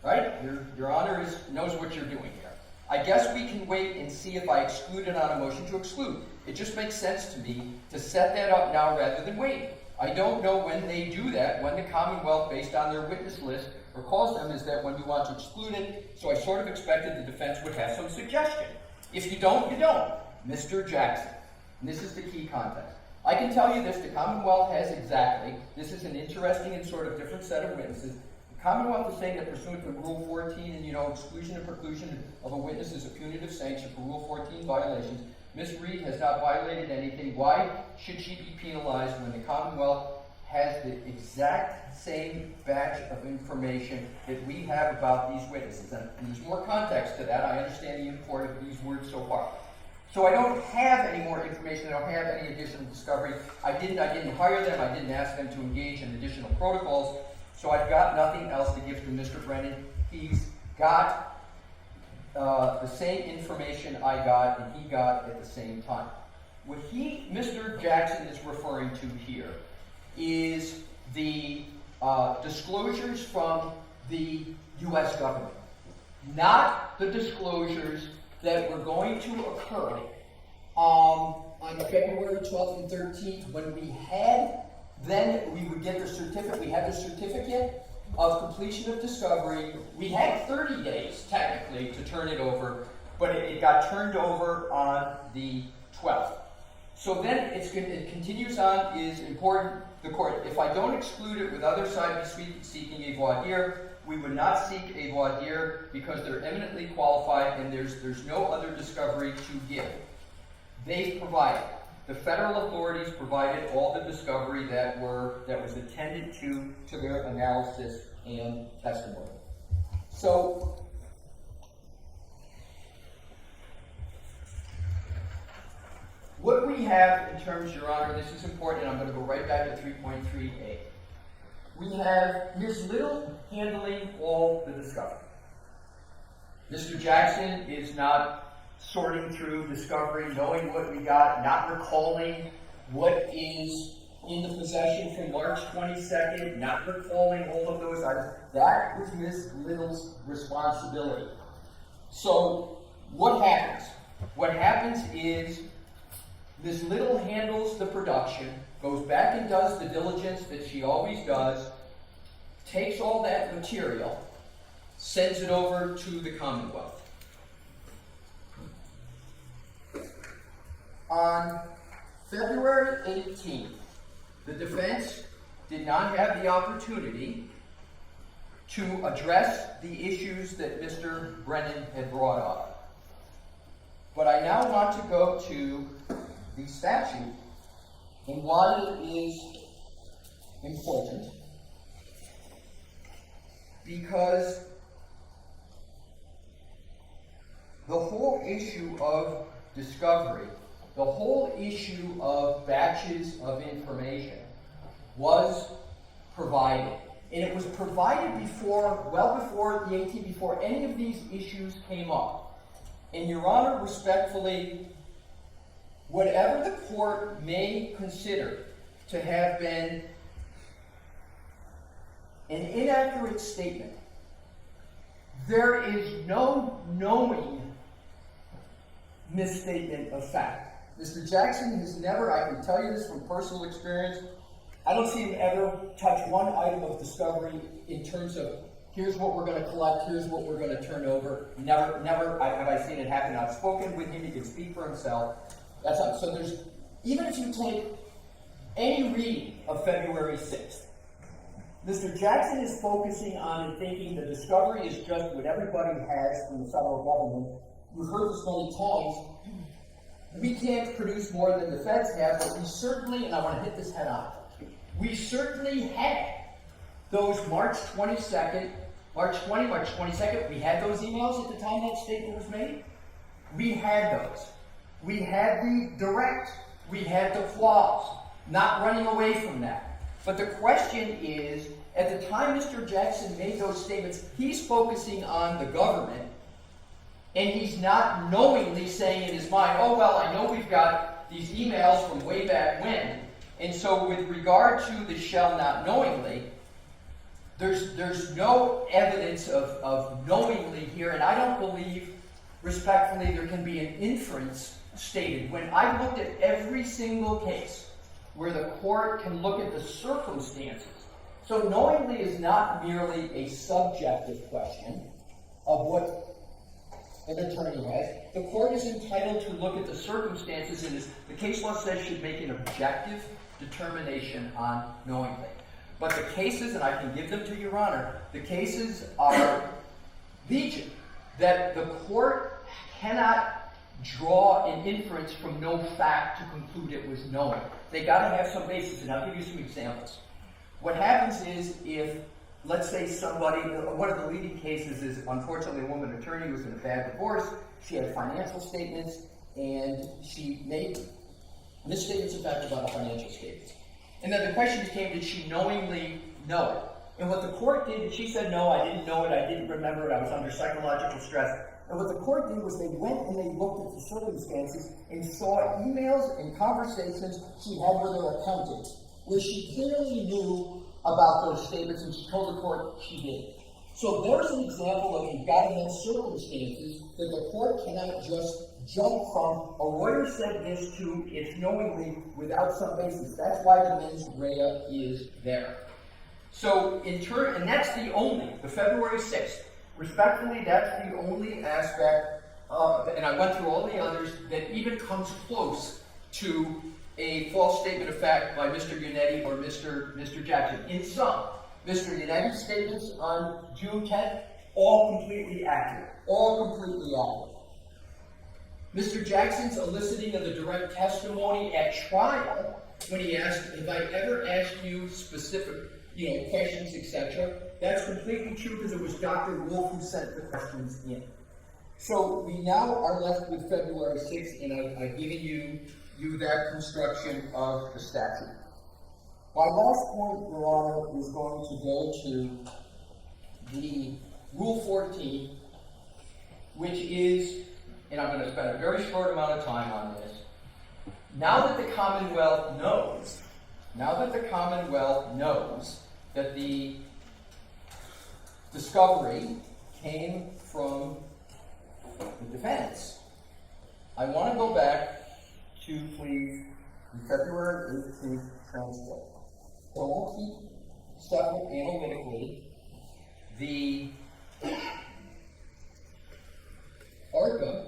right? Your Honor knows what you're doing here. I guess we can wait and see if I exclude it on a motion to exclude. It just makes sense to me to set that up now rather than wait. I don't know when they do that, when the Commonwealth, based on their witness list, recalls them, is that when we want to exclude it. So I sort of expected the defense would have some suggestion. If you don't, you don't. Mr. Jackson, and this is the key context. I can tell you this, the Commonwealth has exactly, this is an interesting and sort of different set of witnesses. The Commonwealth is saying that pursuant to Rule 14 and, exclusion and preclusion of a witness is a punitive sanction for Rule 14 violations. Ms. Reed has not violated anything. Why should she be penalized when the Commonwealth has the exact same batch of information that we have about these witnesses? And there's more context to that. I understand the import of these words so far. So I don't have any more information. I don't have any additional discovery. I didn't hire them. I didn't ask them to engage in additional protocols. So I've got nothing else to give to Mr. Brennan. He's got the same information I got and he got at the same time. What Mr. Jackson is referring to here is the disclosures from the U.S. government, not the disclosures that were going to occur on February 12th and 13th when we would get the certificate. We had the certificate of completion of discovery. We had 30 days, technically, to turn it over, but it got turned over on the 12th. So then it continues on, is important, the court, if I don't exclude it with other sides seeking a voir dire, we would not seek a voir dire because they're eminently qualified and there's no other discovery to give. They've provided. The federal authorities provided all the discovery that was attended to their analysis and testimony. So, what we have in terms, Your Honor, this is important, and I'm going to go right back to 3.3a. We have Ms. Little handling all the discovery. Mr. Jackson is not sorting through discovery, knowing what we got, not recalling what is in the possession from March 22nd, not recalling all of those items. That was Ms. Little's responsibility. So, what happens? What happens is Ms. Little handles the production, goes back and does the diligence that she always does, takes all that material, sends it over to the Commonwealth. On February 18th, the defense did not have the opportunity to address the issues that Mr. Brennan had brought up. But I now want to go to the statute and why it is important. Because the whole issue of discovery, the whole issue of batches of information was provided. And it was provided well before the 18th, before any of these issues came up. And Your Honor, respectfully, whatever the court may consider to have been an inaccurate statement, there is no knowing misstatement of fact. Mr. Jackson has never, I can tell you this from personal experience, I don't see him ever touch one item of discovery in terms of here's what we're going to collect, here's what we're going to turn over. Never have I seen it happen. I've spoken with him, he can speak for himself. That's not, so there's, even if you take any reading of February 6th, Mr. Jackson is focusing on and thinking the discovery is just what everybody has from the federal government. We've heard this many times. We can't produce more than the feds have, but we certainly, and I want to hit this head on, we certainly had those March 22nd, March 22nd, we had those emails at the time that statement was made. We had those. We had the direct. We had the flaws. Not running away from that. But the question is, at the time Mr. Jackson made those statements, he's focusing on the government, and he's not knowingly saying in his mind, oh, well, I know we've got these emails from way back when, and so with regard to the shall not knowingly, there's no evidence of knowingly here, and I don't believe, respectfully, there can be an inference stated. When I looked at every single case where the court can look at the circumstances, so knowingly is not merely a subjective question of what an attorney has. The court is entitled to look at the circumstances, and the case law says should make an objective determination on knowingly. But the cases, and I can give them to Your Honor, the cases are legion, that the court cannot draw an inference from no fact to conclude it was knowing. They got to have some basis, and I'll give you some examples. What happens is if, let's say somebody, one of the leading cases is, unfortunately, a woman attorney was in a bad divorce. She had financial statements, and she made misstatements in fact about the financial statements. And then the question became, did she knowingly know it? And what the court did, she said, no, I didn't know it, I didn't remember it, I was under psychological stress. And what the court did was they went and they looked at the circumstances and saw emails and conversations she had with her accountant, where she clearly knew about those statements, and she told the court she did. So there's an example of you've got to have circumstances that the court cannot just jump from a lawyer said this to it's knowingly without some basis. That's why the mens rea is there. So in turn, and that's the February 6th, respectfully, that's the only aspect, and I went through all the others, that even comes close to a false statement of fact by Mr. Unetti or Mr. Jackson. In sum, Mr. Unetti's statements on June 10th, all completely accurate. All completely accurate. Mr. Jackson's eliciting of the direct testimony at trial, when he asked, have I ever asked you specific, questions, etc., that's completely true because it was Dr. Wolfe who sent the questions in. So we now are left with February 6th, and I've given you that construction of the statute. My last point, Your Honor, is going to go to the Rule 14, which is, and I'm going to spend a very short amount of time on this. Now that the Commonwealth knows that the discovery came from the defense, I want to go back to, please, the February 18th transcript. So I won't keep separate analytically the ARCCA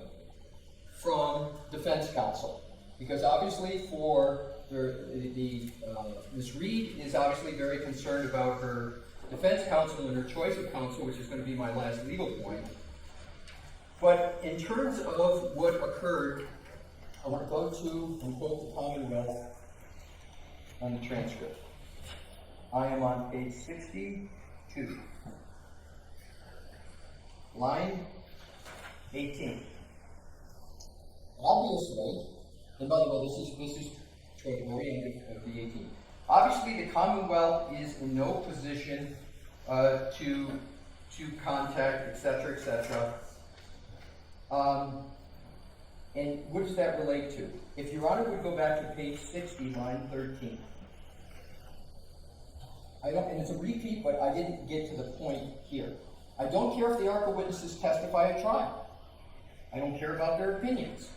from defense counsel, because obviously for Ms. Reed is obviously very concerned about her defense counsel and her choice of counsel, which is going to be my last legal point. But in terms of what occurred, I want to go to and quote the Commonwealth on the transcript. I am on page 62, line 18. Obviously, and by the way, this is toward the very end of the 18. Obviously, the Commonwealth is in no position to contact, etc., etc. And what does that relate to? If Your Honor would go back to page 60, line 13. And it's a repeat, but I didn't get to the point here. I don't care if the ARCCA witnesses testify at trial. I don't care about their opinions.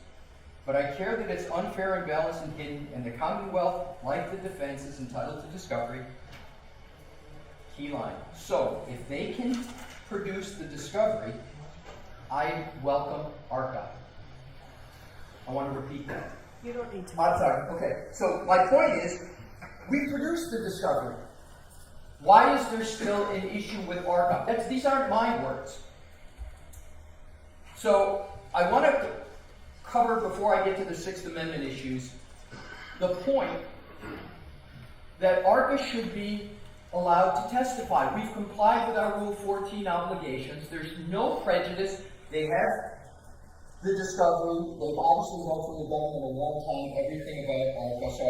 But I care that it's unfair, imbalanced, and hidden, and the Commonwealth, like the defense, is entitled to discovery. Key line. So, if they can produce the discovery, I welcome ARCCA. I want to repeat that. You don't need to. I'm sorry. Okay. So, my point is, we produced the discovery. Why is there still an issue with ARCCA? These aren't my words. So, I want to cover, before I get to the Sixth Amendment issues, the point that ARCCA should be allowed to testify. We've complied with our Rule 14 obligations. There's no prejudice. They have the discovery. They've obviously worked for the government a long time, everything about ARCCA. So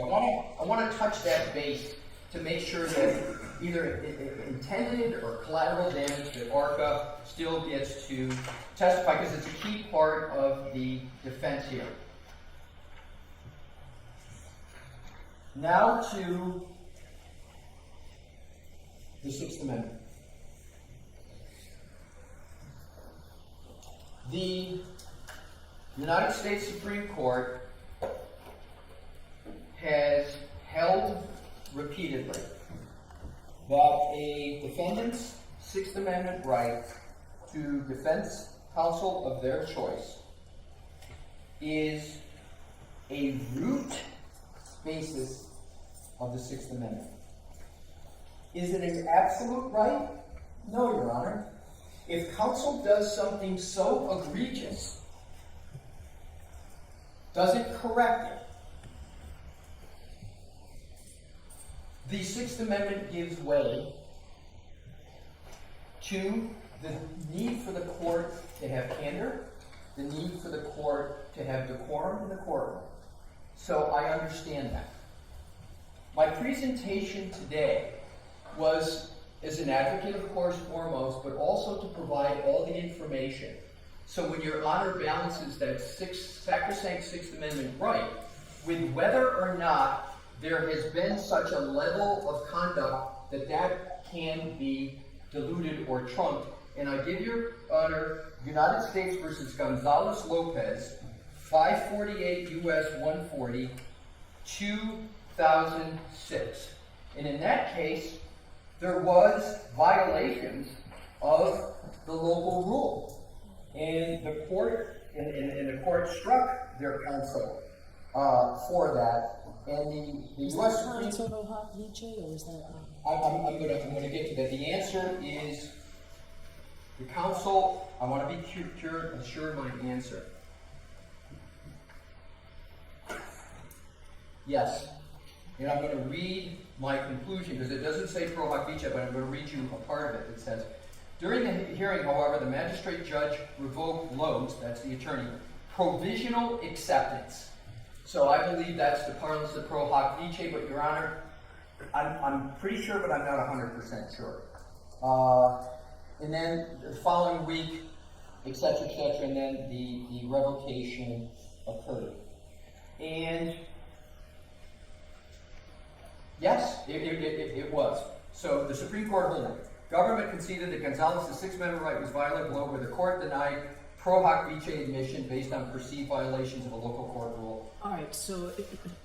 I want to touch that base to make sure that either intended or collateral damage, that ARCCA still gets to testify, because it's a key part of the defense here. Now to the Sixth Amendment. The United States Supreme Court has held repeatedly that a defendant's Sixth Amendment right to defense counsel of their choice is a root basis of the Sixth Amendment. Is it an absolute right? No, Your Honor. If counsel does something so egregious, doesn't correct it, the Sixth Amendment gives way to the need for the court to have candor, the need for the court to have decorum in the courtroom. So I understand that. My presentation today was as an advocate, of course, foremost, but also to provide all the information. So when Your Honor balances that sacrosanct Sixth Amendment right with whether or not there has been such a level of conduct that can be diluted or trumped, and I give Your Honor United States versus Gonzalez-Lopez, 548 U.S. 140, 2006. And in that case, there was violations of the local rule. And the court, and the court struck their counsel for that. And the U.S. Supreme Court. Or is that? I'm going to get to that. The answer is the counsel. I want to be sure of my answer. Yes. And I'm going to read my conclusion because it doesn't say pro hoc vice, but I'm going to read you a part of it. It says, during the hearing, however, the magistrate judge revoked Lowe's, that's the attorney, provisional acceptance. So I believe that's the parlance of pro hoc vice, but Your Honor, I'm pretty sure, but I'm not 100% sure. And then the following week, et cetera, and then the revocation occurred. And yes, it was. So the Supreme Court holding. Government conceded that Gonzalez's Sixth Amendment right was violated below where the court denied pro hoc vice admission based on perceived violations of a local court rule. All right, so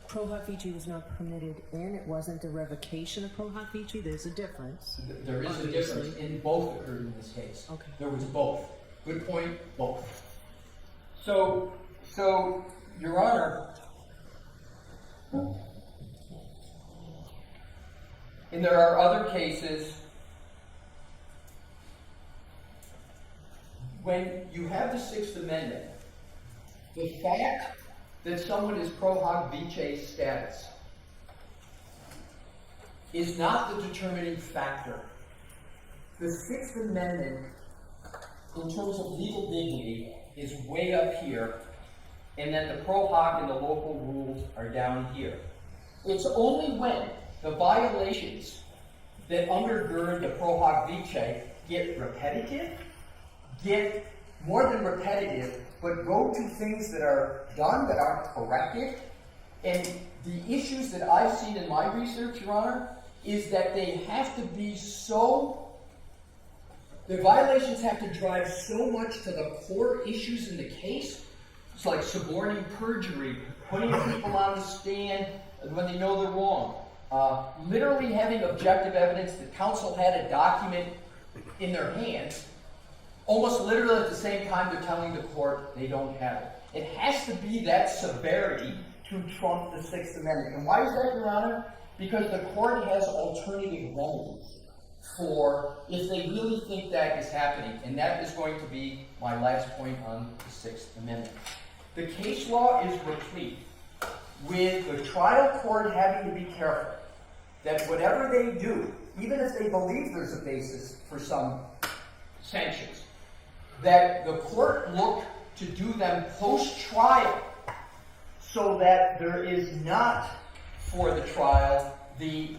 pro hoc vice was not permitted in. It wasn't a revocation of pro hoc vice. There's a difference. There is a difference, and both occurred in this case. Okay. There was both. Good point, both. So Your Honor, and there are other cases when you have the Sixth Amendment, the fact that someone is pro hoc vice status is not the determining factor. The Sixth Amendment, in terms of legal dignity, is way up here, and then the pro hoc and the local rules are down here. It's only when the violations that undergird the pro hoc vice get repetitive, get more than repetitive, but go to things that are done that aren't corrected. And the issues that I've seen in my research, Your Honor, is that they have to be so, the violations have to drive so much to the core issues in the case. It's like suborning perjury, putting people on the stand when they know they're wrong. Literally having objective evidence that counsel had a document in their hands, almost literally at the same time they're telling the court they don't have it. It has to be that severity to trump the Sixth Amendment. And why is that, Your Honor? Because the court has alternative remedies for if they really think that is happening. And that is going to be my last point on the Sixth Amendment. The case law is replete with the trial court having to be careful that whatever they do, even if they believe there's a basis for some sanctions, that the court look to do them post-trial so that there is not, for the trial, the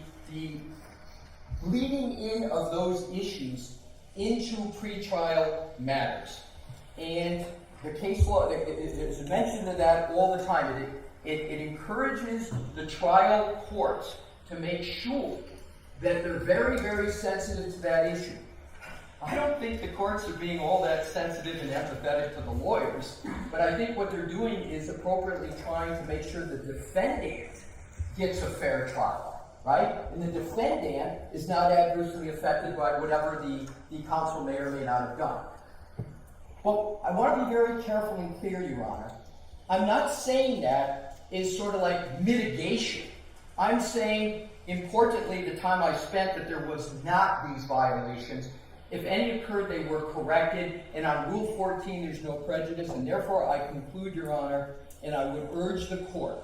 bleeding in of those issues into pretrial matters. And the case law, there's a mention of that all the time. It encourages the trial courts to make sure that they're very, very sensitive to that issue. I don't think the courts are being all that sensitive and empathetic to the lawyers, but I think what they're doing is appropriately trying to make sure the defendant gets a fair trial, right? And the defendant is not adversely affected by whatever the counsel may or may not have done. But I want to be very careful and clear, Your Honor. I'm not saying that is sort of like mitigation. I'm saying, importantly, the time I spent that there was not these violations. If any occurred, they were corrected, and on Rule 14, there's no prejudice, and therefore I conclude, Your Honor, and I would urge the court.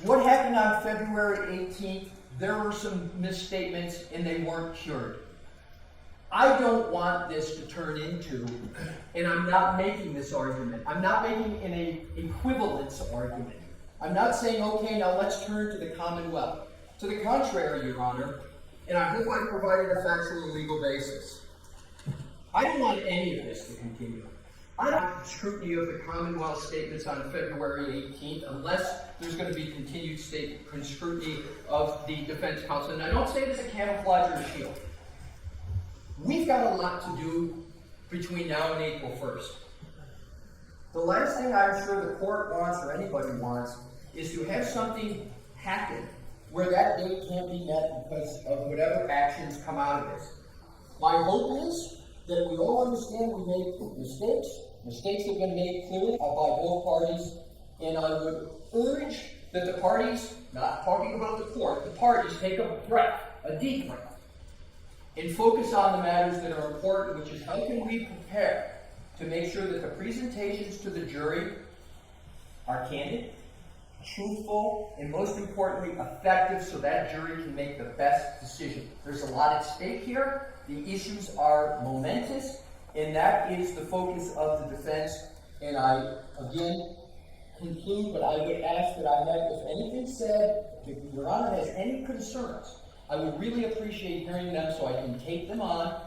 What happened on February 18th, there were some misstatements, and they weren't cured. I don't want this to turn into, and I'm not making this argument, I'm not making an equivalence argument. I'm not saying, okay, now let's turn to the Commonwealth. To the contrary, Your Honor, and I hope I provided a factual and legal basis. I don't want any of this to continue. I don't want scrutiny of the Commonwealth statements on February 18th unless there's going to be continued scrutiny of the defense counsel. And I don't say it as a camouflage or a shield. We've got a lot to do between now and April 1st. The last thing I'm sure the court wants or anybody wants is to have something happen where that date can't be met because of whatever actions come out of this. My hope is that we all understand we made mistakes. Mistakes have been made clearly by both parties, and I would urge that the parties, not talking about the court, the parties take a breath, a deep breath, and focus on the matters that are important, which is how can we prepare to make sure that the presentations to the jury are candid, truthful, and most importantly, effective so that jury can make the best decision. There's a lot at stake here. The issues are momentous, and that is the focus of the defense. And I, again, conclude, but I would ask that I have, if anything said, if Your Honor has any concerns, I would really appreciate hearing them so I can take them on.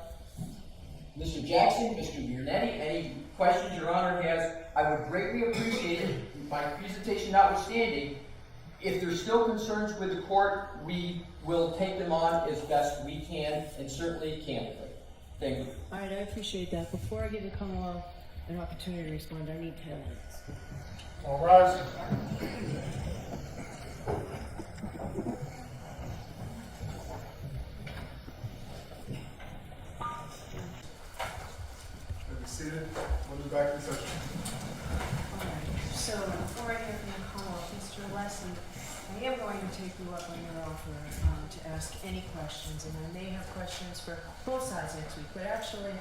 Mr. Jackson, Mr. Biernetti, any questions Your Honor has, I would greatly appreciate it. My presentation notwithstanding, if there's still concerns with the court, we will take them on as best we can, and certainly candidly. Thank you. All right, I appreciate that. Before I give the Commonwealth an opportunity to respond, I need 10 minutes. All rise. Be seated. We'll be back in session. All right, so before I hear from the Commonwealth, Mr. Alessi, I am going to take you up on your offer to ask any questions, and I may have questions for both sides next week, but actually,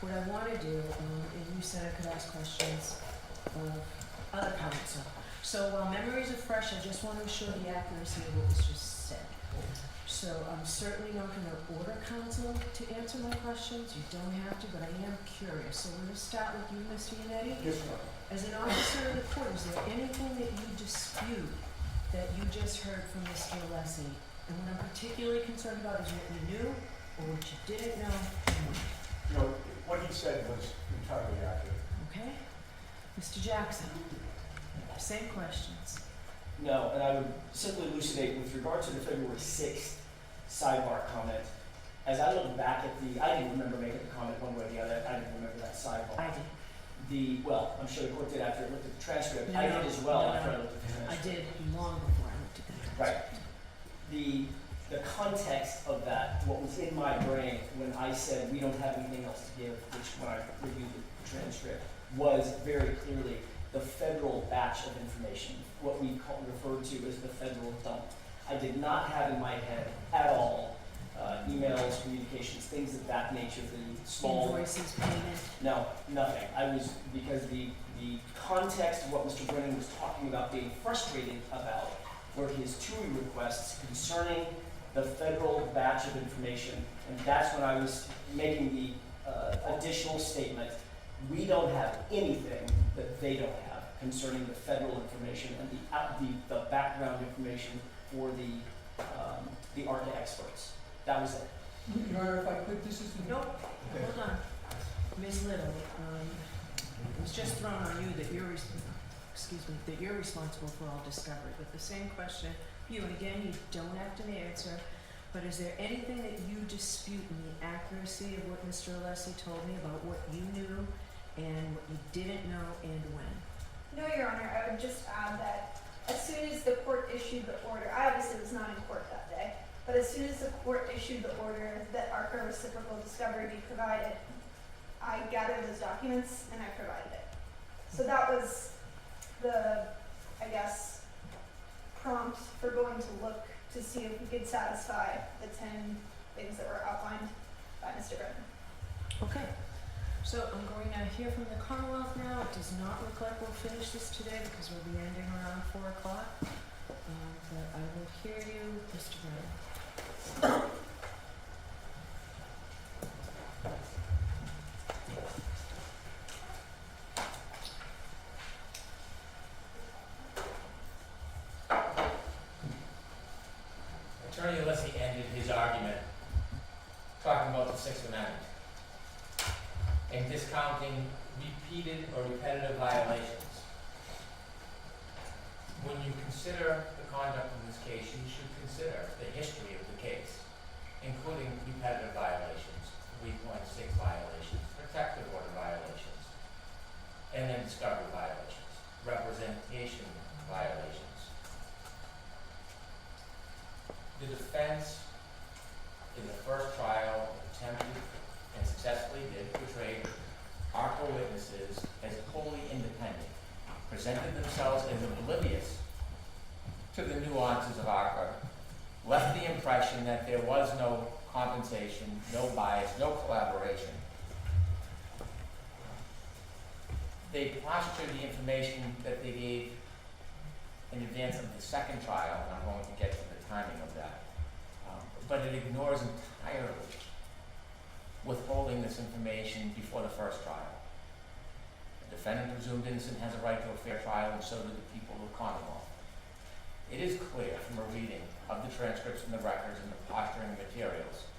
what I want to do, and you said I could ask questions of other counsel. So while memories are fresh, I just want to assure the accuracy of what was just said. So I'm certainly not going to order counsel to answer my questions. You don't have to, but I am curious. So we're going to start with you, Mr. Yannetti. Yes, ma'am. As an officer of the court, is there anything that you dispute that you just heard from Mr. Alessi? And what I'm particularly concerned about is what you knew or what you didn't know. You know, what he said was entirely accurate. Okay? Mr. Jackson, same questions. No, and I would simply elucidate with regard to the February 6th sidebar comment. As I look back at I didn't remember making the comment one way or the other. I didn't remember that sidebar. I did. Well, I'm sure the court did after it looked at the transcript. No, I did as well no, after no. I looked at the I transcript. did long before I looked at that. Right. The context of that, what was in my brain when I said we don't have anything else to give, which when I reviewed the transcript, was very clearly the federal batch of information, what we referred to as the federal dump. I did not have in my head at all emails, communications, things of that nature, the small... Invoices, payment. No, nothing. Because the context of what Mr. Brennan was talking about, being frustrated about, were his TUI requests concerning the federal batch of information. And that's when I was making the additional statement. We don't have anything that they don't have concerning the federal information and the background information for the ARCCA experts. That was it. Your Honor, if I could, this is the... Nope, hold on. Ms. Little, it was just thrown on you that you're responsible for all discovery, but the same question, you, and again, you don't have to answer, but is there anything that you dispute in the accuracy of what Mr. Alessi told me about what you knew and what you didn't know and when? No, Your Honor, I would just add that as soon as the court issued the order, I obviously was not in court that day, but as soon as the court issued the order that ARCCA reciprocal discovery be provided, I gathered those documents and I provided it. So that was the, I guess, prompt for going to look to see if we could satisfy the 10 things that were outlined by Mr. Brennan. Okay. So I'm going to hear from the Commonwealth now. It does not look like we'll finish this today because we'll be ending around 4 o'clock. But I will hear you, Mr. Brennan. Attorney Alessi ended his argument talking about the Sixth Amendment and discounting repeated or repetitive violations. When you consider the conduct in this case, you should consider the history of the case, including repetitive violations, 3.6 violations, protective order violations, and then discovery violations, representation violations. The defense in the first trial attempted and successfully did portray ARCCA witnesses as wholly independent, presented themselves as oblivious to the nuances of ARCCA, left the impression that there was no compensation, no bias, no collaboration. They postured the information that they gave in advance of the second trial, and I'm going to get to the timing of that. But it ignores entirely withholding this information before the first trial. The defendant presumed innocent has a right to a fair trial, and so do the people of the Commonwealth. It is clear from a reading of the transcripts and the records and the posturing materials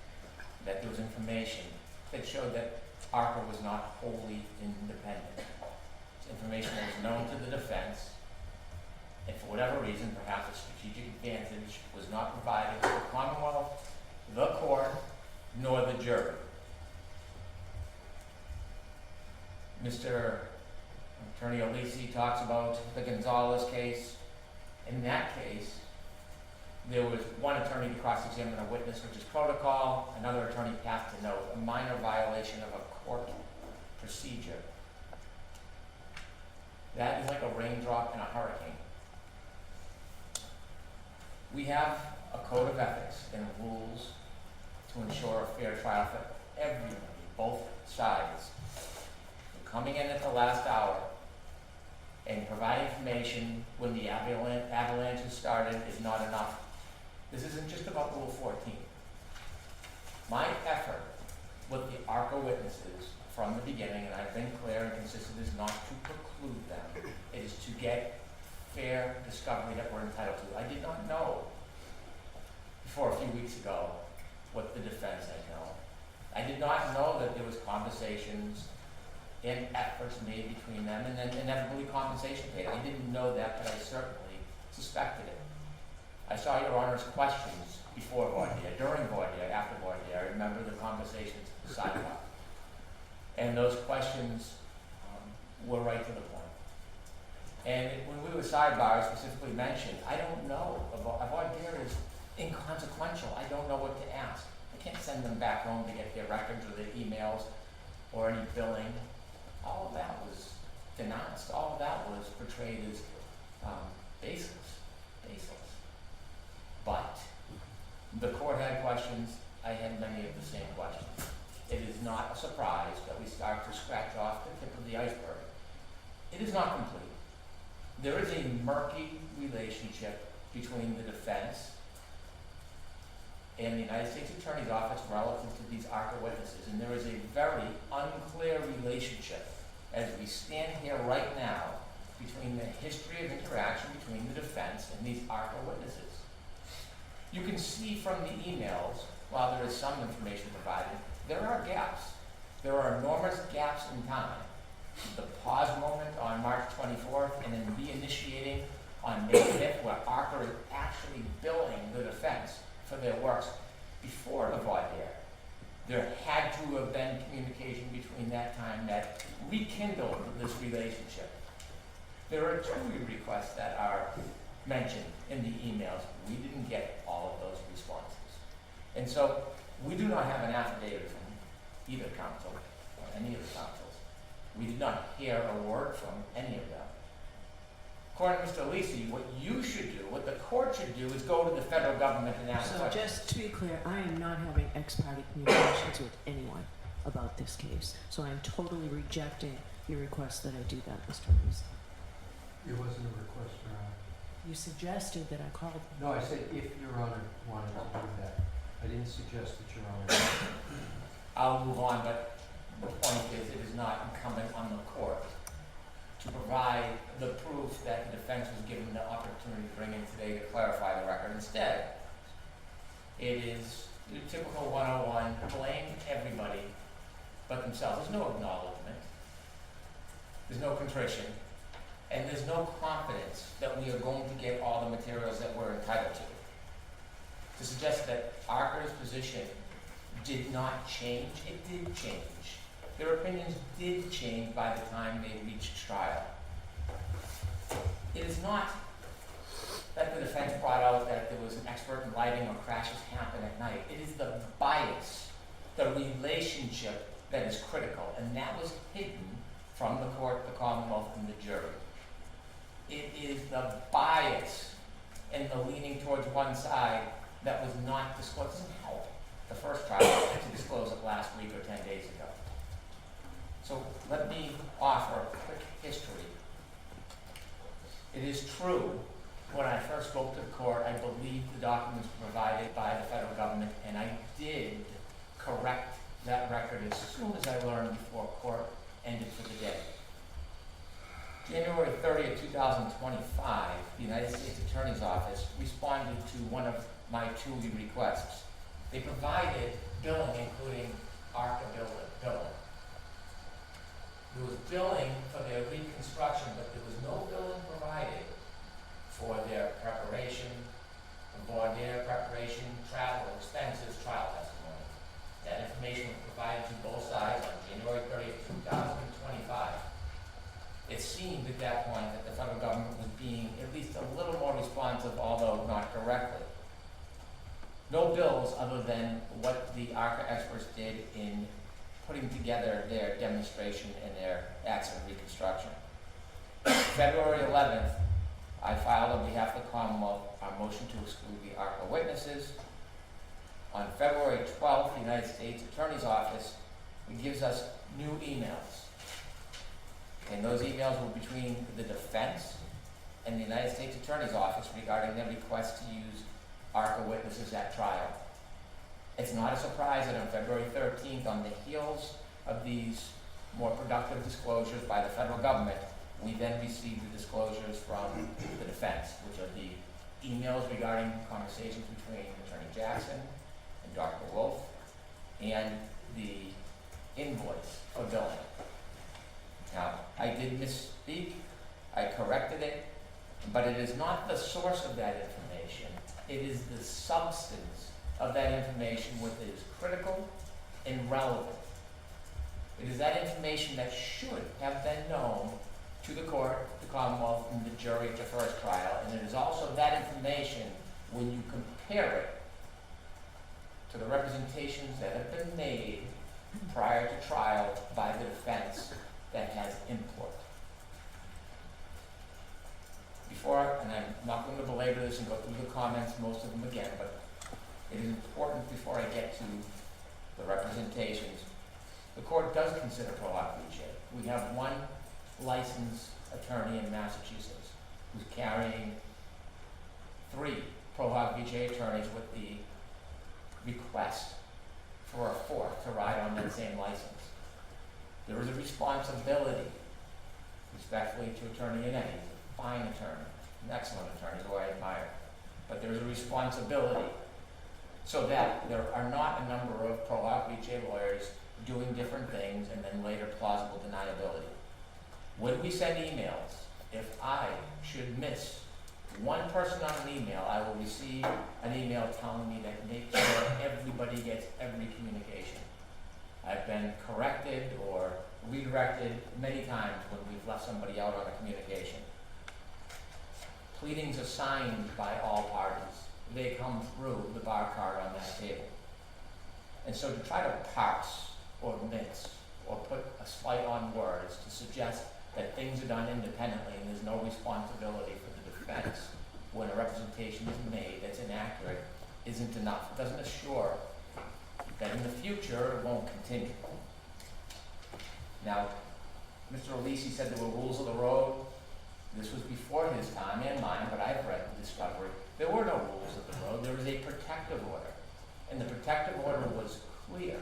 that there was information that showed that ARCCA was not wholly independent. It's information that was known to the defense, and for whatever reason, perhaps a strategic advantage was not provided to the Commonwealth, the court, nor the jury. Mr. Attorney Alessi talks about the Gonzalez case. In that case, there was one attorney to cross-examine a witness, which is protocol, another attorney passed a note, a minor violation of a court procedure. That is like a raindrop in a hurricane. We have a code of ethics and rules to ensure a fair trial for everybody, both sides. Coming in at the last hour and provide information when the avalanche has started is not enough. This isn't just about Rule 14. My effort with the ARCCA witnesses from the beginning, and I've been clear and consistent, is not to preclude them. It is to get fair discovery that we're entitled to. I did not know before a few weeks ago what the defense had known. I did not know that there was conversations and efforts made between them and then inevitably compensation paid. I didn't know that, but I certainly suspected it. I saw Your Honor's questions before voir dire, during voir dire, after voir dire. I remember the conversations at the sidewalk. And those questions were right to the point. And when we were sidebar, I specifically mentioned, I don't know, a voir dire is inconsequential. I don't know what to ask. I can't send them back home to get their records or their emails or any billing. All of that was denounced. All of that was portrayed as baseless. But the court had questions. I had many of the same questions. It is not a surprise that we start to scratch off the tip of the iceberg. It is not complete. There is a murky relationship between the defense and the United States Attorney's Office relative to these ARCCA witnesses, and there is a very unclear relationship as we stand here right now between the history of interaction between the defense and these ARCCA witnesses. You can see from the emails, while there is some information provided, there are gaps. There are enormous gaps in time. The pause moment on March 24th and then reinitiating on May 5th, where ARCCA is actually billing the defense for their works before the voir dire. There had to have been communication between that time that rekindled this relationship. There are 2 requests that are mentioned in the emails. We didn't get all of those responses. And so, we do not have an affidavit from either counsel or any of the counsels. We did not hear a word from any of them. According to Mr. Alessi, what you should do, what the court should do, is go to the federal government and ask So questions. just to be clear, I am not having ex parte communications with anyone about this case. So I'm totally rejecting your request that I do that, Mr. Alessi. It wasn't a request, Your Honor. You suggested that I called. No, I said if Your Honor wanted to do that. I didn't suggest that Your Honor. I'll move on, but the point is, it is not incumbent on the court to provide the proof that the defense was given the opportunity to bring in today to clarify the record. Instead, it is the typical 101, blame everybody but themselves. There's no acknowledgement, there's no contrition, and there's no confidence that we are going to get all the materials that we're entitled to. To suggest that ARCCA's position did not change, it did change. Their opinions did change by the time they reached trial. It is not that the defense brought out that there was an expert in lighting or crashes happen at night. It is the bias, the relationship that is critical, and that was hidden from the court, the Commonwealth, and the jury. It is the bias and the leaning towards one side that was not disclosed. It doesn't help the first trial to disclose it last week or 10 days ago. So let me offer a quick history. It is true, when I first spoke to the court, I believed the documents provided by the federal government, and I did correct that record as soon as I learned before court ended for the day. January 30th, 2025, the United States Attorney's Office responded to one of my two requests. They provided billing, including ARCCA billing. There was billing for their reconstruction, but there was no billing provided for their preparation, voir dire preparation, travel expenses, trial testimony. That information was provided to both sides on January 30th, 2025. It seemed at that point that the federal government was being at least a little more responsive, although not directly. No bills other than what the ARCCA experts did in putting together their demonstration and their accident reconstruction. February 11th, I filed on behalf of the Commonwealth our motion to exclude the ARCCA witnesses. On February 12th, the United States Attorney's Office gives us new emails. And those emails were between the defense and the United States Attorney's Office regarding their request to use ARCCA witnesses at trial. It's not a surprise that on February 13th, on the heels of these more productive disclosures by the federal government, we then received the disclosures from the defense, which are the emails regarding conversations between Attorney Jackson and Dr. Wolfe, and the invoice for billing. Now, I did misspeak, I corrected it, but it is not the source of that information, it is the substance of that information which is critical and relevant. It is that information that should have been known to the court, the Commonwealth, and the jury at the first trial, and it is also that information when you compare it to the representations that have been made prior to trial by the defense that has import. Before, and I'm not going to belabor this and go through the comments, most of them again, but it is important before I get to the representations. The court does consider pro hoc vj. We have one licensed attorney in Massachusetts who's carrying 3 pro hoc vj attorneys with the request for a 4th to ride on that same license. There is a responsibility, respectfully, to Attorney Inetti. He's a fine attorney, an excellent attorney who I admire. But there is a responsibility so that there are not a number of pro hoc vj lawyers doing different things and then later plausible deniability. When we send emails, if I should miss one person on an email, I will receive an email telling me that make sure everybody gets every communication. I've been corrected or redirected many times when we've left somebody out on a communication. Pleadings are signed by all parties. They come through the bar card on that table. And so to try to parse or mince or put a slight on words to suggest that things are done independently and there's no responsibility for the defense when a representation is made that's inaccurate isn't enough. It doesn't assure that in the future it won't continue. Now, Mr. Alessi said there were rules of the road. This was before his time and mine, but I've read the discovery. There were no rules of the road. There was a protective order. And the protective order was clear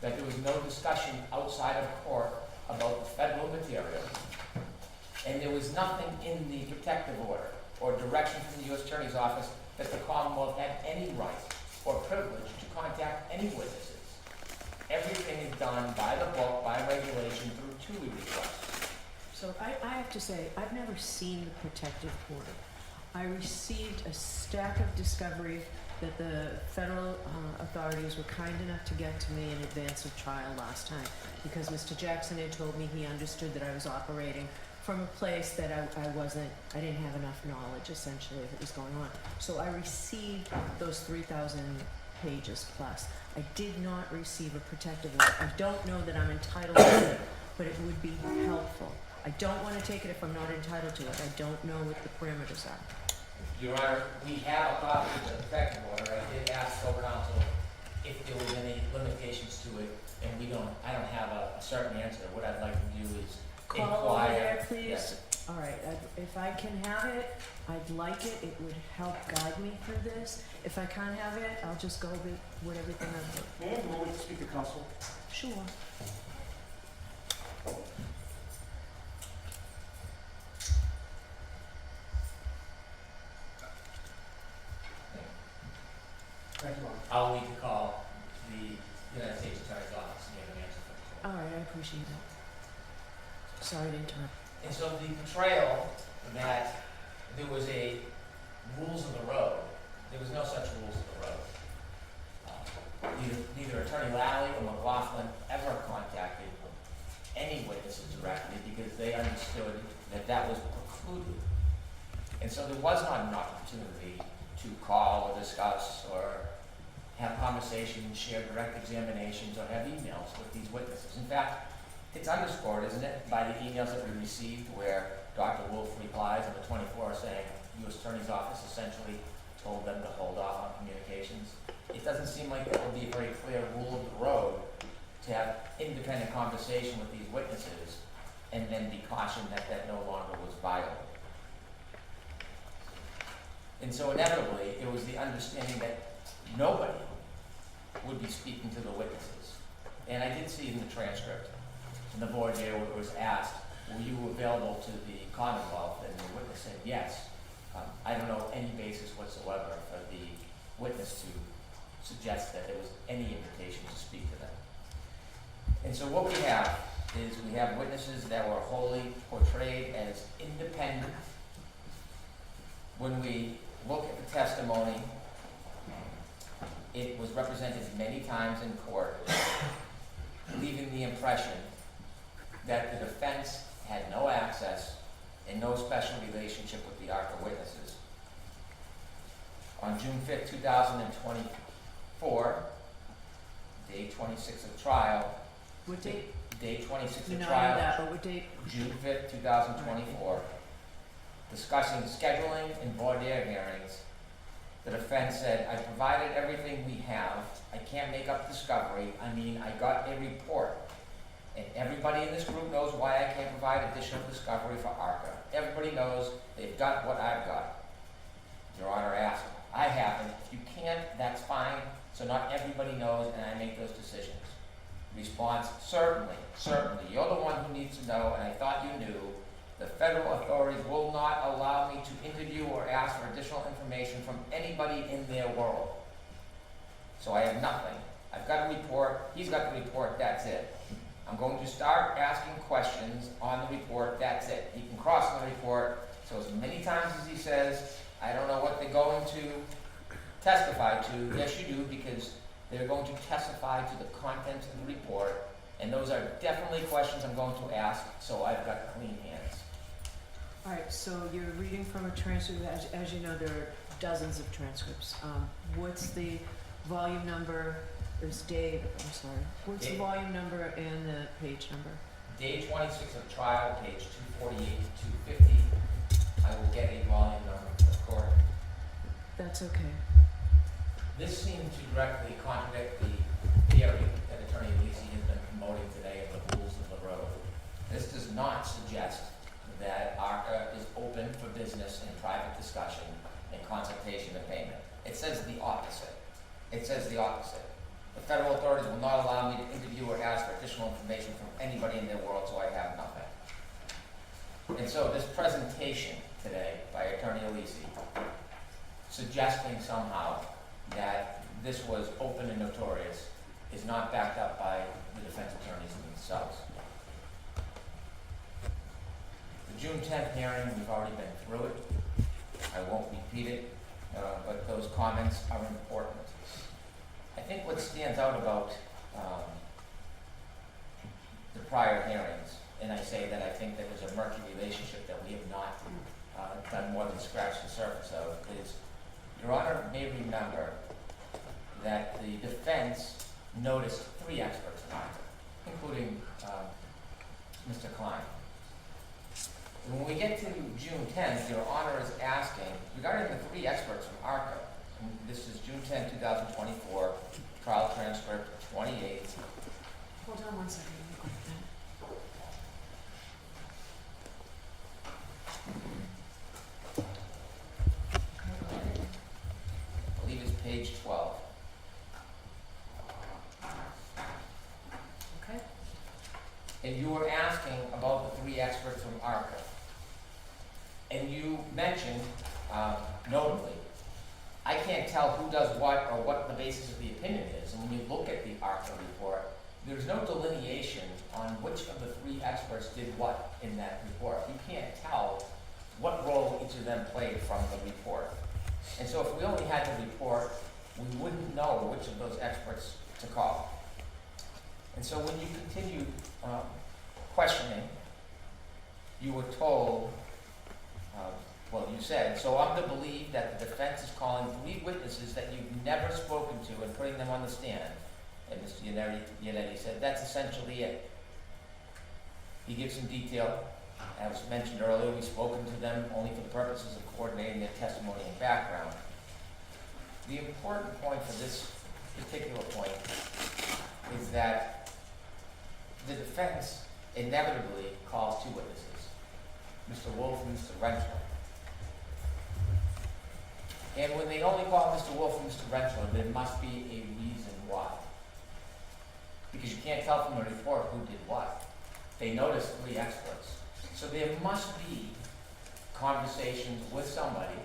that there was no discussion outside of court about the federal material. And there was nothing in the protective order or direction from the U.S. Attorney's Office that the Commonwealth had any right or privilege to contact any witnesses. Everything is done by the book, by regulation, through TUI requests. So I have to say, I've never seen the protective order. I received a stack of discovery that the federal authorities were kind enough to get to me in advance of trial last time, because Mr. Jackson had told me he understood that I was operating from a place that I didn't have enough knowledge, essentially, of what was going on. So I received those 3,000 pages plus. I did not receive a protective order. I don't know that I'm entitled to it, but it would be helpful. I don't want to take it if I'm not entitled to it. I don't know what the parameters are. Your Honor, we have a copy of the protective order. I did ask Robert Counsel if there was any limitations to it, and I don't have a certain answer. What I'd like to do is Call inquire. over there, please. Yes. All right, if I can have it, I'd like it. It would help guide me through this. If I can't have it, I'll just go with everything I've heard. May I have a moment to speak to counsel? Sure. Thank you, Ron. I'll need to call the United States Attorney's Office and get an answer from the court. All right, I appreciate that. Sorry to interrupt. And so the portrayal that there was a rules of the road, there was no such rules of the road. Neither Attorney Lally or McLaughlin ever contacted any witnesses directly because they understood that that was precluded. And so there was not an opportunity to call or discuss or have conversations, share direct examinations, or have emails with these witnesses. In fact, it's underscored, isn't it, by the emails that we received where Dr. Wolfe replies on the 24th saying U.S. Attorney's Office essentially told them to hold off on communications. It doesn't seem like it would be a very clear rule of the road to have independent conversation with these witnesses and then be cautioned that that no longer was viable. And so inevitably, it was the understanding that nobody would be speaking to the witnesses. And I did see in the transcript, in the board there, where it was asked, were you available to the Commonwealth? And the witness said yes. I don't know any basis whatsoever for the witness to suggest that there was any invitation to speak to them. And so what we have is we have witnesses that were wholly portrayed as independent. When we look at the testimony, it was represented many times in court, leaving the impression that the defense had no access and no special relationship with the ARCCA witnesses. On June 5th, 2024, day 26 of trial. What date? Day 26 You of know trial. that, but what date? June 5th, 2024, discussing scheduling and voir dire hearings. The defense said, I provided everything we have. I can't make up discovery. I mean, I got a report. And everybody in this group knows why I can't provide additional discovery for ARCCA. Everybody knows they've got what I've got. Your Honor asked, I haven't. If you can't, that's fine. So not everybody knows, and I make those decisions. Response, certainly, certainly. You're the one who needs to know, and I thought you knew. The federal authorities will not allow me to interview or ask for additional information from anybody in their world. So I have nothing. I've got a report. He's got the report. That's it. I'm going to start asking questions on the report. That's it. He can cross on the report. So as many times as he says, I don't know what they're going to testify to. Yes, you do, because they're going to testify to the contents of the report. And those are definitely questions I'm going to ask, so I've got clean hands. All right, so you're reading from a transcript. As you know, there are dozens of transcripts. What's the volume number, is Dave, I'm sorry. What's the Dave. volume number and the page number? Day 26 of trial, page 248 to 250. I will get a volume number for the court. That's okay. This seems to directly contradict the theory that Attorney Alessi has been promoting today of the rules of the road. This does not suggest that ARCCA is open for business and private discussion and consultation and payment. It says the opposite. It says the opposite. The federal authorities will not allow me to interview or ask for additional information from anybody in their world, so I have nothing. And so this presentation today by Attorney Alessi, suggesting somehow that this was open and notorious, is not backed up by the defense attorneys themselves. The June 10th hearing, we've already been through it. I won't repeat it, but those comments are important. I think what stands out about the prior hearings, and I say that I think that there's a murky relationship that we have not done more than scratch the surface of, is Your Honor may remember that the defense noticed 3 experts in ARCCA, including Mr. Klein. When we get to June 10th, Your Honor is asking, regarding the 3 experts from ARCCA, and this is June 10, 2024, trial transcript 28. Hold on one second, let me grab that. I believe it's page 12. Okay. And you were asking about the 3 experts from ARCCA. And you mentioned, notably, I can't tell who does what or what the basis of the opinion is. And when you look at the ARCCA report, there's no delineation on which of the 3 experts did what in that report. You can't tell what role each of them played from the report. And so if we only had the report, we wouldn't know which of those experts to call. And so when you continued questioning, you were told, well, you said, so I'm to believe that the defense is calling 3 witnesses that you've never spoken to and putting them on the stand. And Mr. Yannetti said, that's essentially it. He gives some detail. As mentioned earlier, we've spoken to them only for the purposes of coordinating their testimony and background. The important point for this particular point is that the defense inevitably calls 2 witnesses, Mr. Wolfe and Mr. Rentschler. And when they only call Mr. Wolfe and Mr. Rentschler, there must be a reason why. Because you can't tell from the report who did what. They noticed 3 experts. So there must be conversations with somebody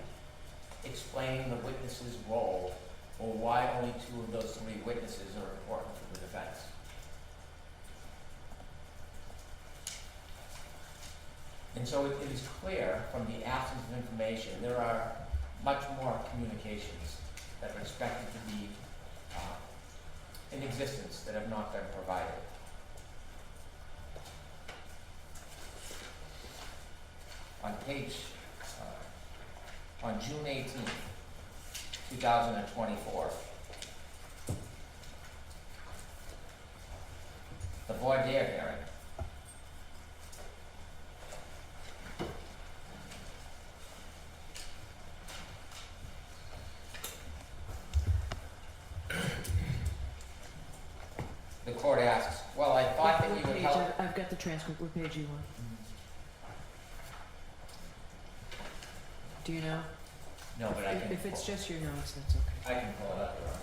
explaining the witness's role or why only 2 of those 3 witnesses are important for the defense. And so it is clear from the absence of information, there are much more communications that are expected to be in existence that have not been provided. On June 18th, 2024, the voir dire hearing. The court asks, well, I thought that you would help. I've got the transcript. What page are you on? Do you know? No, but I can. If it's just your notes, that's okay. I can pull it up, Your Honor.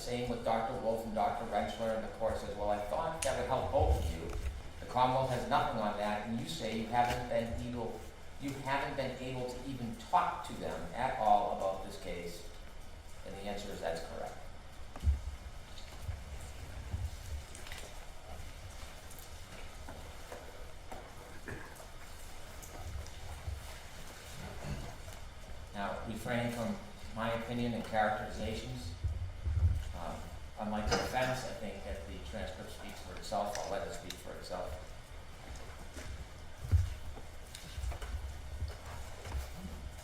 same with Dr. Wolfe and Dr. Rentschler, and the court says, well, I thought that would help both of you. The Commonwealth has nothing on that, and you say you haven't been able to even talk to them at all about this case, and the answer is that's correct. Now, refraining from my opinion and characterizations, unlike the defense, I think that the transcript speaks for itself. I'll let it speak for itself.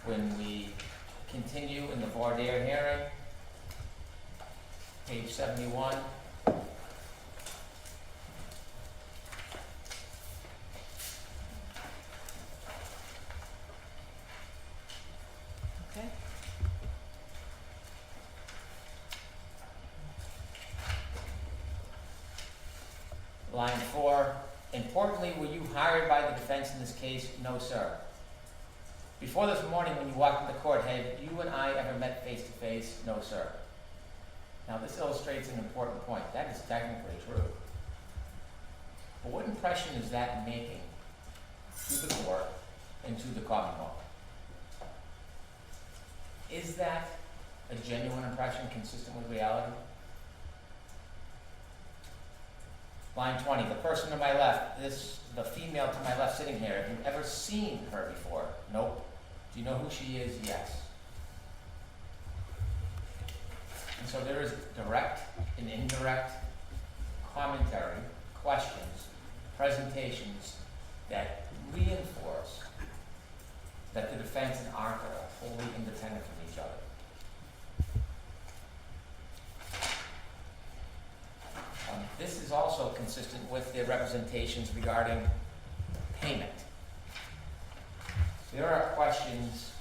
When we continue in the voir dire hearing, page 71, Okay. line 4, importantly, were you hired by the defense in this case? No, sir. Before this morning, when you walked into court, had you and I ever met face to face? No, sir. Now, this illustrates an important point. That is technically true. But what impression is that making to the court and to the Commonwealth? Is that a genuine impression consistent with reality? Line 20, the person to my left, the female to my left sitting here, have you ever seen her before? Nope. Do you know who she is? Yes. And so there is direct and indirect commentary, questions, presentations that reinforce that the defense and ARCCA are wholly independent from each other. This is also consistent with the representations regarding payment. There are questions,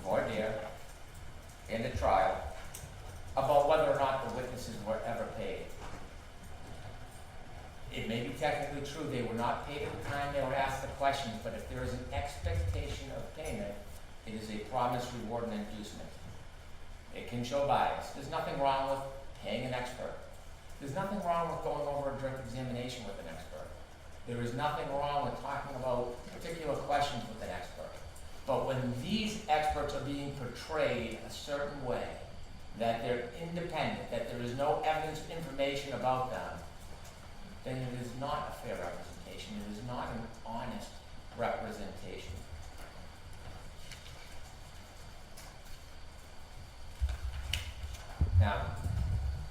voir dire, and at trial, about whether or not the witnesses were ever paid. It may be technically true they were not paid at the time they were asked the questions, but if there is an expectation of payment, it is a promise, reward, and inducement. It can show bias. There's nothing wrong with paying an expert. There's nothing wrong with going over a direct examination with an expert. There is nothing wrong with talking about particular questions with an expert. But when these experts are being portrayed a certain way, that they're independent, that there is no evidence or information about them, then it is not a fair representation. It is not an honest representation. Now,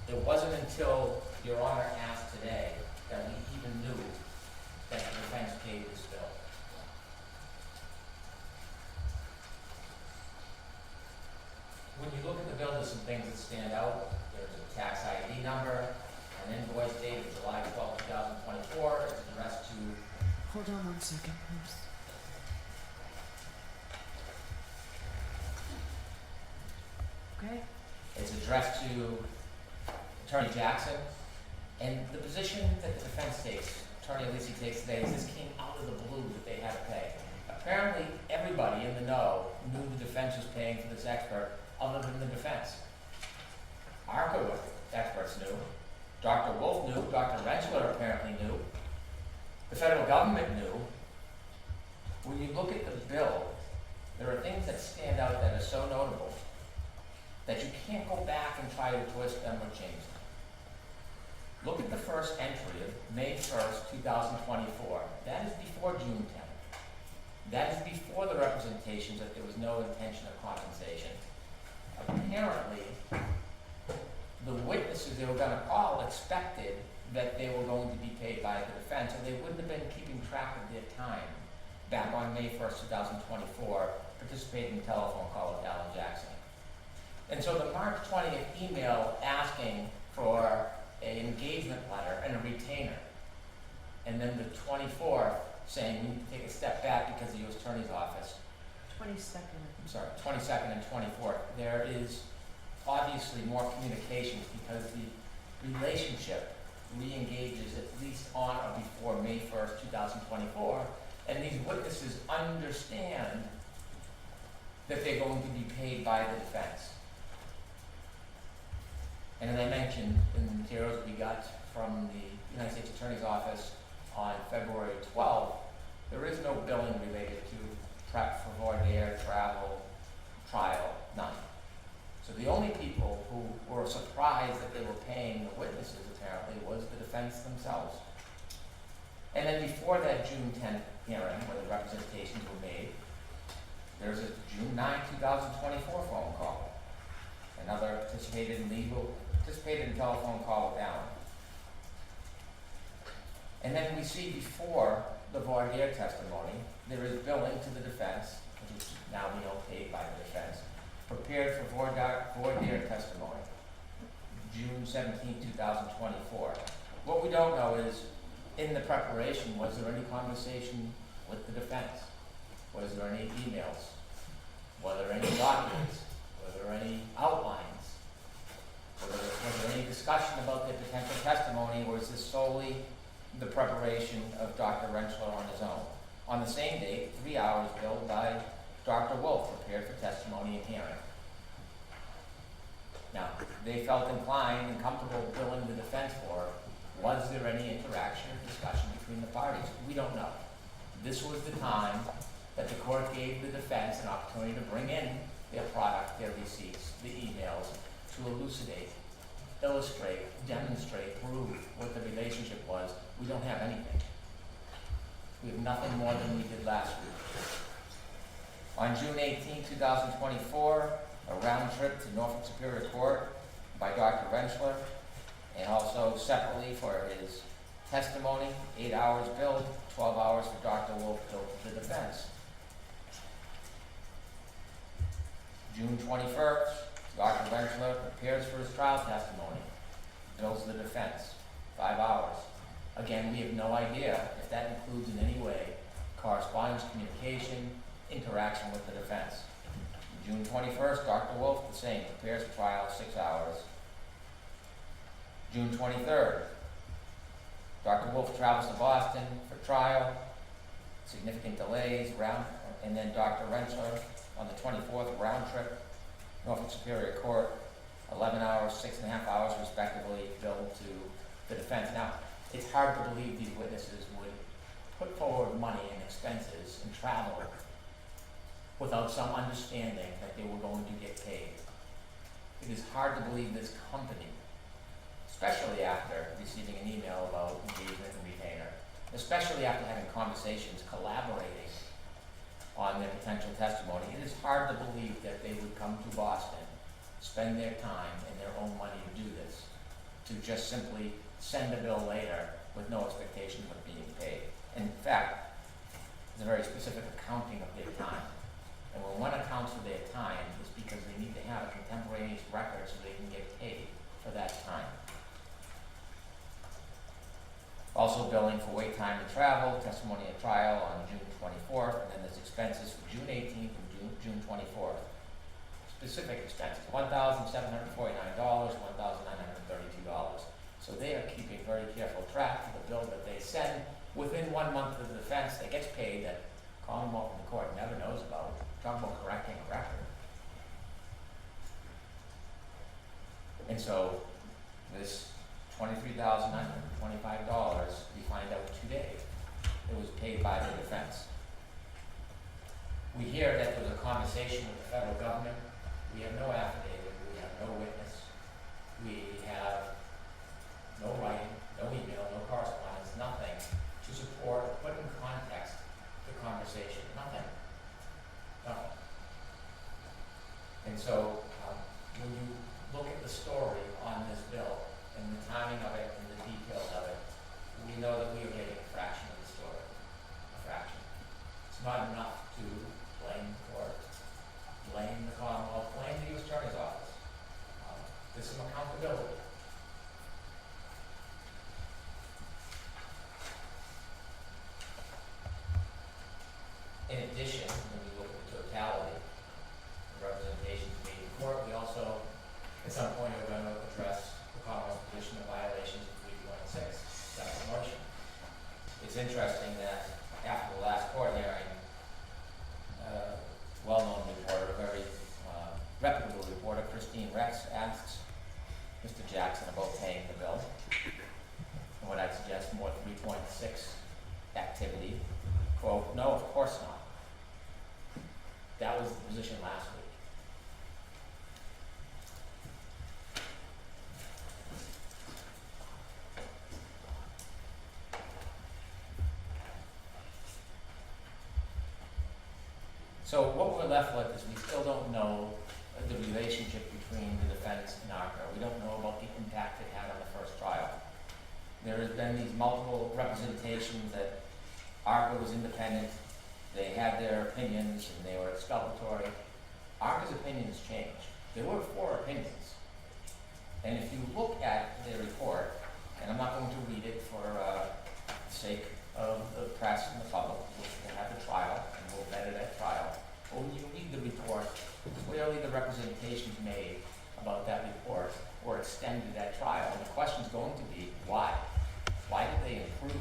it wasn't until Your Honor asked today that we even knew that the defense paid this bill. When you look at the bill, there's some things that stand out. There's a tax ID number, an invoice date of July 12, 2024. It's addressed to... Hold on 1 second, please. Okay. It's addressed to Attorney Jackson. And the position that the defense takes, Attorney Alessi takes today, is this came out of the blue that they had to pay. Apparently, everybody in the know knew the defense was paying for this expert, other than the defense. ARCCA experts knew. Dr. Wolfe knew. Dr. Rentschler apparently knew. The federal government knew. When you look at the bill, there are things that stand out that are so notable that you can't go back and try to twist them or change them. Look at the first entry of May 1st, 2024. That is before June 10th. That is before the representations that there was no intention of compensation. Apparently, the witnesses they were going to call expected that they were going to be paid by the defense, or they wouldn't have been keeping track of their time back on May 1st, 2024, participating in a telephone call with Alan Jackson. And so the March 20th email asking for an engagement letter and a retainer, and then the 24th saying we need to take a step back because of the U.S. Attorney's Office. 22nd and 24th. There is obviously more communications because the relationship re-engages at least on or before May 1st, 2024, and these witnesses understand that they're going to be paid by the defense. And as I mentioned in the materials we got from the United States Attorney's Office on February 12th, there is no billing related to prep for voir dire, travel, trial, none. So the only people who were surprised that they were paying the witnesses apparently was the defense themselves. And then before that June 10th hearing, where the representations were made, there's a June 9, 2024 phone call. Another participated in telephone call with Allen. And then we see before the voir dire testimony, there is billing to the defense, which is now being paid by the defense, prepared for voir dire testimony, June 17, 2024. What we don't know is, in the preparation, was there any conversation with the defense? Was there any emails? Were there any documents? Were there any outlines? Was there any discussion about the potential testimony, or is this solely the preparation of Dr. Rentschler on his own? On the same date, 3 hours billed by Dr. Wolfe, prepared for testimony and hearing. Now, they felt inclined and comfortable billing the defense for it. Was there any interaction or discussion between the parties? We don't know. This was the time that the court gave the defense an opportunity to bring in their product, their receipts, the emails, to elucidate, illustrate, demonstrate, prove what the relationship was. We don't have anything. We have nothing more than we did last week. On June 18, 2024, a round trip to Norfolk Superior Court by Dr. Rentschler, and also separately for his testimony, 8 hours billed, 12 hours for Dr. Wolfe billed to the defense. June 21st, Dr. Rentschler prepares for his trial testimony, bills the defense, 5 hours. Again, we have no idea if that includes in any way correspondence, communication, interaction with the defense. June 21st, Dr. Wolfe, the same, prepares for trial, 6 hours. June 23rd, Dr. Wolfe travels to Boston for trial, significant delays, and then Dr. Rentschler on the 24th, round trip, Norfolk Superior Court, 11 hours, 6.5 hours respectively, billed to the defense. Now, it's hard to believe these witnesses would put forward money and expenses and travel without some understanding that they were going to get paid. It is hard to believe this company, especially after receiving an email about engagement and retainer, especially after having conversations, collaborating on their potential testimony, it is hard to believe that they would come to Boston, spend their time and their own money to do this, to just simply send a bill later with no expectation of being paid. In fact, it's a very specific accounting of their time. And when one accounts for their time, it's because they need to have a contemporaneous record so they can get paid for that time. Also billing for wait time and travel, testimony at trial on June 24th, and then there's expenses for June 18th and June 24th. Specific expenses, $1,749, $1,932. So they are keeping very careful track of the bill that they send within 1 month of the defense that gets paid that Commonwealth and the court never knows about. Talk about correcting a record. And so this $23,925, we find out today, it was paid by the defense. We hear that there was a conversation with the federal government. We have no affidavit, we have no witness, we have no writing, no email, no correspondence, nothing to support or put in context the conversation, nothing. Nothing. And so when you look at the story on this bill and the timing of it and the details of it, we know that we are getting a fraction of the story. A fraction. It's not enough to blame the court, blame the Commonwealth, blame the U.S. Attorney's Office. There's some accountability. In addition, when we look at the totality of representations made in court, we also, at some point, are going to address the Commonwealth's position of violations of 3.6, that motion. It's interesting that after the last court hearing, well-known reporter, a very reputable reporter, Christine Rex, asks Mr. So what we're left with is we still don't know the relationship between the defense and ARCCA. We don't know about the impact it had on the first trial. There has been these multiple representations that ARCCA was independent, they had their opinions, and they were exculpatory. ARCCA's opinions changed. There were 4 opinions. And if you look at their report, and I'm not going to read it for the sake of the press and the public, we'll have the trial, and we'll vet it at trial. But when you read the report, clearly the representations made about that report were extended at trial. And the question's going to be, why? Why did they improve?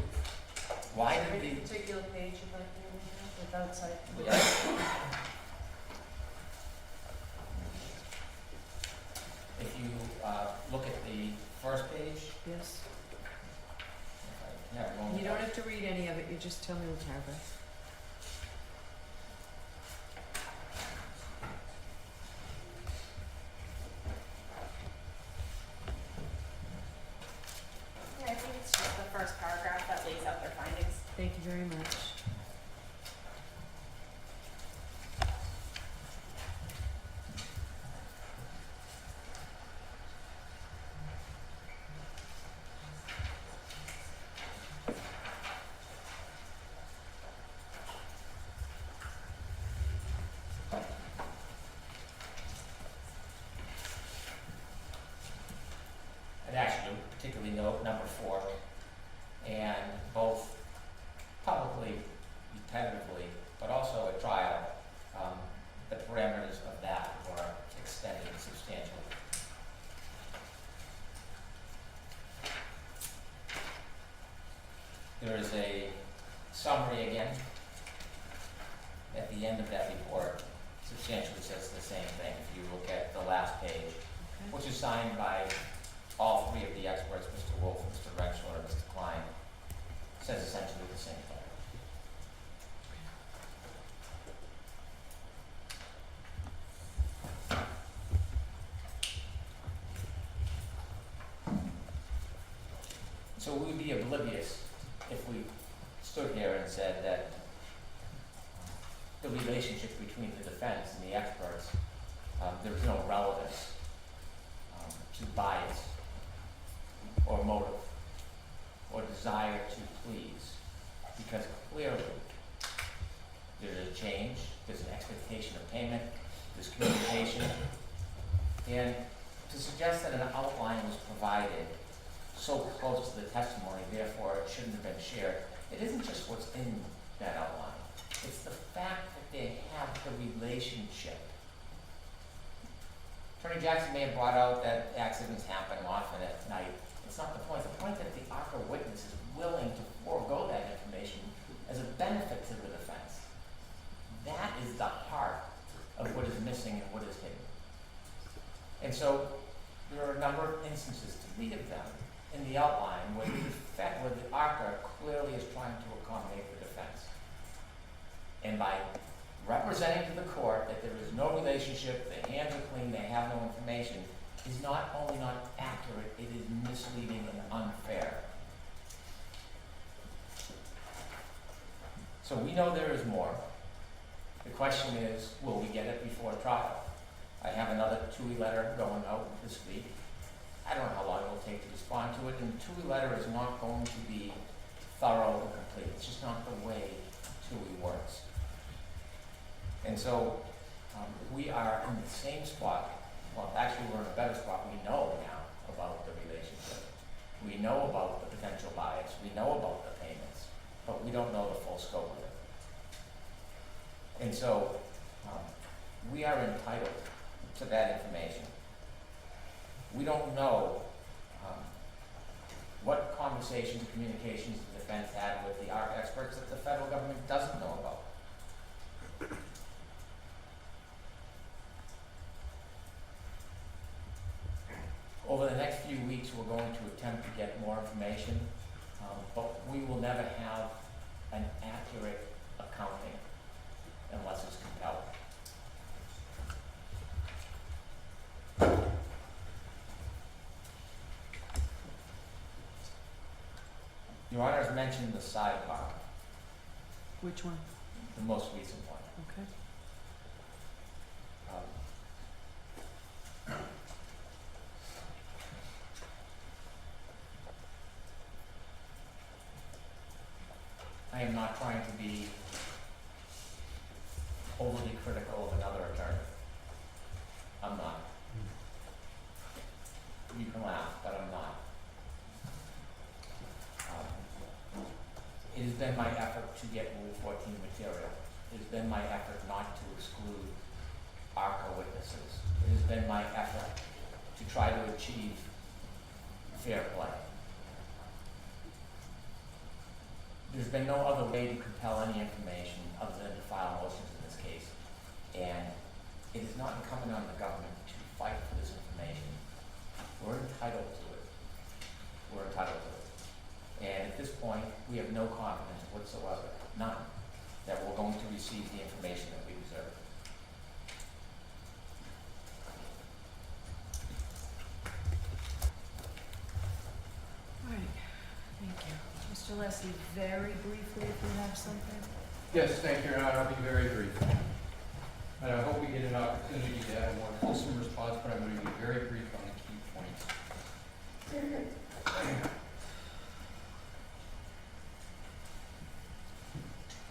Why Is there did any they... particular page you'd like to look at without citing? Yeah. If you look at the first page, Yes. yeah, You don't have to read any of it, you just tell me what paragraph. Yeah, I think it's just the first paragraph that lays out their findings. Thank you very much. I'd actually particularly note number 4, and both publicly, repetitively, but also at trial, the parameters of that were extended substantially. There is a summary again at the end of that report, substantially says the same thing. If you look at the last page, Okay. which is signed by all 3 of the experts, Mr. Wolfe, Mr. Rexler, and Mr. Klein, says essentially the same thing. So we would be oblivious if we stood here and said that the relationship between the defense and the experts, there's no relevance to bias or motive or desire to please, because clearly there's a change, there's an expectation of payment, there's communication, and to suggest that an outline was provided so close to the testimony, therefore it shouldn't have been shared, it isn't just what's in that outline, it's the fact that they have the relationship. Attorney Jackson may have brought out that accidents happen often at night. It's not the point. The point that the ARCCA witness is willing to forego that information as a benefit to the defense. That is the heart of what is missing and what is hidden. And so there are a number of instances, 3 of them, in the outline where the ARCCA clearly is trying to accommodate the defense. And by representing to the court that there is no relationship, the hands are clean, they have no information, is not only not accurate, it is misleading and unfair. So we know there is more. The question is, will we get it before trial? I have another TUI letter going out this week. I don't know how long it will take to respond to it, and the TUI letter is not going to be thorough and complete. It's just not the way TUI works. And so we are in the same spot. Well, actually, we're in a better spot. We know now about the relationship. We know about the potential bias. We know about the payments, but we don't know the full scope of it. And so we are entitled to that information. We don't know what conversations and communications the defense had with the ARC experts that the federal government doesn't know about. Over the next few weeks, we're going to attempt to get more information, but we will never have an accurate accounting unless it's compelled. Your Honor has mentioned the sidebar, Which one? the most recent one. Okay. not trying to be overly critical of another attorney. I'm not. You can laugh, but I'm not. It has been my effort to get Rule 14 material. It has been my effort not to exclude ARCCA witnesses. It has been my effort to try to achieve fair play. There's been no other way to compel any information other than to file motions in this case. And it is not incumbent on the government to fight for this information. We're entitled to it. We're entitled to it. And at this point, we have no confidence whatsoever, none, that we're going to receive the information that we deserve. All right, thank you. Mr. Alessi, very briefly, if you have something. Yes, thank you, Your Honor. I'll be very brief. And I hope we get an opportunity to have a more fulsome response, but I'm going to be very brief on the key points.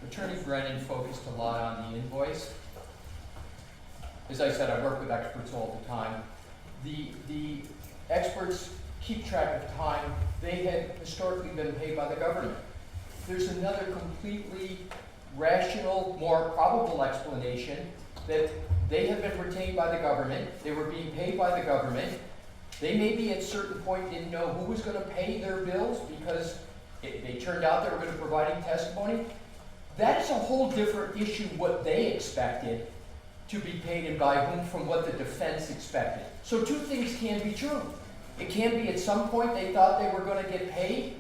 Attorney Brennan focused a lot on the invoice. As I said, I work with experts all the time. The experts keep track of time. They had historically been paid by the government. There's another completely rational, more probable explanation that they have been retained by the government. They were being paid by the government. They maybe at a certain point didn't know who was going to pay their bills because they turned out they were going to be providing testimony. That is a whole different issue, what they expected to be paid and by whom from what the defense expected. So two things can be true. It can be at some point they thought they were going to get paid,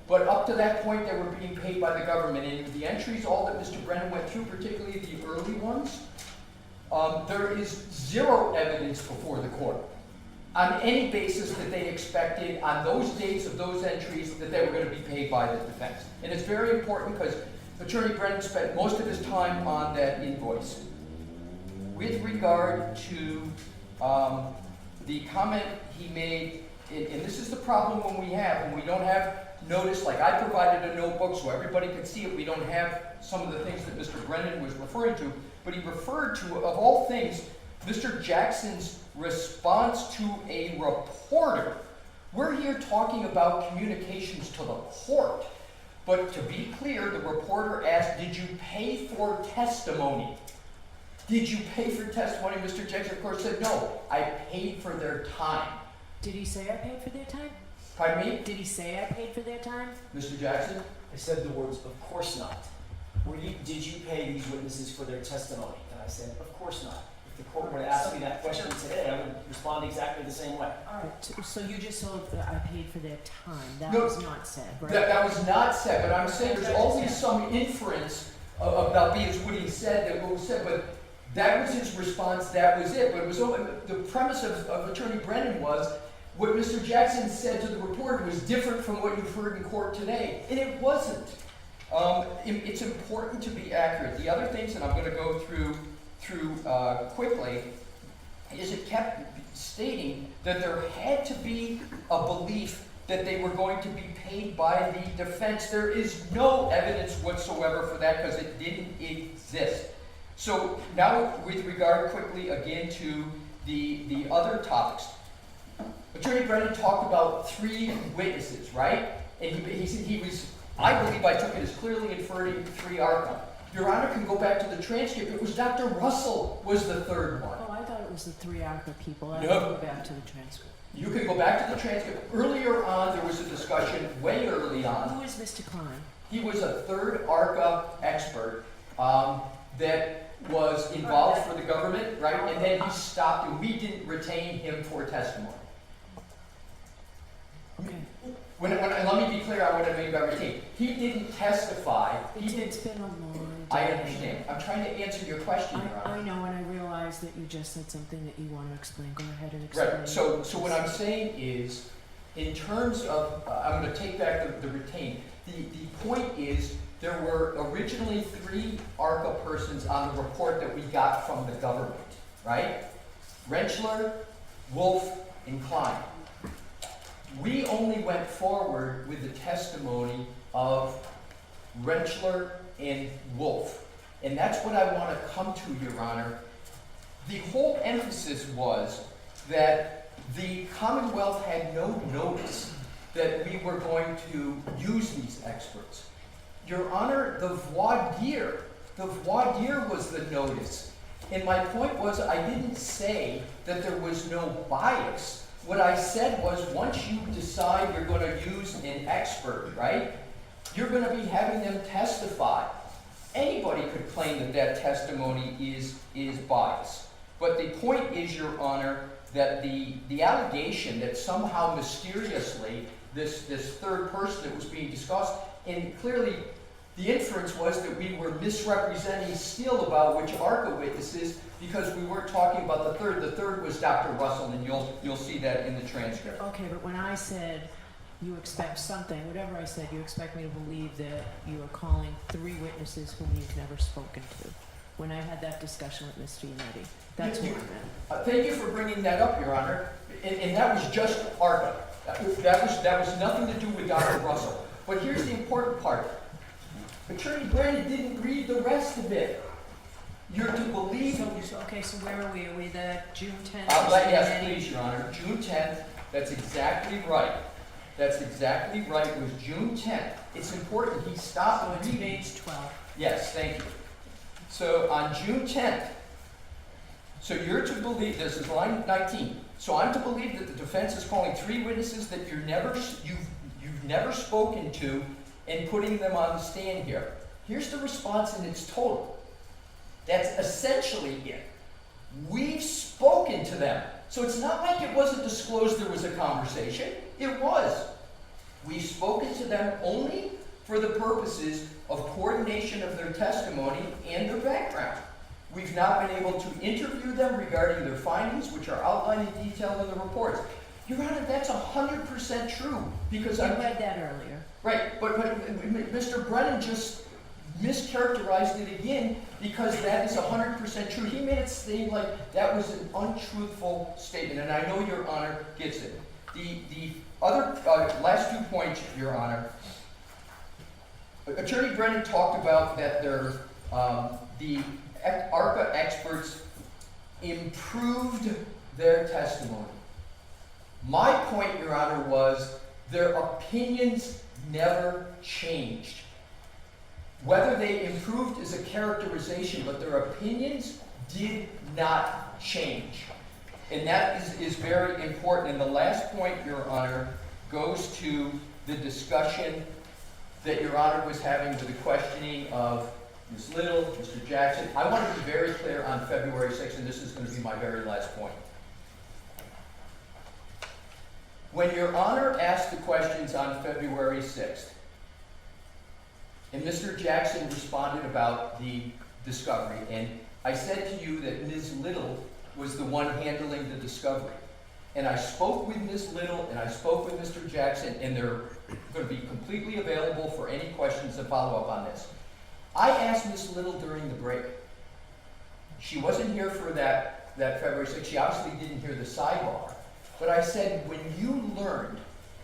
but up to that point they were being paid by the government. And with the entries, all that Mr. Brennan went through, particularly the early ones, there is zero evidence before the court on any basis that they expected on those dates of those entries that they were going to be paid by the defense. And it's very important because Attorney Brennan spent most of his time on that invoice. With regard to the comment he made, and this is the problem when we don't have notice, like I provided a notebook so everybody could see it, we don't have some of the things that Mr. Brennan was referring to, but he referred to, of all things, Mr. Jackson's response to a reporter. We're here talking about communications to the court. But to be clear, the reporter asked, did you pay for testimony? Did you pay for testimony? Mr. Jackson, of course, said, no, I paid for their time. Did he say I paid for their time? Pardon me? Did he say I paid for their time? Mr. Jackson? I said the words, of course not. Did you pay these witnesses for their testimony? And I said, of course not. If the court were to ask me that question today, I would respond exactly the same way. All right, so you just told that I paid for their time. That No, was not said, right? That was not said, but I'm saying there's always some inference about being what he said, that what was said, but that was his response, that was it. But it was the premise of Attorney Brennan was, what Mr. Jackson said to the reporter was different from what you've heard in court today, and it wasn't. It's important to be accurate. The other things, and I'm going to go through quickly, is it kept stating that there had to be a belief that they were going to be paid by the defense. There is no evidence whatsoever for that because it didn't exist. So now with regard quickly again to the other topics. Attorney Brennan talked about 3 witnesses, right? And he was, I believe I took it as clearly inferring 3 ARCCA. Your Honor can go back to the transcript. It was Dr. Russell was the 3rd one. Oh, I thought it was the 3 ARCCA people. I No. will go back to the transcript. You can go back to the transcript. Earlier on, there was a discussion, way early on. Who is Mr. Klein? He was a 3rd ARCCA expert that was involved for the government, right? And then he stopped, and we didn't retain him for testimony. Okay. And let me be clear on what I mean by retain. He didn't testify. It's been a long day. I understand. I'm trying to answer your question, Your Honor. I know, and I realize that you just said something that you want to explain. Go ahead and explain. Right. So what I'm saying is, in terms of, I'm going to take back the retain. The point is, there were originally 3 ARCCA persons on the report that we got from the government, right? Rentschler, Wolfe, and Klein. We only went forward with the testimony of Rentschler and Wolfe. And that's what I want to come to, Your Honor. The whole emphasis was that the Commonwealth had no notice that we were going to use these experts. Your Honor, the voir dire was the notice. And my point was, I didn't say that there was no bias. What I said was, once you decide you're going to use an expert, right, you're going to be having them testify. Anybody could claim that that testimony is biased. But the point is, Your Honor, that the allegation that somehow mysteriously this third person that was being discussed, and clearly the inference was that we were misrepresenting still about which ARCCA witnesses, because we weren't talking about the third. The third was Dr. Russell, and you'll see that in the transcript. Okay, but when I said you expect something, whatever I said, you expect me to believe that you are calling 3 witnesses whom you've never spoken to. When I had that discussion with Mr. Yannetti, that's what I meant. Thank you for bringing that up, Your Honor. And that was just ARCCA. That was nothing to do with Dr. Russell. But here's the important part. Attorney Brennan didn't read the rest of it. You're to believe... Okay, so where are we? Are we the June 10th? Yes, please, Your Honor. June 10th, that's exactly right. That's exactly right. It was June 10th. It's important he stopped So reading. it's page 12. Yes, thank you. So on June 10th, so you're to believe, this is line 19, so I'm to believe that the defense is calling 3 witnesses that you've never spoken to and putting them on the stand here. Here's the response in its total. That's essentially it. We've spoken to them. So it's not like it wasn't disclosed there was a conversation. It was. We've spoken to them only for the purposes of coordination of their testimony and their background. We've not been able to interview them regarding their findings, which are outlined in detail in the reports. Your Honor, that's 100% true, because I read that earlier. Right, but Mr. Brennan just mischaracterized it again, because that is 100% true. He made it seem like that was an untruthful statement, and I know Your Honor gets it. The other last 2 points, Your Honor. Attorney Brennan talked about that the ARCCA experts improved their testimony. My point, Your Honor, was their opinions never changed. Whether they improved is a characterization, but their opinions did not change. And that is very important. And the last point, Your Honor, goes to the discussion that Your Honor was having with the questioning of Ms. Little, Mr. Jackson. I want to be very clear on February 6th, and this is going to be my very last point. When Your Honor asked the questions on February 6th, and Mr. Jackson responded about the discovery, and I said to you that Ms. Little was the one handling the discovery. And I spoke with Ms. Little, and I spoke with Mr. Jackson, and they're going to be completely available for any questions that follow up on this. I asked Ms. Little during the break. She wasn't here for that February 6th. She obviously didn't hear the sidebar. But I said, when you learned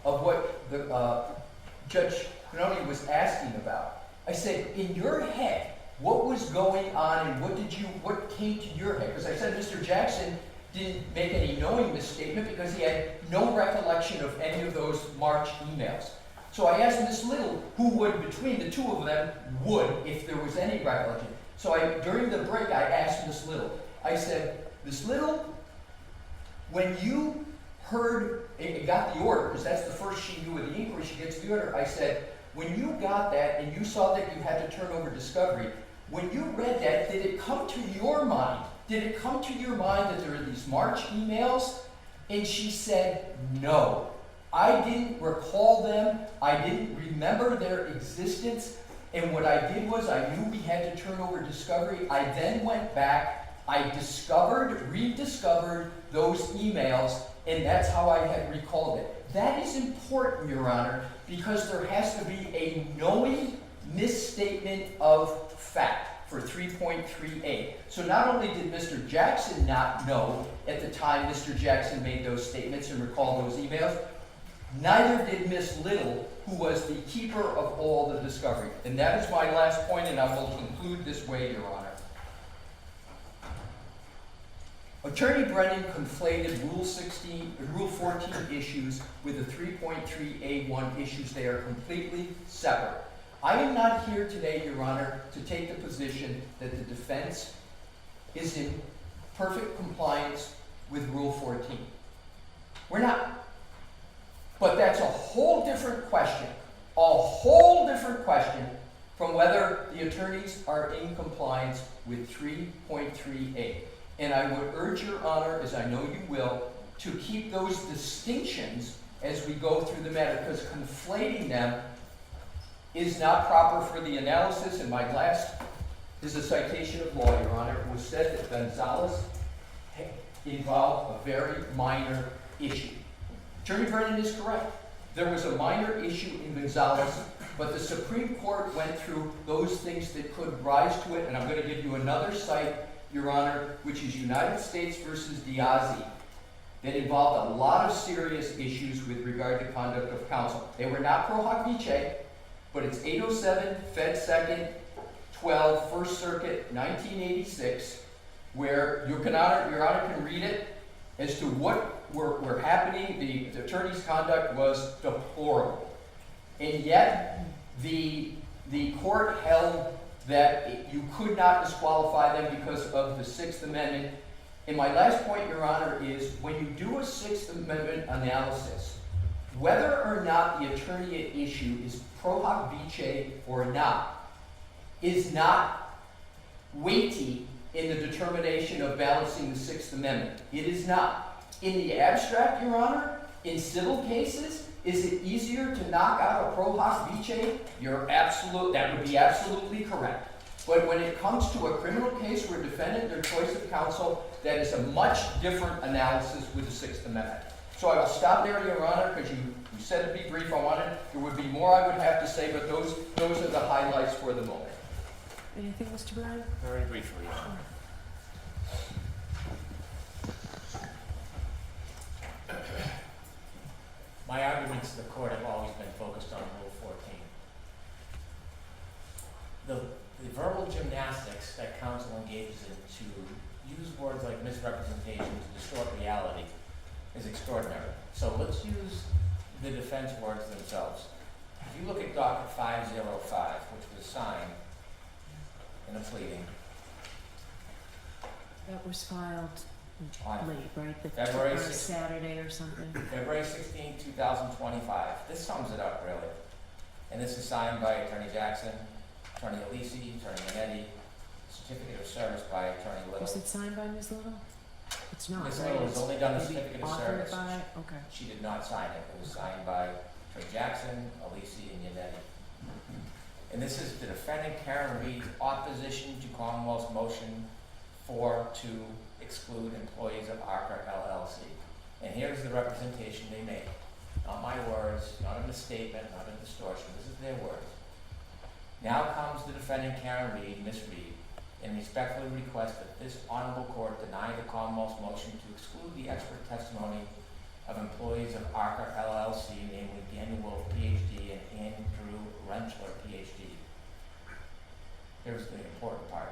of what the Judge Canoni was asking about, I said, in your head, what was going on and what came to your head? Because I said Mr. Jackson didn't make any knowing misstatement because he had no recollection of any of those March emails. So I asked Ms. Little, who would, between the 2 of them, would, if there was any recollection. So during the break, I asked Ms. Little, I said, Ms. Little, when you heard, and got the order, because that's the first she knew of the inquiry, she gets the order, I said, when you got that and you saw that you had to turn over discovery, when you read that, did it come to your mind? Did it come to your mind that there are these March emails? And she said, no. I didn't recall them. I didn't remember their existence. And what I did was I knew we had to turn over discovery. I then went back. I rediscovered those emails, and that's how I had recalled it. That is important, Your Honor, because there has to be a knowing misstatement of fact for 3.3a. So not only did Mr. Jackson not know at the time Mr. Jackson made those statements and recalled those emails, Neither did Miss Little, who was the keeper of all the discovery. And that is my last point, and I will conclude this way, Your Honor. Attorney Brennan conflated Rule 14 issues with the 3.3A1 issues. They are completely separate. I am not here today, Your Honor, to take the position that the defense is in perfect compliance with Rule 14. We're not. But that's a whole different question from whether the attorneys are in compliance with 3.3A. And I would urge Your Honor, as I know you will, to keep those distinctions as we go through the matter, because conflating them is not proper for the analysis. And my last is a citation of law, Your Honor. It was said that Gonzalez involved a very minor issue. Attorney Brennan is correct. There was a minor issue in Gonzalez, but the Supreme Court went through those things that could rise to it, and I'm going to give you another cite, Your Honor, which is United States versus Diazzi, that involved a lot of serious issues with regard to conduct of counsel. They were not pro hoc vice, but it's 807 Fed 2nd 12 First Circuit 1986, where Your Honor can read it as to what were happening. The attorney's conduct was deplorable. And yet, the court held that you could not disqualify them because of the Sixth Amendment. And my last point, Your Honor, is when you do a Sixth Amendment analysis, whether or not the attorney at issue is pro hoc vice or not, is not weighty in the determination of balancing the Sixth Amendment. It is not. In the abstract, Your Honor, in civil cases, is it easier to knock out a pro hoc vice? That would be absolutely correct. But when it comes to a criminal case where defendant, their choice of counsel, that is a much different analysis with the Sixth Amendment. So I will stop there, Your Honor, because you said it'd be brief. There would be more I would have to say, but those are the highlights for the moment. Anything, Mr. Brennan? Very briefly. My arguments to the court have always been focused on Rule 14. The verbal gymnastics that counsel engages in to use words like misrepresentation to distort reality is extraordinary. So let's use the defense words themselves. If you look at docket 505, which was signed in a pleading. That was filed On late, right? February Or 6th. Saturday or something. February 16, 2025. This sums it up, really. And this is signed by Attorney Jackson, Attorney Alessi, Attorney Manetti, certificate of service by Attorney Little. Was it signed by Ms. Little? It's not, Ms. right? Little has It's only done the maybe certificate of authored service. by- Okay. She did not sign it. It was signed by Attorney Jackson, Alessi, and Yanetti. And this is the defendant, Karen Reed's opposition to Commonwealth's motion to exclude employees of ARCCA LLC. And here's the representation they made. Not my words, not a misstatement, not a distortion. This is their words. Now comes the defendant, Karen Reed, Ms. Reed, and respectfully request that this honorable court deny the Commonwealth's motion to exclude the expert testimony of employees of ARCCA LLC, namely Daniel Wolfe, PhD, and Andrew Rentler, PhD. Here's the important part.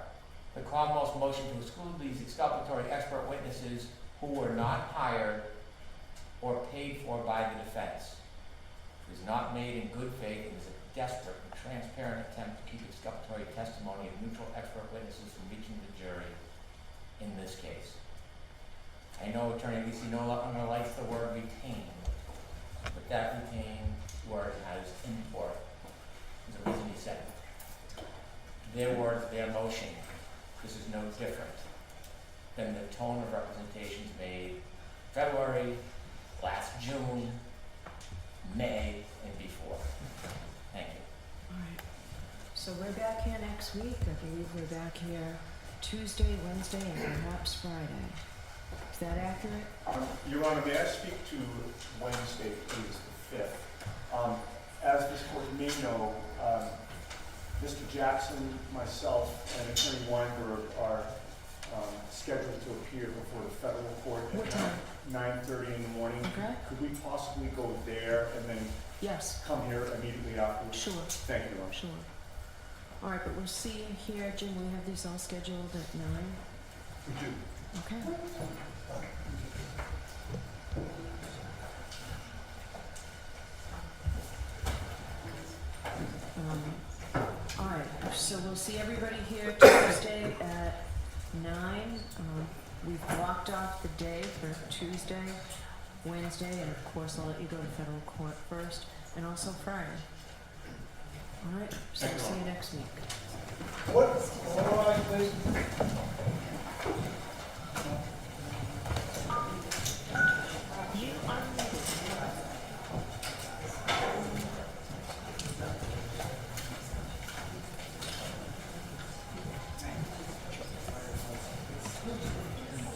The Commonwealth's motion to exclude these exculpatory expert witnesses who were not hired or paid for by the defense is not made in good faith and is a desperate and transparent attempt to keep exculpatory testimony of neutral expert witnesses from reaching the jury in this case. I know Attorney Alessi no longer likes the word retain, but that retain word has import. There's a reason he said it. Their words, their motion. This is no different than the tone of representations made February, last June, May, and before. Thank you. All right. So we're back here next week. I believe we're back here Tuesday, Wednesday, and perhaps Friday. Is that accurate? Your Honor, may I speak to Wednesday, please, the 5th? As this court may know, Mr. Jackson, myself, and Attorney Weinberg are scheduled to appear before the federal court. What time? 9:30 in the morning. Okay. Could we possibly go there and then Yes, come here immediately afterwards? sure, Thank you, Ron. sure. All right, but we'll see you here, Jim, we have these all scheduled at 9, We do. okay? All right, so we'll see everybody here Tuesday at 9. We've blocked off the day for Tuesday, Wednesday, and of course I'll let you go to federal court first, and also Friday. All right, so we'll see you next week. You are muted.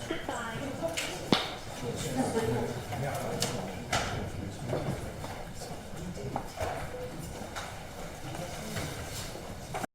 Goodbye.